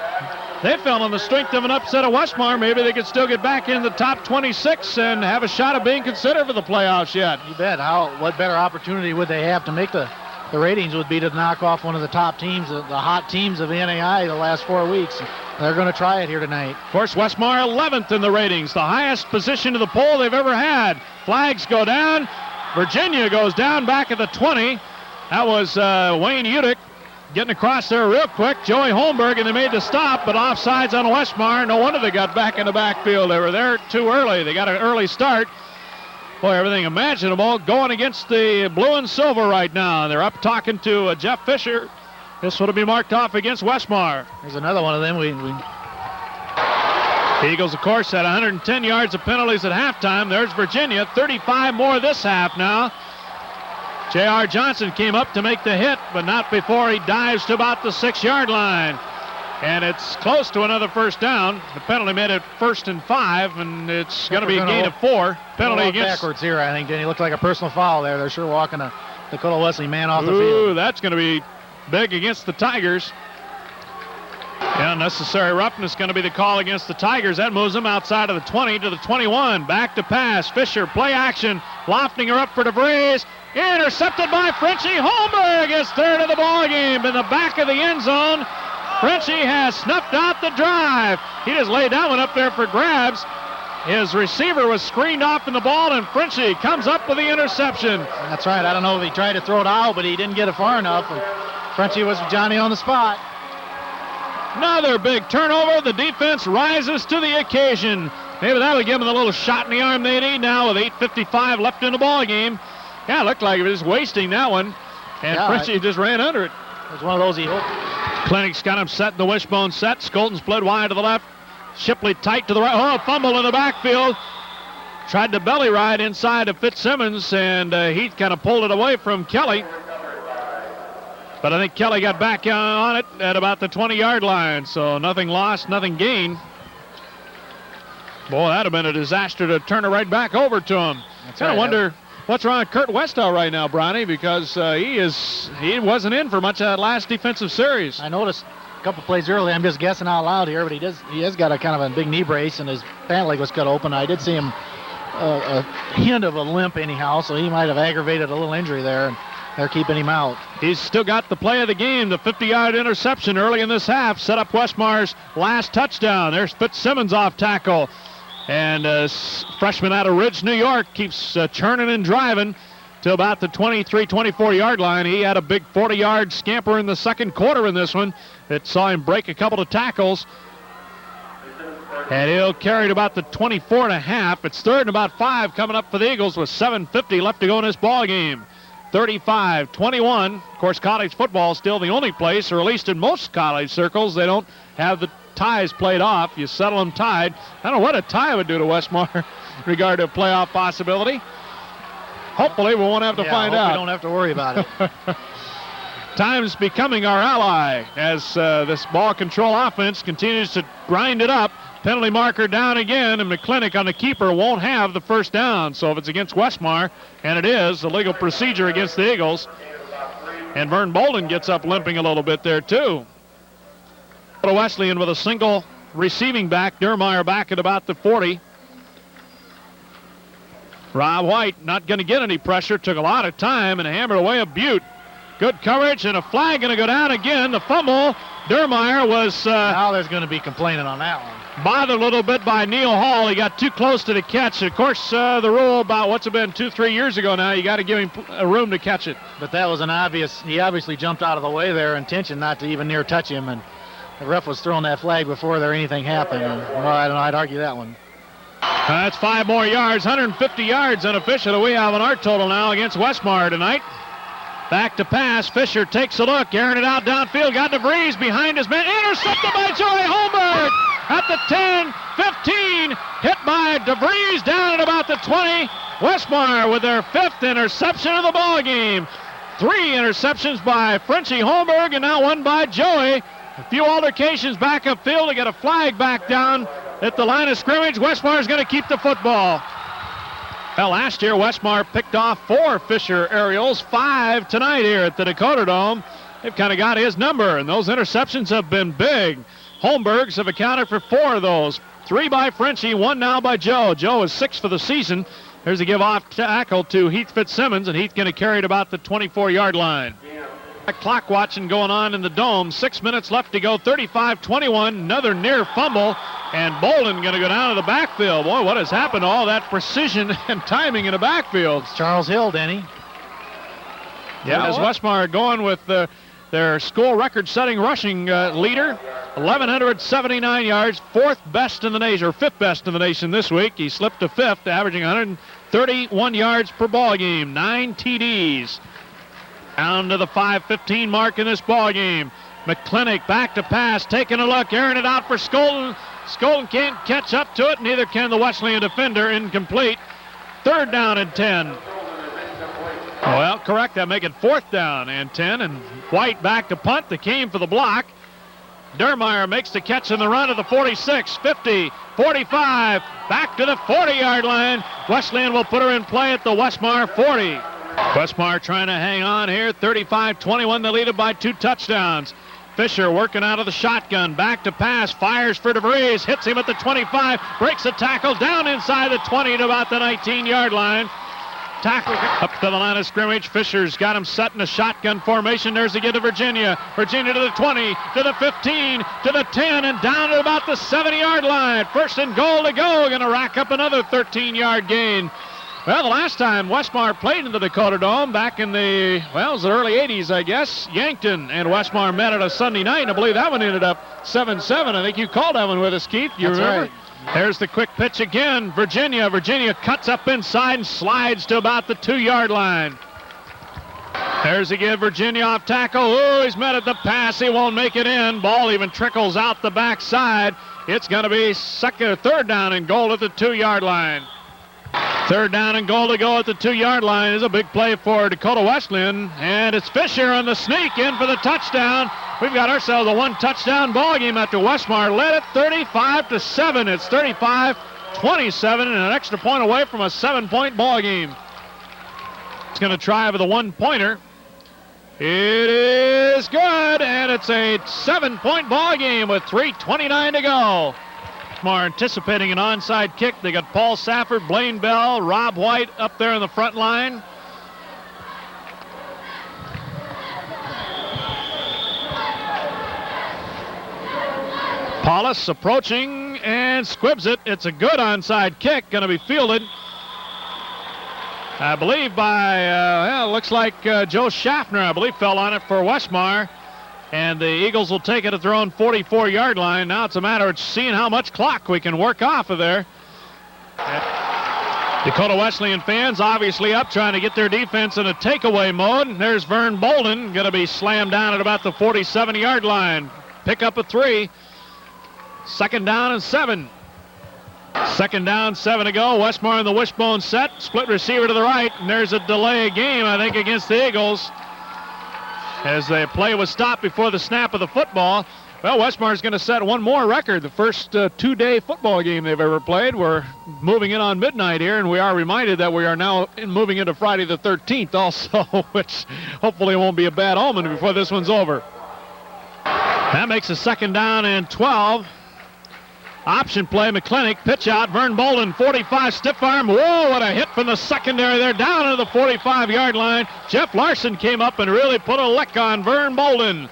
They fell on the strength of an upset of Westmar. Maybe they could still get back in the top 26 and have a shot of being considered for the playoffs yet. You bet. What better opportunity would they have to make the ratings would be to knock off one of the top teams, the hot teams of the NAI the last 4 weeks. They're going to try it here tonight. Of course, Westmar 11th in the ratings, the highest position to the poll they've ever had. Flags go down. Virginia goes down back at the 20. That was Wayne Udick getting across there real quick. Joey Holmberg, and they made the stop, but offsides on Westmar. No wonder they got back in the backfield. They were there too early. They got an early start. Boy, everything imaginable going against the blue and silver right now. They're up talking to Jeff Fisher. This will be marked off against Westmar. There's another one of them. The Eagles, of course, had 110 yards of penalties at halftime. There's Virginia, 35 more this half now. J.R. Johnson came up to make the hit, but not before he dives to about the 6-yard line. And it's close to another first down. The penalty made it 1st and 5, and it's going to be a gain of 4. Penalty against... backwards here, I think, Danny. Looked like a personal foul there. They're sure walking a Dakota Wesleyan man off the field. Ooh, that's going to be big against the Tigers. Yeah, unnecessary roughness going to be the call against the Tigers. That moves them outside of the 20 to the 21. Back to pass. Fisher, play action. Lofting her up for DeVries. Intercepted by Frenchie. Holmberg is third of the ball game in the back of the end zone. Frenchie has snuffed out the drive. He just laid that one up there for grabs. His receiver was screened off in the ball, and Frenchie comes up with the interception. That's right. I don't know if he tried to throw it out, but he didn't get it far enough. And Frenchie was Johnny on the spot. Another big turnover. The defense rises to the occasion. Maybe that would give them the little shot in the arm they need now with 8:55 left in the ball game. Yeah, it looked like he was wasting that one. And Frenchie just ran under it. It was one of those he hoped. Clinic's got him set in the wishbone set. Skolton split wide to the left. Shipley tight to the right. Oh, fumble in the backfield. Tried to belly ride inside of Fitzsimmons, and he kind of pulled it away from Kelly. But I think Kelly got back on it at about the 20-yard line. So nothing lost, nothing gained. Boy, that'd have been a disaster to turn it right back over to him. I wonder what's wrong with Kurt Westall right now, Bronny, because he wasn't in for much of that last defensive series. I noticed a couple plays early. I'm just guessing out loud here, but he has got a kind of a big knee brace, and his pant leg was cut open. I did see him a hint of a limp anyhow, so he might have aggravated a little injury there, and they're keeping him out. He's still got the play of the game, the 50-yard interception early in this half, set up Westmar's last touchdown. There's Fitzsimmons off tackle. And freshman out of Ridge, New York, keeps churning and driving to about the 23-24-yard line. He had a big 40-yard scamper in the second quarter in this one. It saw him break a couple of tackles. And he'll carry it about the 24.5. It's 3rd and about 5 coming up for the Eagles with 7:50 left to go in this ball game. 35-21. Of course, college football is still the only place, or at least in most college circles, they don't have the ties played off. You settle them tied. I don't know what a tie would do to Westmar in regard to a playoff possibility. Hopefully we won't have to find out. We don't have to worry about it. Time's becoming our ally as this ball control offense continues to grind it up. Penalty marker down again, and McClintock on the keeper won't have the first down. So if it's against Westmar, and it is, a legal procedure against the Eagles. And Vern Bolden gets up limping a little bit there too. Wesleyan with a single receiving back. Dermeyer back at about the 40. Rob White not going to get any pressure. Took a lot of time and hammered away a Butte. Good coverage, and a flag going to go down again. The fumble. Dermeyer was... now there's going to be complaining on that one. Bothered a little bit by Neil Hall. He got too close to the catch. Of course, the rule about what's it been 2-3 years ago now, you got to give him a room to catch it. But that was he obviously jumped out of the way there, intention not to even near touch him, and the ref was throwing that flag before anything happened. And, well, I don't know. I'd argue that one. That's 5 more yards, 150 yards unofficial that we have on our total now against Westmar tonight. Back to pass. Fisher takes a look, airing it out downfield. Got DeVries behind his man. Intercepted by Joey Holmberg at the 10, 15. Hit by DeVries down at about the 20. Westmar with their 5th interception of the ball game. 3 interceptions by Frenchie Holmberg and now 1 by Joey. A few altercations back upfield to get a flag back down at the line of scrimmage. Westmar is going to keep the football. Well, last year Westmar picked off 4 Fisher aerials, 5 tonight here at the Dakota Dome. They've kind of got his number, and those interceptions have been big. Holmbergs have accounted for 4 of those. 3 by Frenchie, 1 now by Joe. Joe is 6 for the season. There's a give-off tackle to Heath Fitzsimmons, and Heath going to carry it about the 24-yard line. Clock watching going on in the Dome. 6 minutes left to go. 35-21. Another near fumble. And Bolden going to go down to the backfield. Boy, what has happened to all that precision and timing in the backfield? It's Charles Hill, Denny. Yeah, as Westmar going with their school record-setting rushing leader. 1,179 yards. 4th best in the nation, or 5th best in the nation this week. He slipped to 5th, averaging 131 yards per ball game. 9 TDs. Down to the 5:15 mark in this ball game. McClintock back to pass, taking a look, airing it out for Skolden. Skolden can't catch up to it, neither can the Wesleyan defender. Incomplete. 3rd down and 10. Well, correct. That make it 4th down and 10. And White back to punt. They came for the block. Dermeyer makes the catch in the run of the 46, 50, 45. Back to the 40-yard line. Wesleyan will put her in play at the Westmar 40. Westmar trying to hang on here. 35-21. They lead it by 2 touchdowns. Fisher working out of the shotgun. Back to pass. Fires for DeVries. Hits him at the 25. Breaks a tackle down inside the 20 to about the 19-yard line. Tackle up to the line of scrimmage. Fisher's got him set in a shotgun formation. There's a get to Virginia. Virginia to the 20, to the 15, to the 10, and down to about the 70-yard line. 1st and goal to go. Going to rack up another 13-yard gain. Well, the last time Westmar played in the Dakota Dome back in the, well, it was the early 80s, I guess. Yankton and Westmar met at a Sunday night. I believe that one ended up 7-7. I think you called that one with us, Keith. You remember? Right. There's the quick pitch again. Virginia cuts up inside and slides to about the 2-yard line. There's again Virginia off tackle. Oh, he's met at the pass. He won't make it in. Ball even trickles out the backside. It's going to be 3rd down and goal at the 2-yard line. 3rd down and goal to go at the 2-yard line. Is a big play for Dakota Wesleyan, and it's Fisher on the sneak in for the touchdown. We've got ourselves a 1-touchdown ball game after Westmar led it 35-7. It's 35-27 and an extra point away from a 7-point ball game. It's going to try with a 1-pointer. It is good, and it's a 7-point ball game with 3:29 to go. Westmar anticipating an onside kick. They got Paul Safford, Blaine Bell, Rob White up there in the front line. Paulus approaching and squibs it. It's a good onside kick, going to be fielded, I believe, by, looks like Joe Schaffner, I believe, fell on it for Westmar. And the Eagles will take it at their own 44-yard line. Now it's a matter of seeing how much clock we can work off of there. Dakota Wesleyan fans obviously up trying to get their defense in a takeaway mode. And there's Vern Bolden going to be slammed down at about the 47-yard line. Pick up a 3. 2nd down and 7. 2nd down, 7 to go. Westmar in the wishbone set. Split receiver to the right. And there's a delay game, I think, against the Eagles, as the play was stopped before the snap of the football. Well, Westmar is going to set one more record. The first 2-day football game they've ever played. We're moving in on midnight here, and we are reminded that we are now moving into Friday the 13th also, which hopefully won't be a bad omen before this one's over. That makes a 2nd down and 12. Option play, McClintock, pitch out, Vern Bolden, 45, stiff arm. Whoa, what a hit from the secondary there, down to the 45-yard line. Jeff Larson came up and really put a lick on Vern Bolden.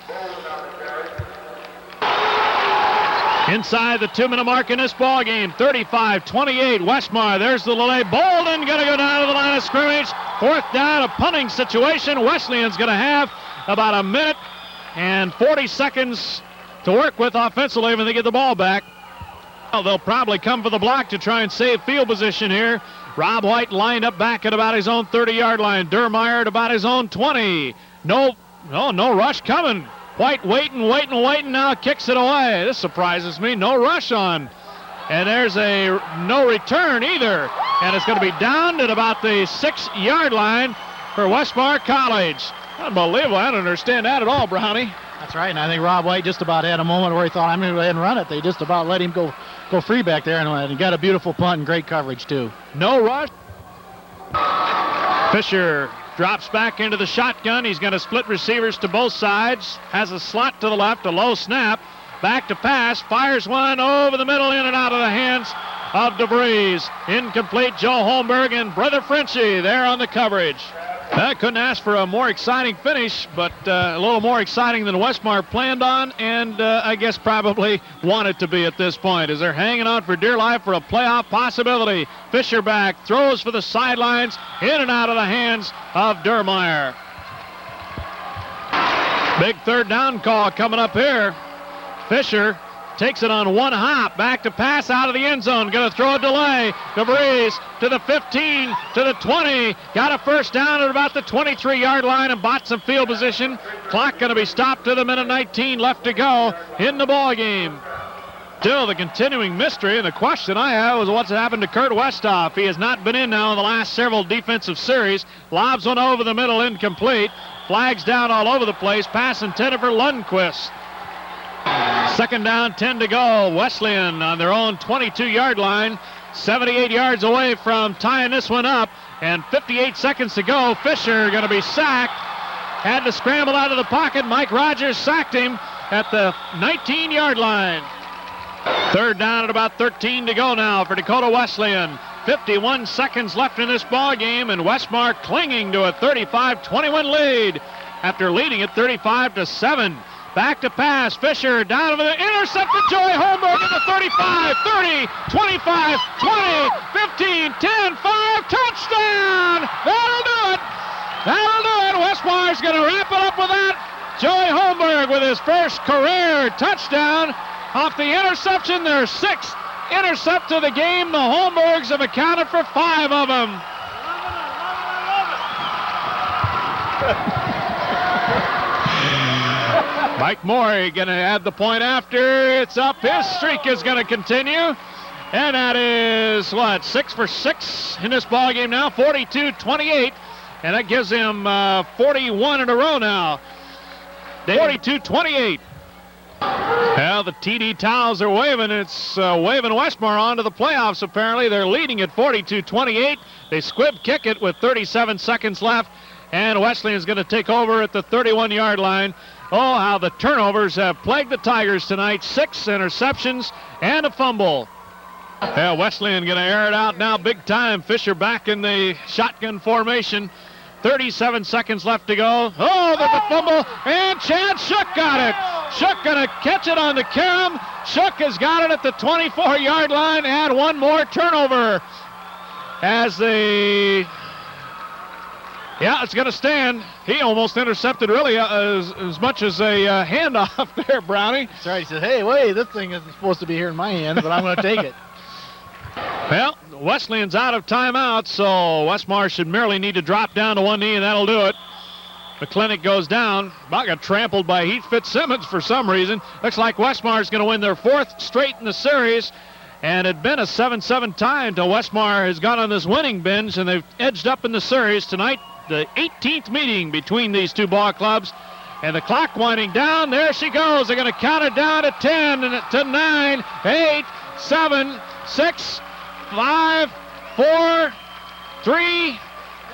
Inside the 2-minute mark in this ball game, 35-28, Westmar. There's the delay. Bolden going to go down to the line of scrimmage. 4th down, a punting situation. Wesleyan's going to have about a minute and 40 seconds to work with offensively when they get the ball back. They'll probably come for the block to try and save field position here. Rob White lined up back at about his own 30-yard line. Dermeyer at about his own 20. No rush coming. White waiting, now kicks it away. This surprises me. No rush on. And there's a no return either. and it's going to be down at about the 6-yard line for Westmar College. Unbelievable. I don't understand that at all, Brownie. That's right, and I think Rob White just about had a moment where he thought, I'm going to go ahead and run it. They just about let him go free back there, and he got a beautiful punt and great coverage, too. No rush. Fisher drops back into the shotgun. He's going to split receivers to both sides. Has a slot to the left, a low snap. Back to pass, fires one over the middle, in and out of the hands of DeVries. Incomplete. Joe Holmberg and Brother Frenchie there on the coverage. I couldn't ask for a more exciting finish, but a little more exciting than Westmar planned on, and I guess probably wanted to be at this point, as they're hanging on for dear life for a playoff possibility. Fisher back, throws for the sidelines, in and out of the hands of Dermeyer. Big third down call coming up here. Fisher takes it on one hop, back to pass out of the end zone. Going to throw a delay. DeVries to the 15, to the 20. Got a first down at about the 23-yard line and bought some field position. Clock going to be stopped to the minute 19 left to go in the ball game. Still the continuing mystery, and the question I have is what's happened to Kurt Westhoff. He has not been in now in the last several defensive series. Lobs one over the middle, incomplete. Flags down all over the place. Pass intended for Lundquist. Second down, 10 to go. Wesleyan on their own 22-yard line, 78 yards away from tying this one up, and 58 seconds to go. Fisher going to be sacked. Had to scramble out of the pocket. Mike Rogers sacked him at the 19-yard line. Third down at about 13 to go now for Dakota Wesleyan. 51 seconds left in this ball game, and Westmar clinging to a 35-21 lead after leading it 35-7. Back to pass. Fisher down over the intercepted. Joey Holmberg at the 35, 30, 25, 20, 15, 10, 5. Touchdown! That'll do it. That'll do it. Westmar's going to wrap it up with that. Joey Holmberg with his first career touchdown off the interception. Their 6th intercept of the game. The Holmbergs have accounted for 5 of them. Mike Morey going to add the point after. It's up. His streak is going to continue. And that is, 6 for 6 in this ball game now, 42-28. And that gives him 41 in a row now. 42-28. Well, the TD towels are waving. It's waving Westmar on to the playoffs, apparently. They're leading at 42-28. They squib kick it with 37 seconds left. And Wesleyan is going to take over at the 31-yard line. Oh, how the turnovers have plagued the Tigers tonight. 6 interceptions and a fumble. Yeah, Wesleyan going to air it out now big time. Fisher back in the shotgun formation. 37 seconds left to go. Oh, there's a fumble, and Chad Shook got it. Shook going to catch it on the carom. Shook has got it at the 24-yard line, and one more turnover. As the... Yeah, it's going to stand. He almost intercepted really as much as a handoff there, Brownie. That's right. He said, hey, wait, this thing isn't supposed to be here in my hands, but I'm going to take it. Well, Wesleyan's out of timeout, so Westmar should merely need to drop down to one knee, and that'll do it. McClintock goes down. About got trampled by Heath Fitzsimmons for some reason. Looks like Westmar's going to win their 4th straight in the series. And it had been a 7-7 tie until Westmar has gone on this winning binge, and they've edged up in the series tonight. The 18th meeting between these two ball clubs. And the clock winding down. There she goes. They're going to count it down to 10, and to 9, 8, 7, 6, 5, 4, 3,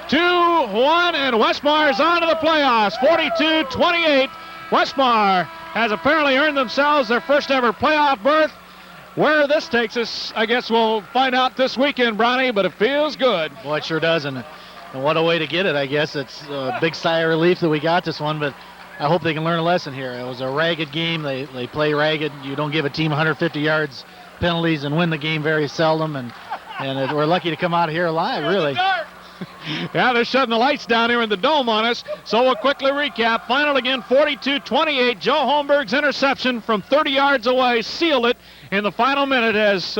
2, 1, and Westmar is on to the playoffs. 42-28. Westmar has apparently earned themselves their first ever playoff berth. Where this takes us, I guess we'll find out this weekend, Bronny, but it feels good. Boy, it sure does, and what a way to get it, I guess. It's a big sigh of relief that we got this one, but I hope they can learn a lesson here. It was a ragged game. They play ragged. You don't give a team 150 yards penalties and win the game very seldom, and we're lucky to come out of here alive, really. Yeah, they're shutting the lights down here in the dome on us. So we'll quickly recap. Final again, 42-28. Joe Holmberg's interception from 30 yards away sealed it in the final minute as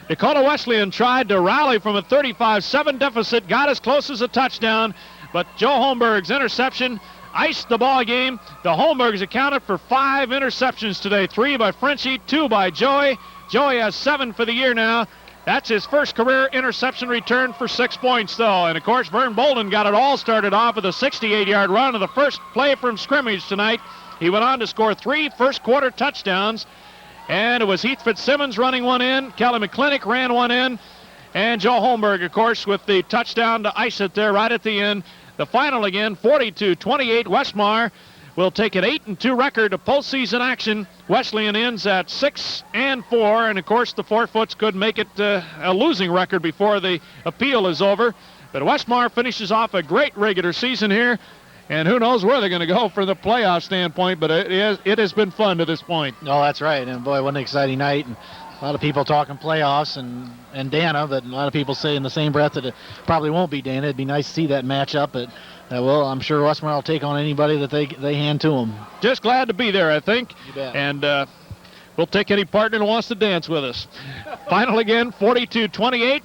Dakota Wesleyan tried to rally from a 35-7 deficit, got as close as a touchdown, but Joe Holmberg's interception iced the ball game. The Holmbergs accounted for 5 interceptions today, 3 by Frenchie, 2 by Joey. Joey has 7 for the year now. That's his first career interception return for 6 points, though. And, of course, Vern Bolden got it all started off with a 68-yard run of the first play from scrimmage tonight. He went on to score 3 first-quarter touchdowns. And it was Heath Fitzsimmons running one in. Kelly McClintock ran one in. And Joe Holmberg, of course, with the touchdown to ice it there right at the end. The final again, 42-28. Westmar will take an 8-2 record of postseason action. Wesleyan ends at 6-4, and of course the 4-foots could make it a losing record before the appeal is over. But Westmar finishes off a great regular season here, and who knows where they're going to go from the playoff standpoint, but it has been fun to this point. No, that's right, and boy, what an exciting night. And a lot of people talking playoffs and Dana, but a lot of people say in the same breath that it probably won't be Dana. It'd be nice to see that matchup, but well, I'm sure Westmar will take on anybody that they hand to them. Just glad to be there, I think. You bet. And we'll take any partner who wants to dance with us. Final again, 42-28.